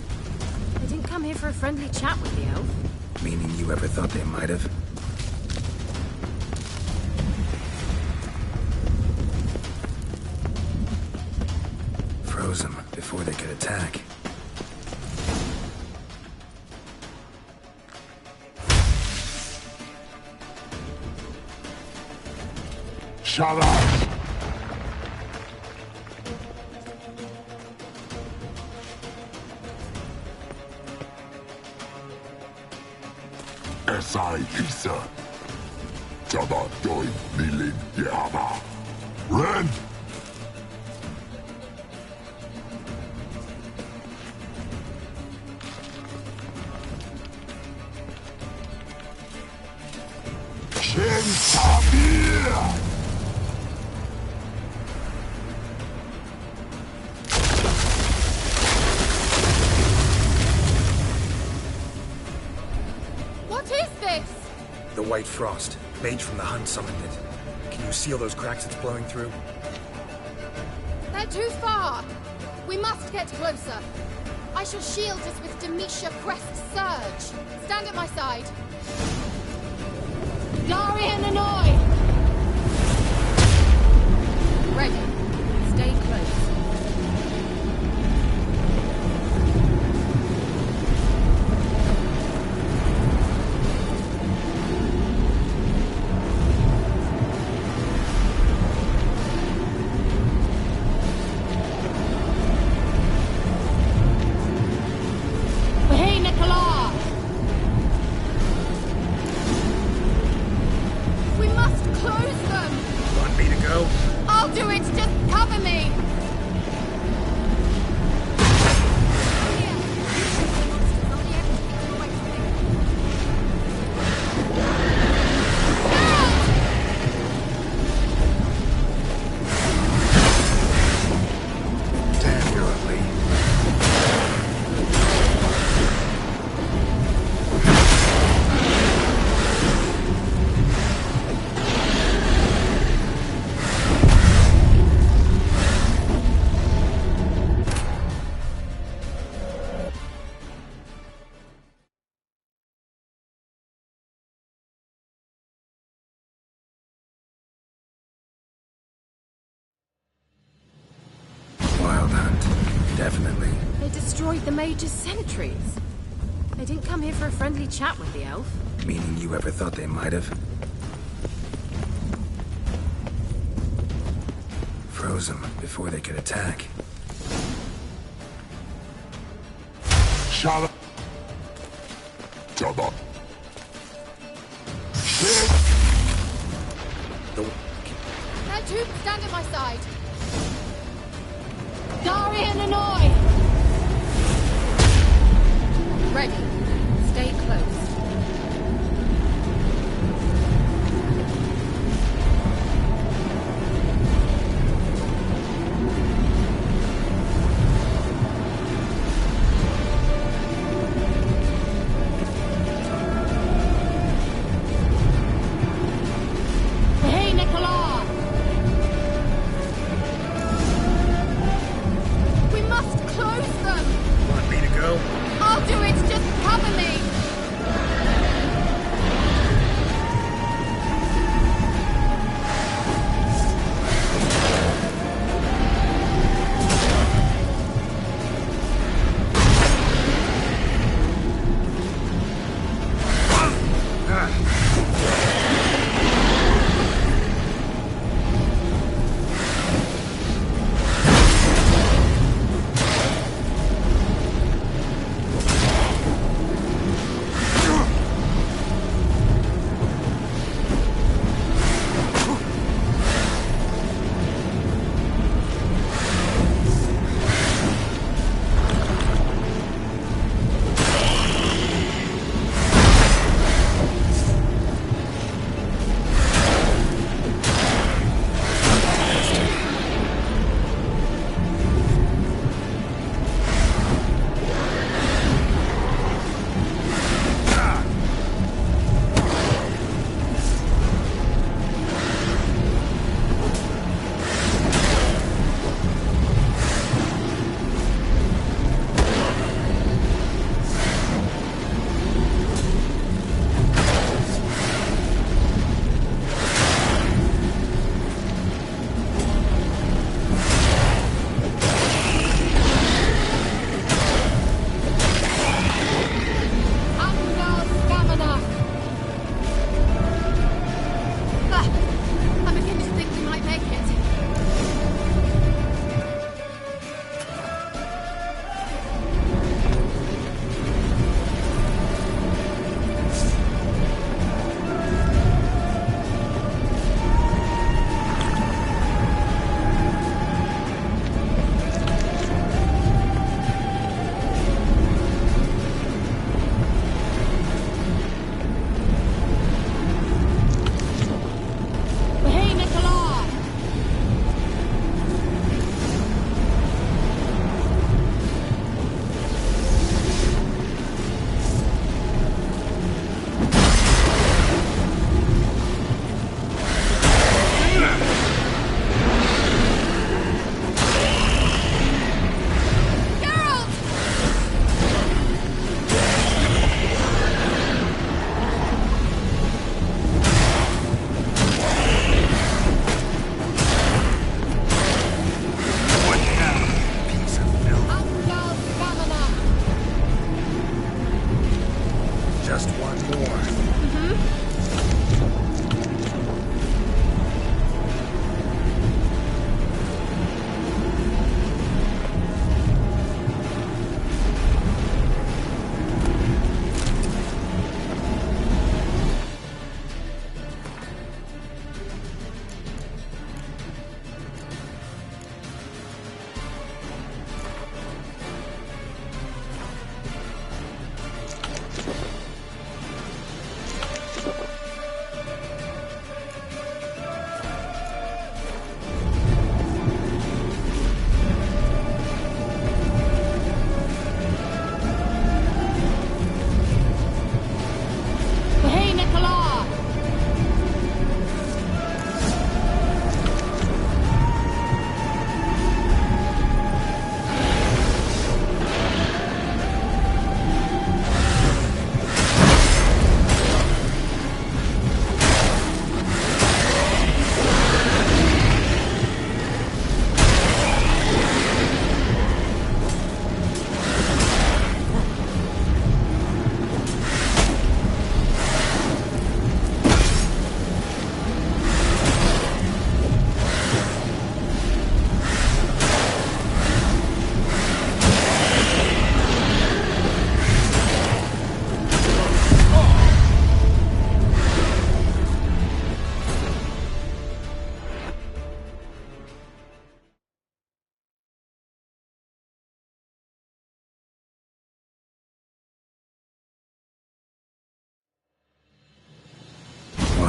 Speaker 9: They didn't come here for a friendly chat with the elf.
Speaker 2: Meaning you ever thought they might have? Froze them before they could attack.
Speaker 15: Shut up! Esai Isa. Jabba Doi Nilin Yama. Ren! Chen Sabir!
Speaker 14: What is
Speaker 2: The White Frost. Mage from the Hunt summoned it. Can you seal those cracks it's blowing through?
Speaker 14: They're too far! We must get closer. I shall shield us with Demetia Crest Surge. Stand at my side. Darian Annoy! Ready. Stay close.
Speaker 2: Definitely.
Speaker 9: They destroyed the Mage's sentries. They didn't come here for a friendly chat with the elf.
Speaker 2: Meaning you ever thought they might have? Froze them before they could attack.
Speaker 15: Shut up. Jabba.
Speaker 14: That troop, stand at my side. Darian Annoy! Ready. Stay close.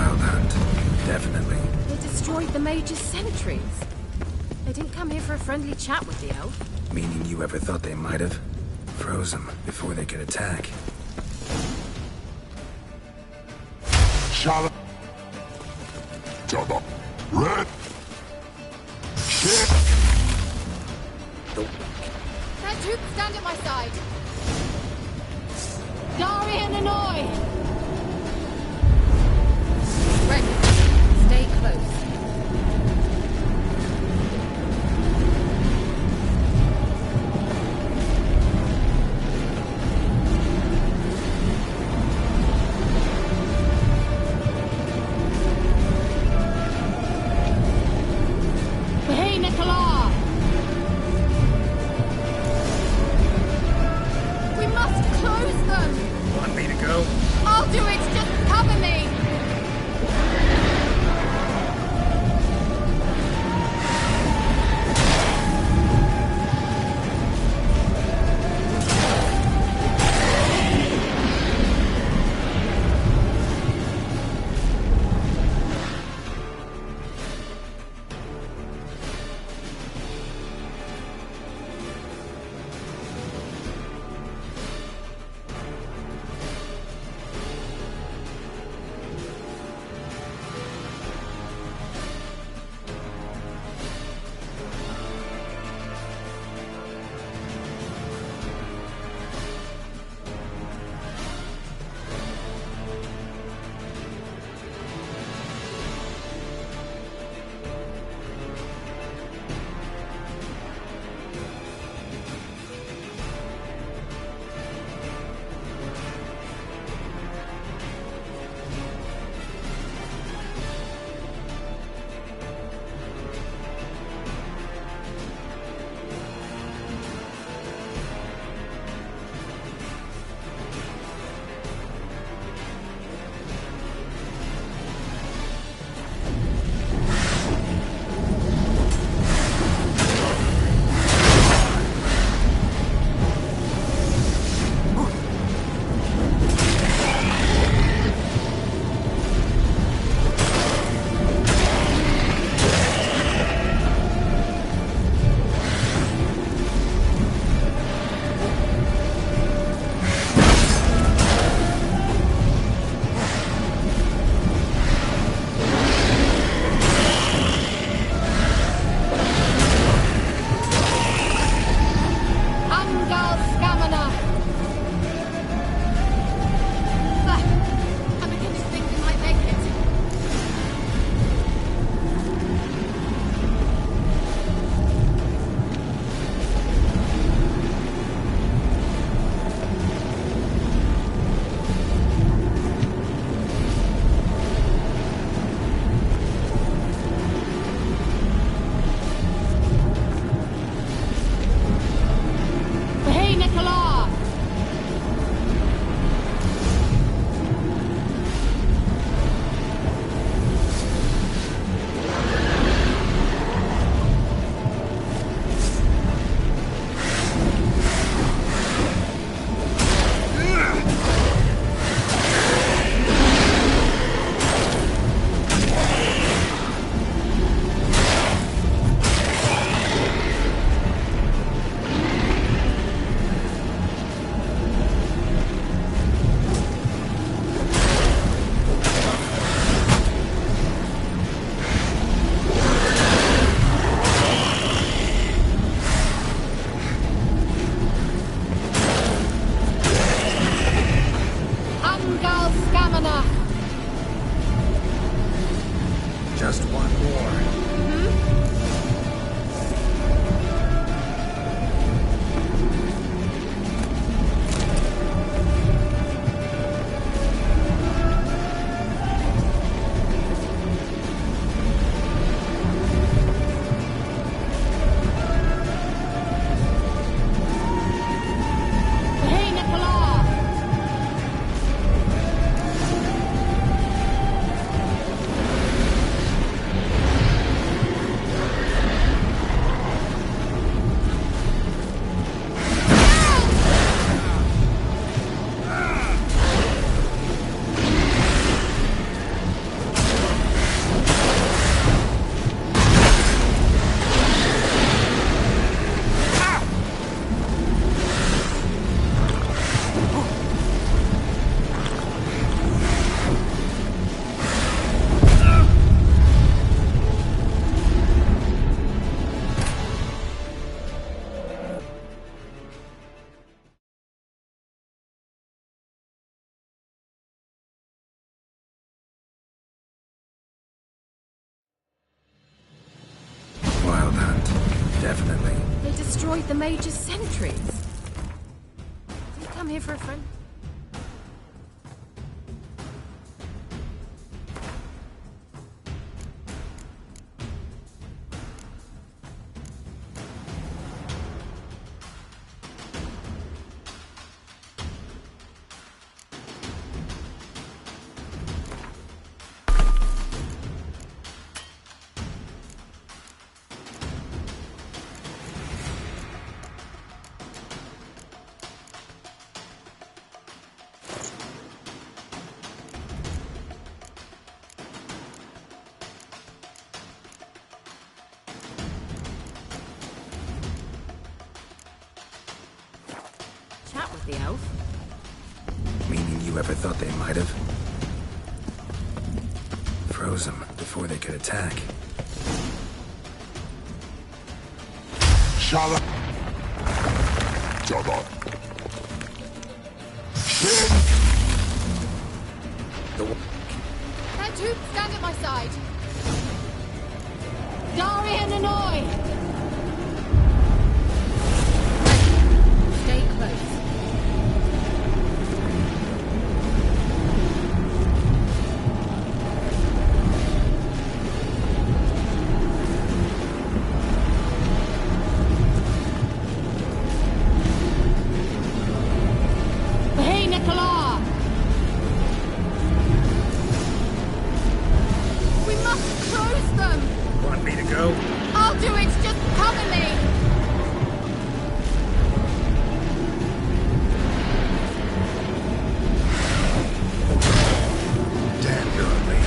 Speaker 2: Wild Hunt. Definitely.
Speaker 9: They destroyed the mage's sentries. They didn't come here for a friendly chat with the elf.
Speaker 2: Meaning you ever thought they might have? Froze them before they could attack.
Speaker 15: Charlotte. Double. Red. Shit.
Speaker 14: That troop stand at my side. Darian and Oi!
Speaker 9: Ready. Stay close.
Speaker 14: We must close them!
Speaker 20: Want me to go?
Speaker 14: I
Speaker 9: destroyed the Mage's sentries. Did you come here for a friend? Chat with the elf?
Speaker 2: Meaning you ever thought they might have? Froze them before they could attack.
Speaker 15: Shut up! Shut up!
Speaker 14: That troop, stand at my side! Darian and Oi!
Speaker 9: Stay close.
Speaker 14: Hey, Nicola! We must close them!
Speaker 20: Want me to go?
Speaker 14: I'll do it, just cover me!
Speaker 2: Damn, you're ugly.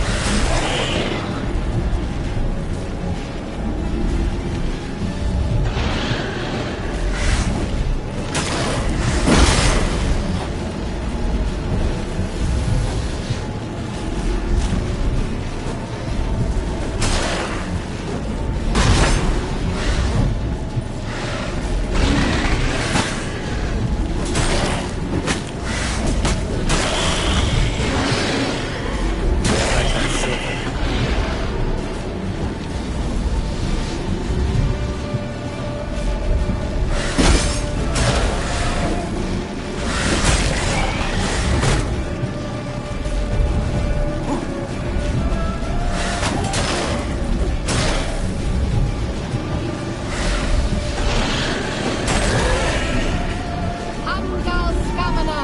Speaker 14: Amgal Scamina!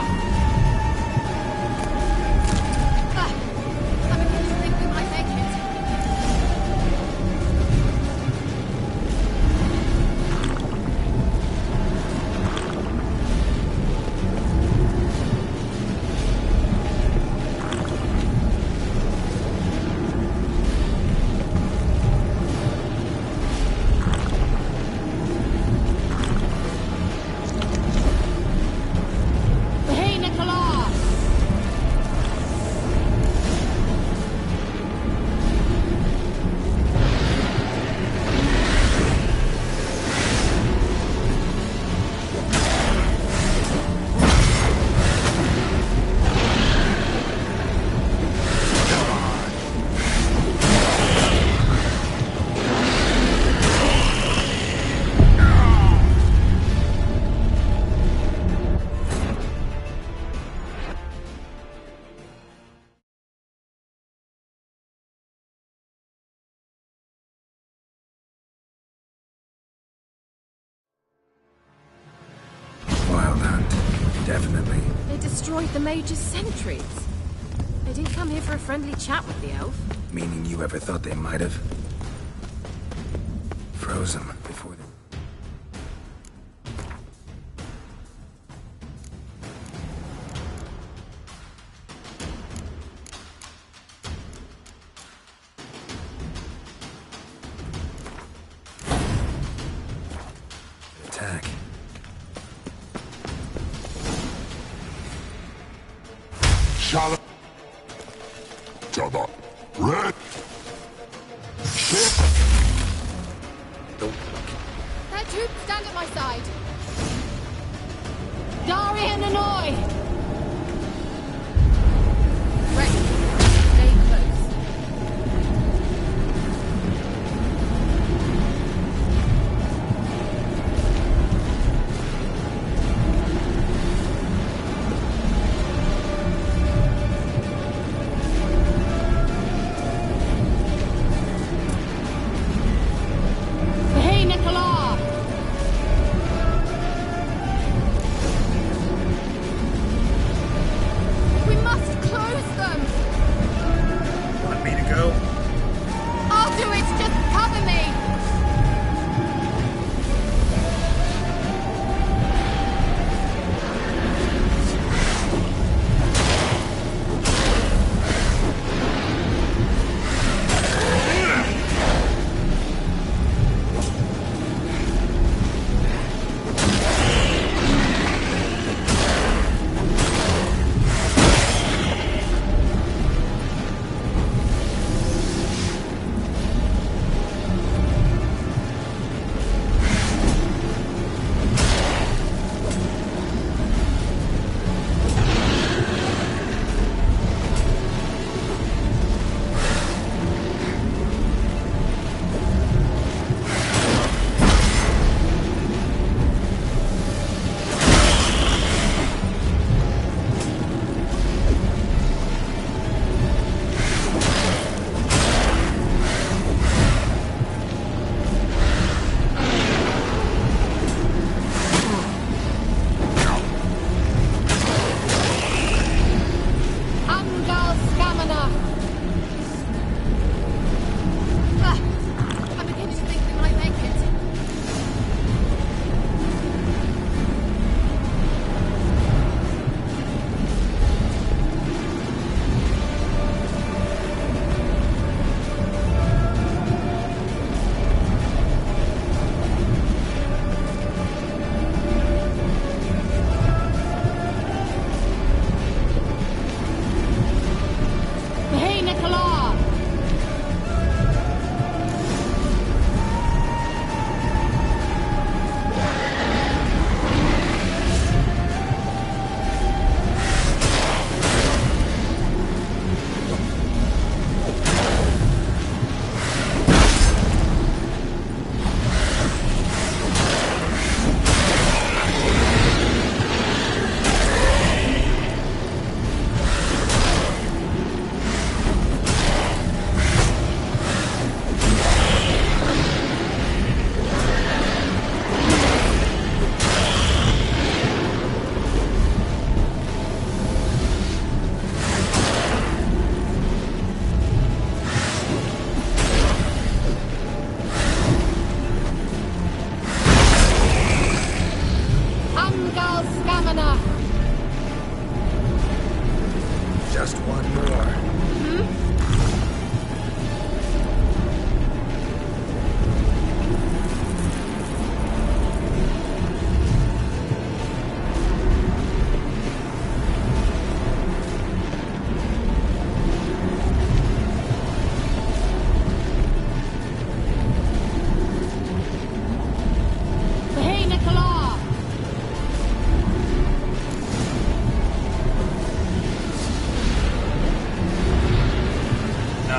Speaker 14: I'm beginning to think we might make it. Hey, Nicola!
Speaker 2: Wild Hunt. Definitely.
Speaker 9: They destroyed the Mage's sentries. They didn't come here for a friendly chat with the elf.
Speaker 2: Meaning you ever thought they might have? Froze them before they... attack.
Speaker 15: Shut up! Shut up! Red! Shit!
Speaker 14: That troop, stand at my side! Darian and Oi!
Speaker 9: Ready. Stay close.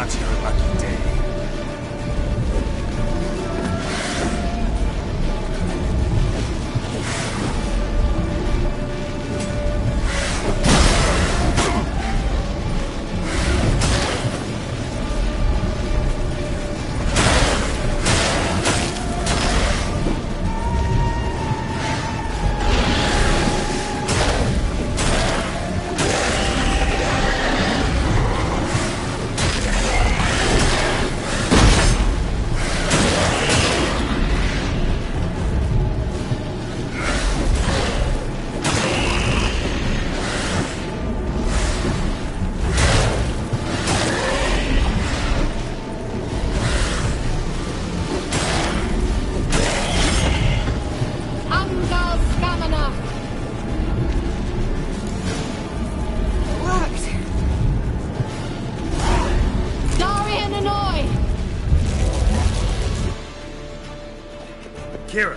Speaker 20: not your lucky day.
Speaker 2: Keira!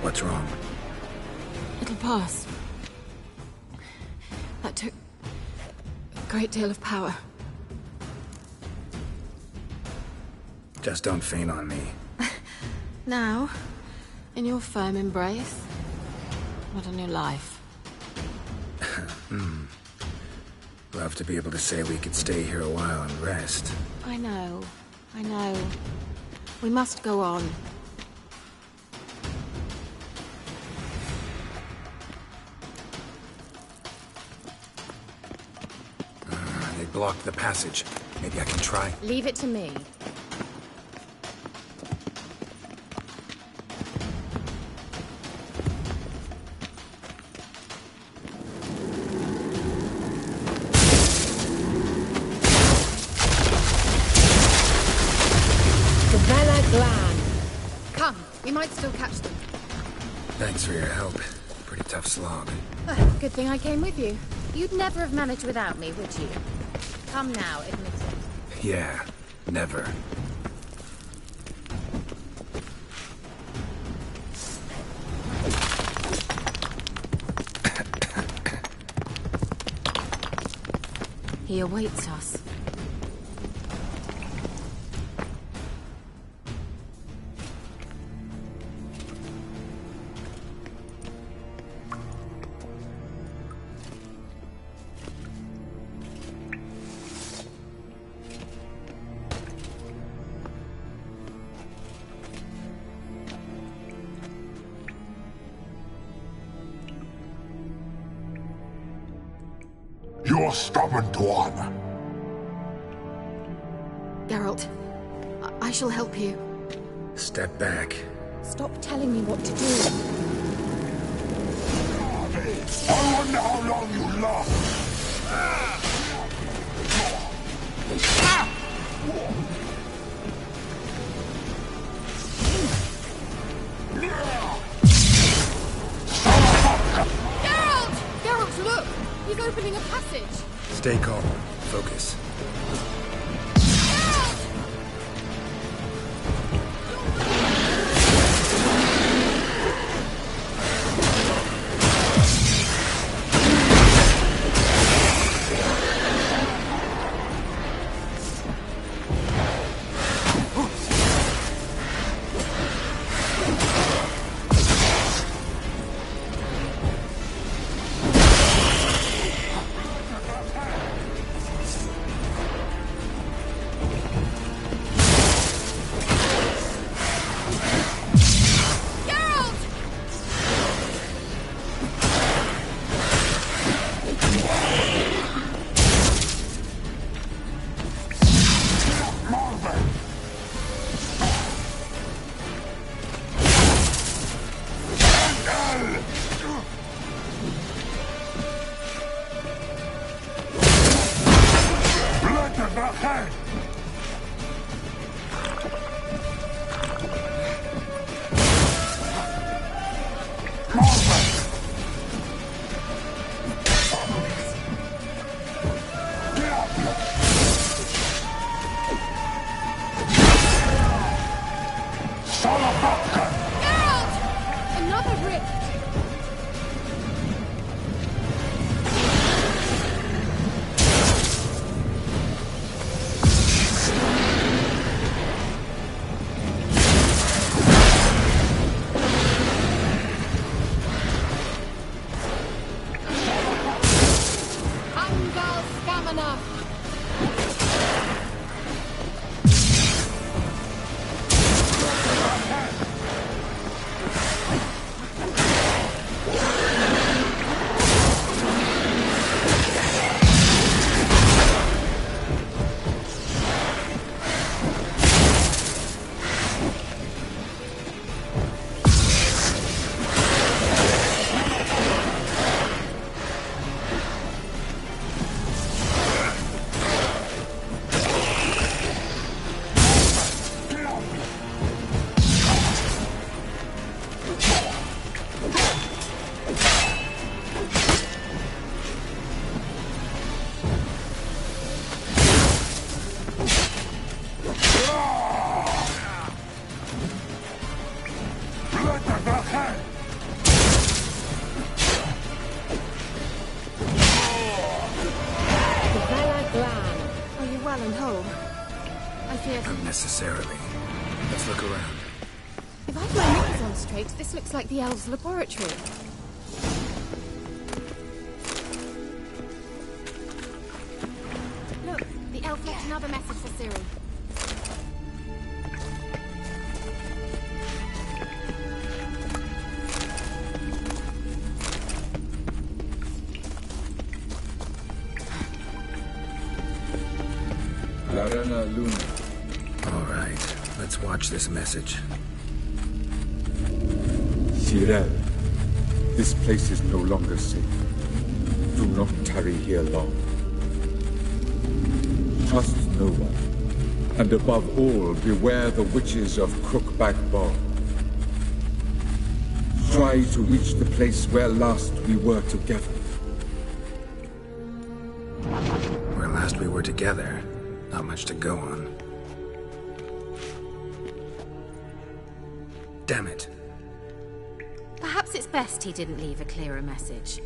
Speaker 2: What's wrong?
Speaker 9: It'll pass. That took a great deal of power.
Speaker 2: Just don't faint on me.
Speaker 9: Now, in your firm embrace, what a new life.
Speaker 2: Love to be able to say we could stay here a while and rest.
Speaker 9: I know. We must go on.
Speaker 2: They blocked the passage. Maybe I can try.
Speaker 9: Leave it to me.
Speaker 14: Come, we might still catch them.
Speaker 2: Thanks for your help. Pretty tough slog.
Speaker 9: Good thing I came with you. You'd never have managed without me, would you? Come now, admit it.
Speaker 2: Yeah, never.
Speaker 9: He awaits us.
Speaker 15: You're stubborn, Tuan.
Speaker 9: Geralt, I shall help you.
Speaker 2: Step back.
Speaker 9: Stop telling me what to do.
Speaker 15: I wonder how long you last.
Speaker 14: Geralt, look! He's opening a passage.
Speaker 2: Stay calm. Focus.
Speaker 9: well and whole. I fear...
Speaker 2: Unnecessarily. Let's look around.
Speaker 9: If I've my knickers on straight, this looks like the elves' laboratory. Look, the elf left another message for Ciri.
Speaker 2: All right, let's watch this message.
Speaker 1: Cirl, this place is no longer safe. Do not tarry here long. Trust no one, and above all, beware the witches of Crookback Bog. Try to reach the place where last we were together.
Speaker 2: Where last we were together, not much to go on. Damn it.
Speaker 9: Perhaps it's best he didn't leave a clearer message.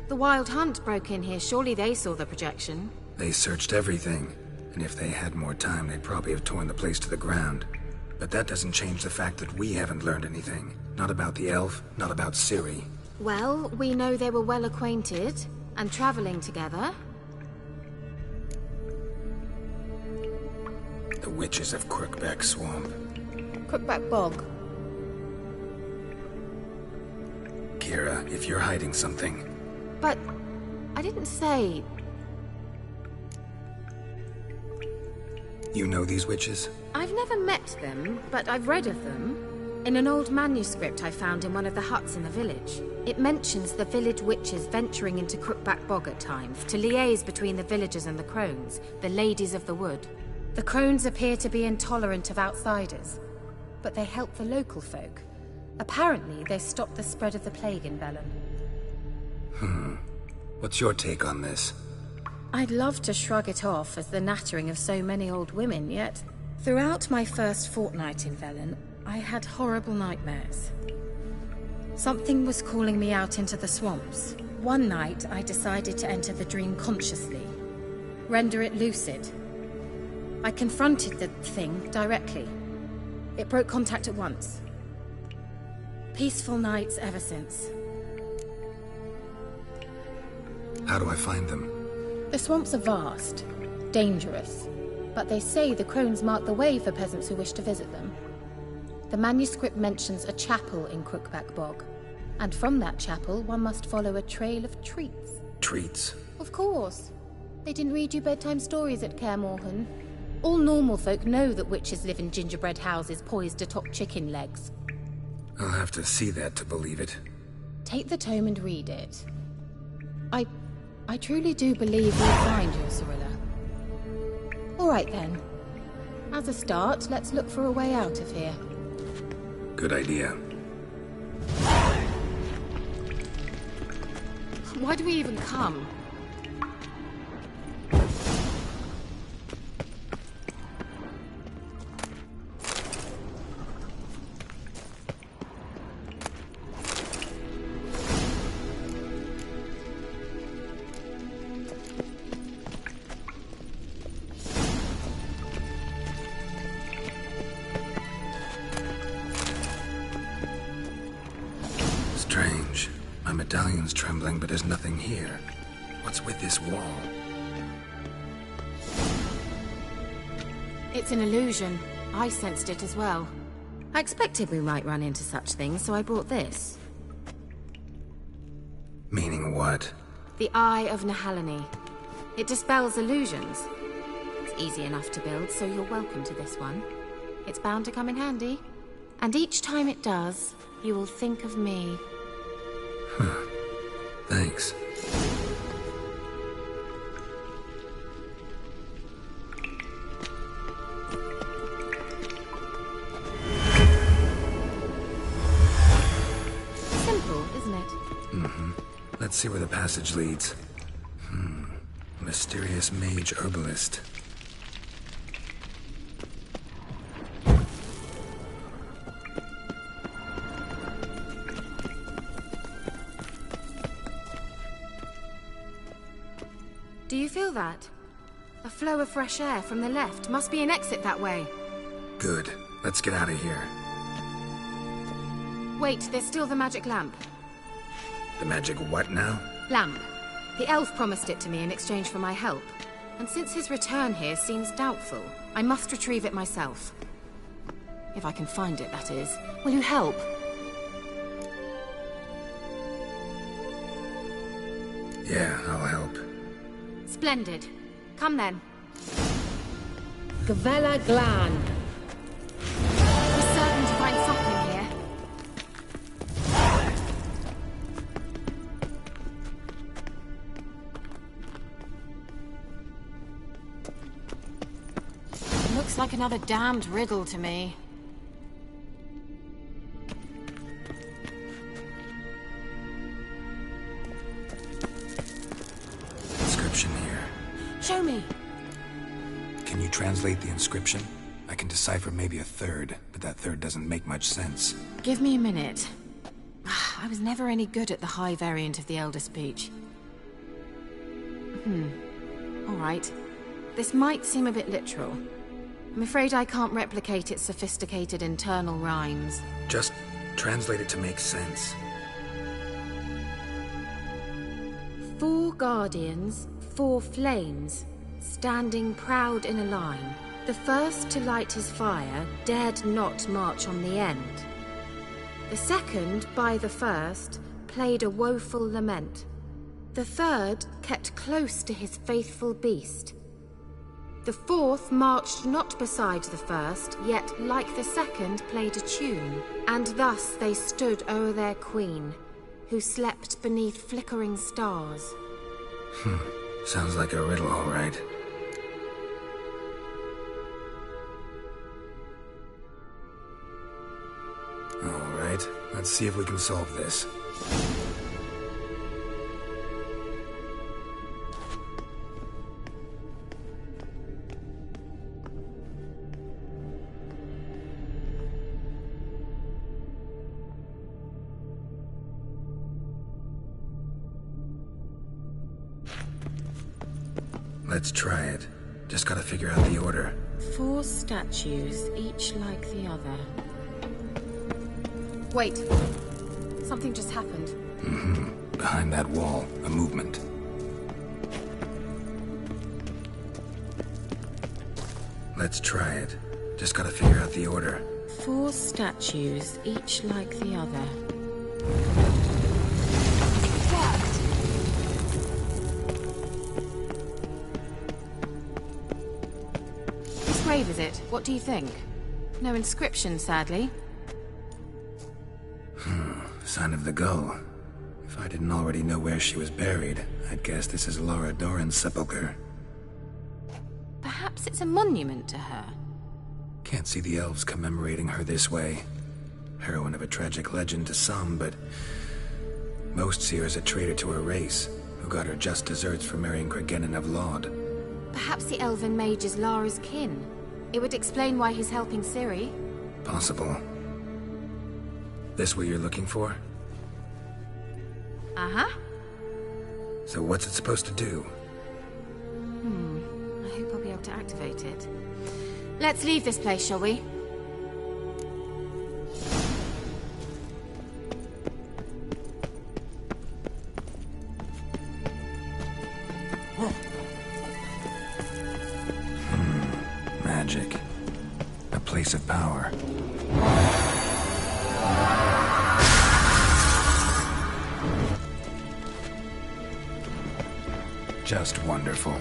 Speaker 9: The Wild Hunt broke in here. Surely they saw the projection.
Speaker 2: They searched everything, and if they had more time, they'd probably have torn the place to the ground. But that doesn't change the fact that we haven't learned anything. Not about the elf, not about Ciri.
Speaker 9: Well, we know they were well acquainted, and traveling together.
Speaker 2: The witches of Crookback Swamp.
Speaker 9: Crookback Bog.
Speaker 2: Keira, if you're hiding something...
Speaker 9: But... I didn't say...
Speaker 2: You know these witches?
Speaker 9: I've never met them, but I've read of them. In an old manuscript I found in one of the huts in the village. It mentions the village witches venturing into Crookback Bog at times, to liaise between the villagers and the crones, the ladies of the wood. The crones appear to be intolerant of outsiders, but they help the local folk. Apparently, they stopped the spread of the plague in Velen.
Speaker 2: What's your take on this?
Speaker 9: I'd love to shrug it off as the nattering of so many old women, yet throughout my first fortnight in Velen, I had horrible nightmares. Something was calling me out into the swamps. One night, I decided to enter the dream consciously, render it lucid. I confronted the thing directly. It broke contact at once. Peaceful nights ever since.
Speaker 2: How do I find them?
Speaker 9: The swamps are vast, dangerous, but they say the crones mark the way for peasants who wish to visit them. The manuscript mentions a chapel in Crookback Bog, and from that chapel one must follow a trail of treats.
Speaker 2: Treats?
Speaker 9: Of course. They didn't read you bedtime stories at Kaer Morhen. All normal folk know that witches live in gingerbread houses poised atop chicken legs.
Speaker 2: I'll have to see that to believe it.
Speaker 9: Take the tome and read it. I truly do believe you'll find your Cirilla. All right then. As a start, let's look for a way out of here.
Speaker 2: Good idea.
Speaker 9: Why do we even come?
Speaker 2: Strange. My medallion's trembling, but there's nothing here. What's with this wall?
Speaker 9: It's an illusion. I sensed it as well. I expected we might run into such things, so I brought this.
Speaker 2: Meaning what?
Speaker 9: The Eye of Nehaleni. It dispels illusions. It's easy enough to build, so you're welcome to this one. It's bound to come in handy. And each time it does, you will think of me.
Speaker 2: Thanks.
Speaker 9: Simple, isn't it?
Speaker 2: Let's see where the passage leads. Mysterious mage herbalist.
Speaker 9: Do you feel that? A flow of fresh air from the left. Must be an exit that way.
Speaker 2: Good. Let's get out of here.
Speaker 9: Wait, there's still the magic lamp.
Speaker 2: The magic what now?
Speaker 9: Lamp. The elf promised it to me in exchange for my help. And since his return here seems doubtful, I must retrieve it myself. If I can find it, that is. Will you help?
Speaker 2: Yeah, I'll help.
Speaker 9: Splendid. Come then.
Speaker 22: Gavella Glan.
Speaker 9: We're certain to find something here. Looks like another damned riddle to me.
Speaker 2: Inscription here.
Speaker 9: Show me.
Speaker 2: Can you translate the inscription? I can decipher maybe a third, but that third doesn't make much sense.
Speaker 9: Give me a minute. I was never any good at the high variant of the Elder Speech. All right. This might seem a bit literal. I'm afraid I can't replicate its sophisticated internal rhymes.
Speaker 2: Just translate it to make sense.
Speaker 9: 4 guardians, 4 flames, standing proud in a line. The first to light his fire dared not march on the end. The second, by the first, played a woeful lament. The third kept close to his faithful beast. The fourth marched not beside the first, yet like the second played a tune. And thus they stood o'er their queen, who slept beneath flickering stars.
Speaker 2: Sounds like a riddle, all right. All right, let's see if we can solve this. Let's try it. Just gotta figure out the order.
Speaker 9: 4 statues, each like the other. Wait. Something just happened.
Speaker 2: Behind that wall, a movement. Let's try it. Just gotta figure out the order.
Speaker 9: 4 statues, each like the other. Whose grave is it? What do you think? No inscription, sadly.
Speaker 2: Sign of the gull. If I didn't already know where she was buried, I'd guess this is Laura Doran's sepulcher.
Speaker 9: Perhaps it's a monument to her.
Speaker 2: Can't see the elves commemorating her this way. Heroine of a tragic legend to some, but most see her as a traitor to her race, who got her just deserts for marrying Cregennan of Laud.
Speaker 9: Perhaps the Elven Mage is Lara's kin. It would explain why he's helping Ciri.
Speaker 2: Possible. This what you're looking for?
Speaker 9: Uh-huh.
Speaker 2: So what's it supposed to do?
Speaker 9: I hope I'll be able to activate it. Let's leave this place, shall we?
Speaker 2: Magic. A place of power. Just wonderful.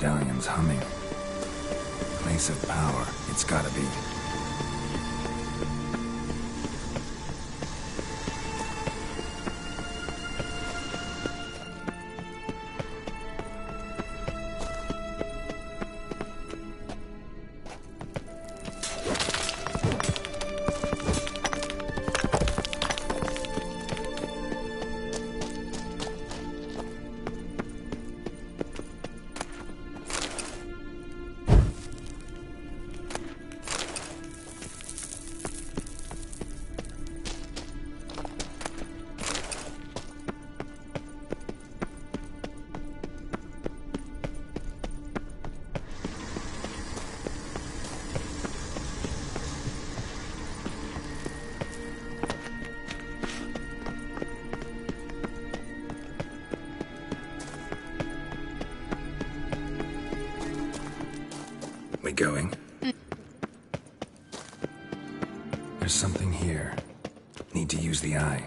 Speaker 2: medallion's humming. Place of power, it's gotta be. We going? There's something here. Need to use the eye.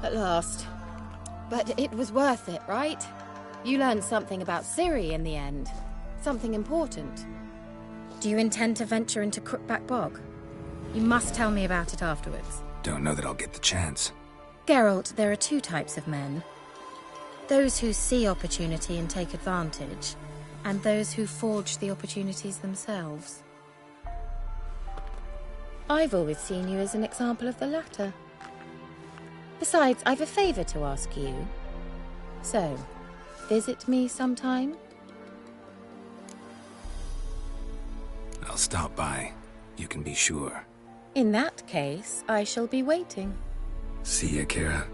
Speaker 9: At last. But it was worth it, right? You learned something about Ciri in the end. Something important. Do you intend to venture into Crookback Bog? You must tell me about it afterwards.
Speaker 2: Don't know that I'll get the chance.
Speaker 9: Geralt, there are two types of men. Those who see opportunity and take advantage, and those who forge the opportunities themselves. I've always seen you as an example of the latter. Besides, I've a favor to ask you. So, visit me sometime?
Speaker 2: I'll stop by. You can be sure.
Speaker 9: In that case, I shall be waiting.
Speaker 2: See ya, Keira.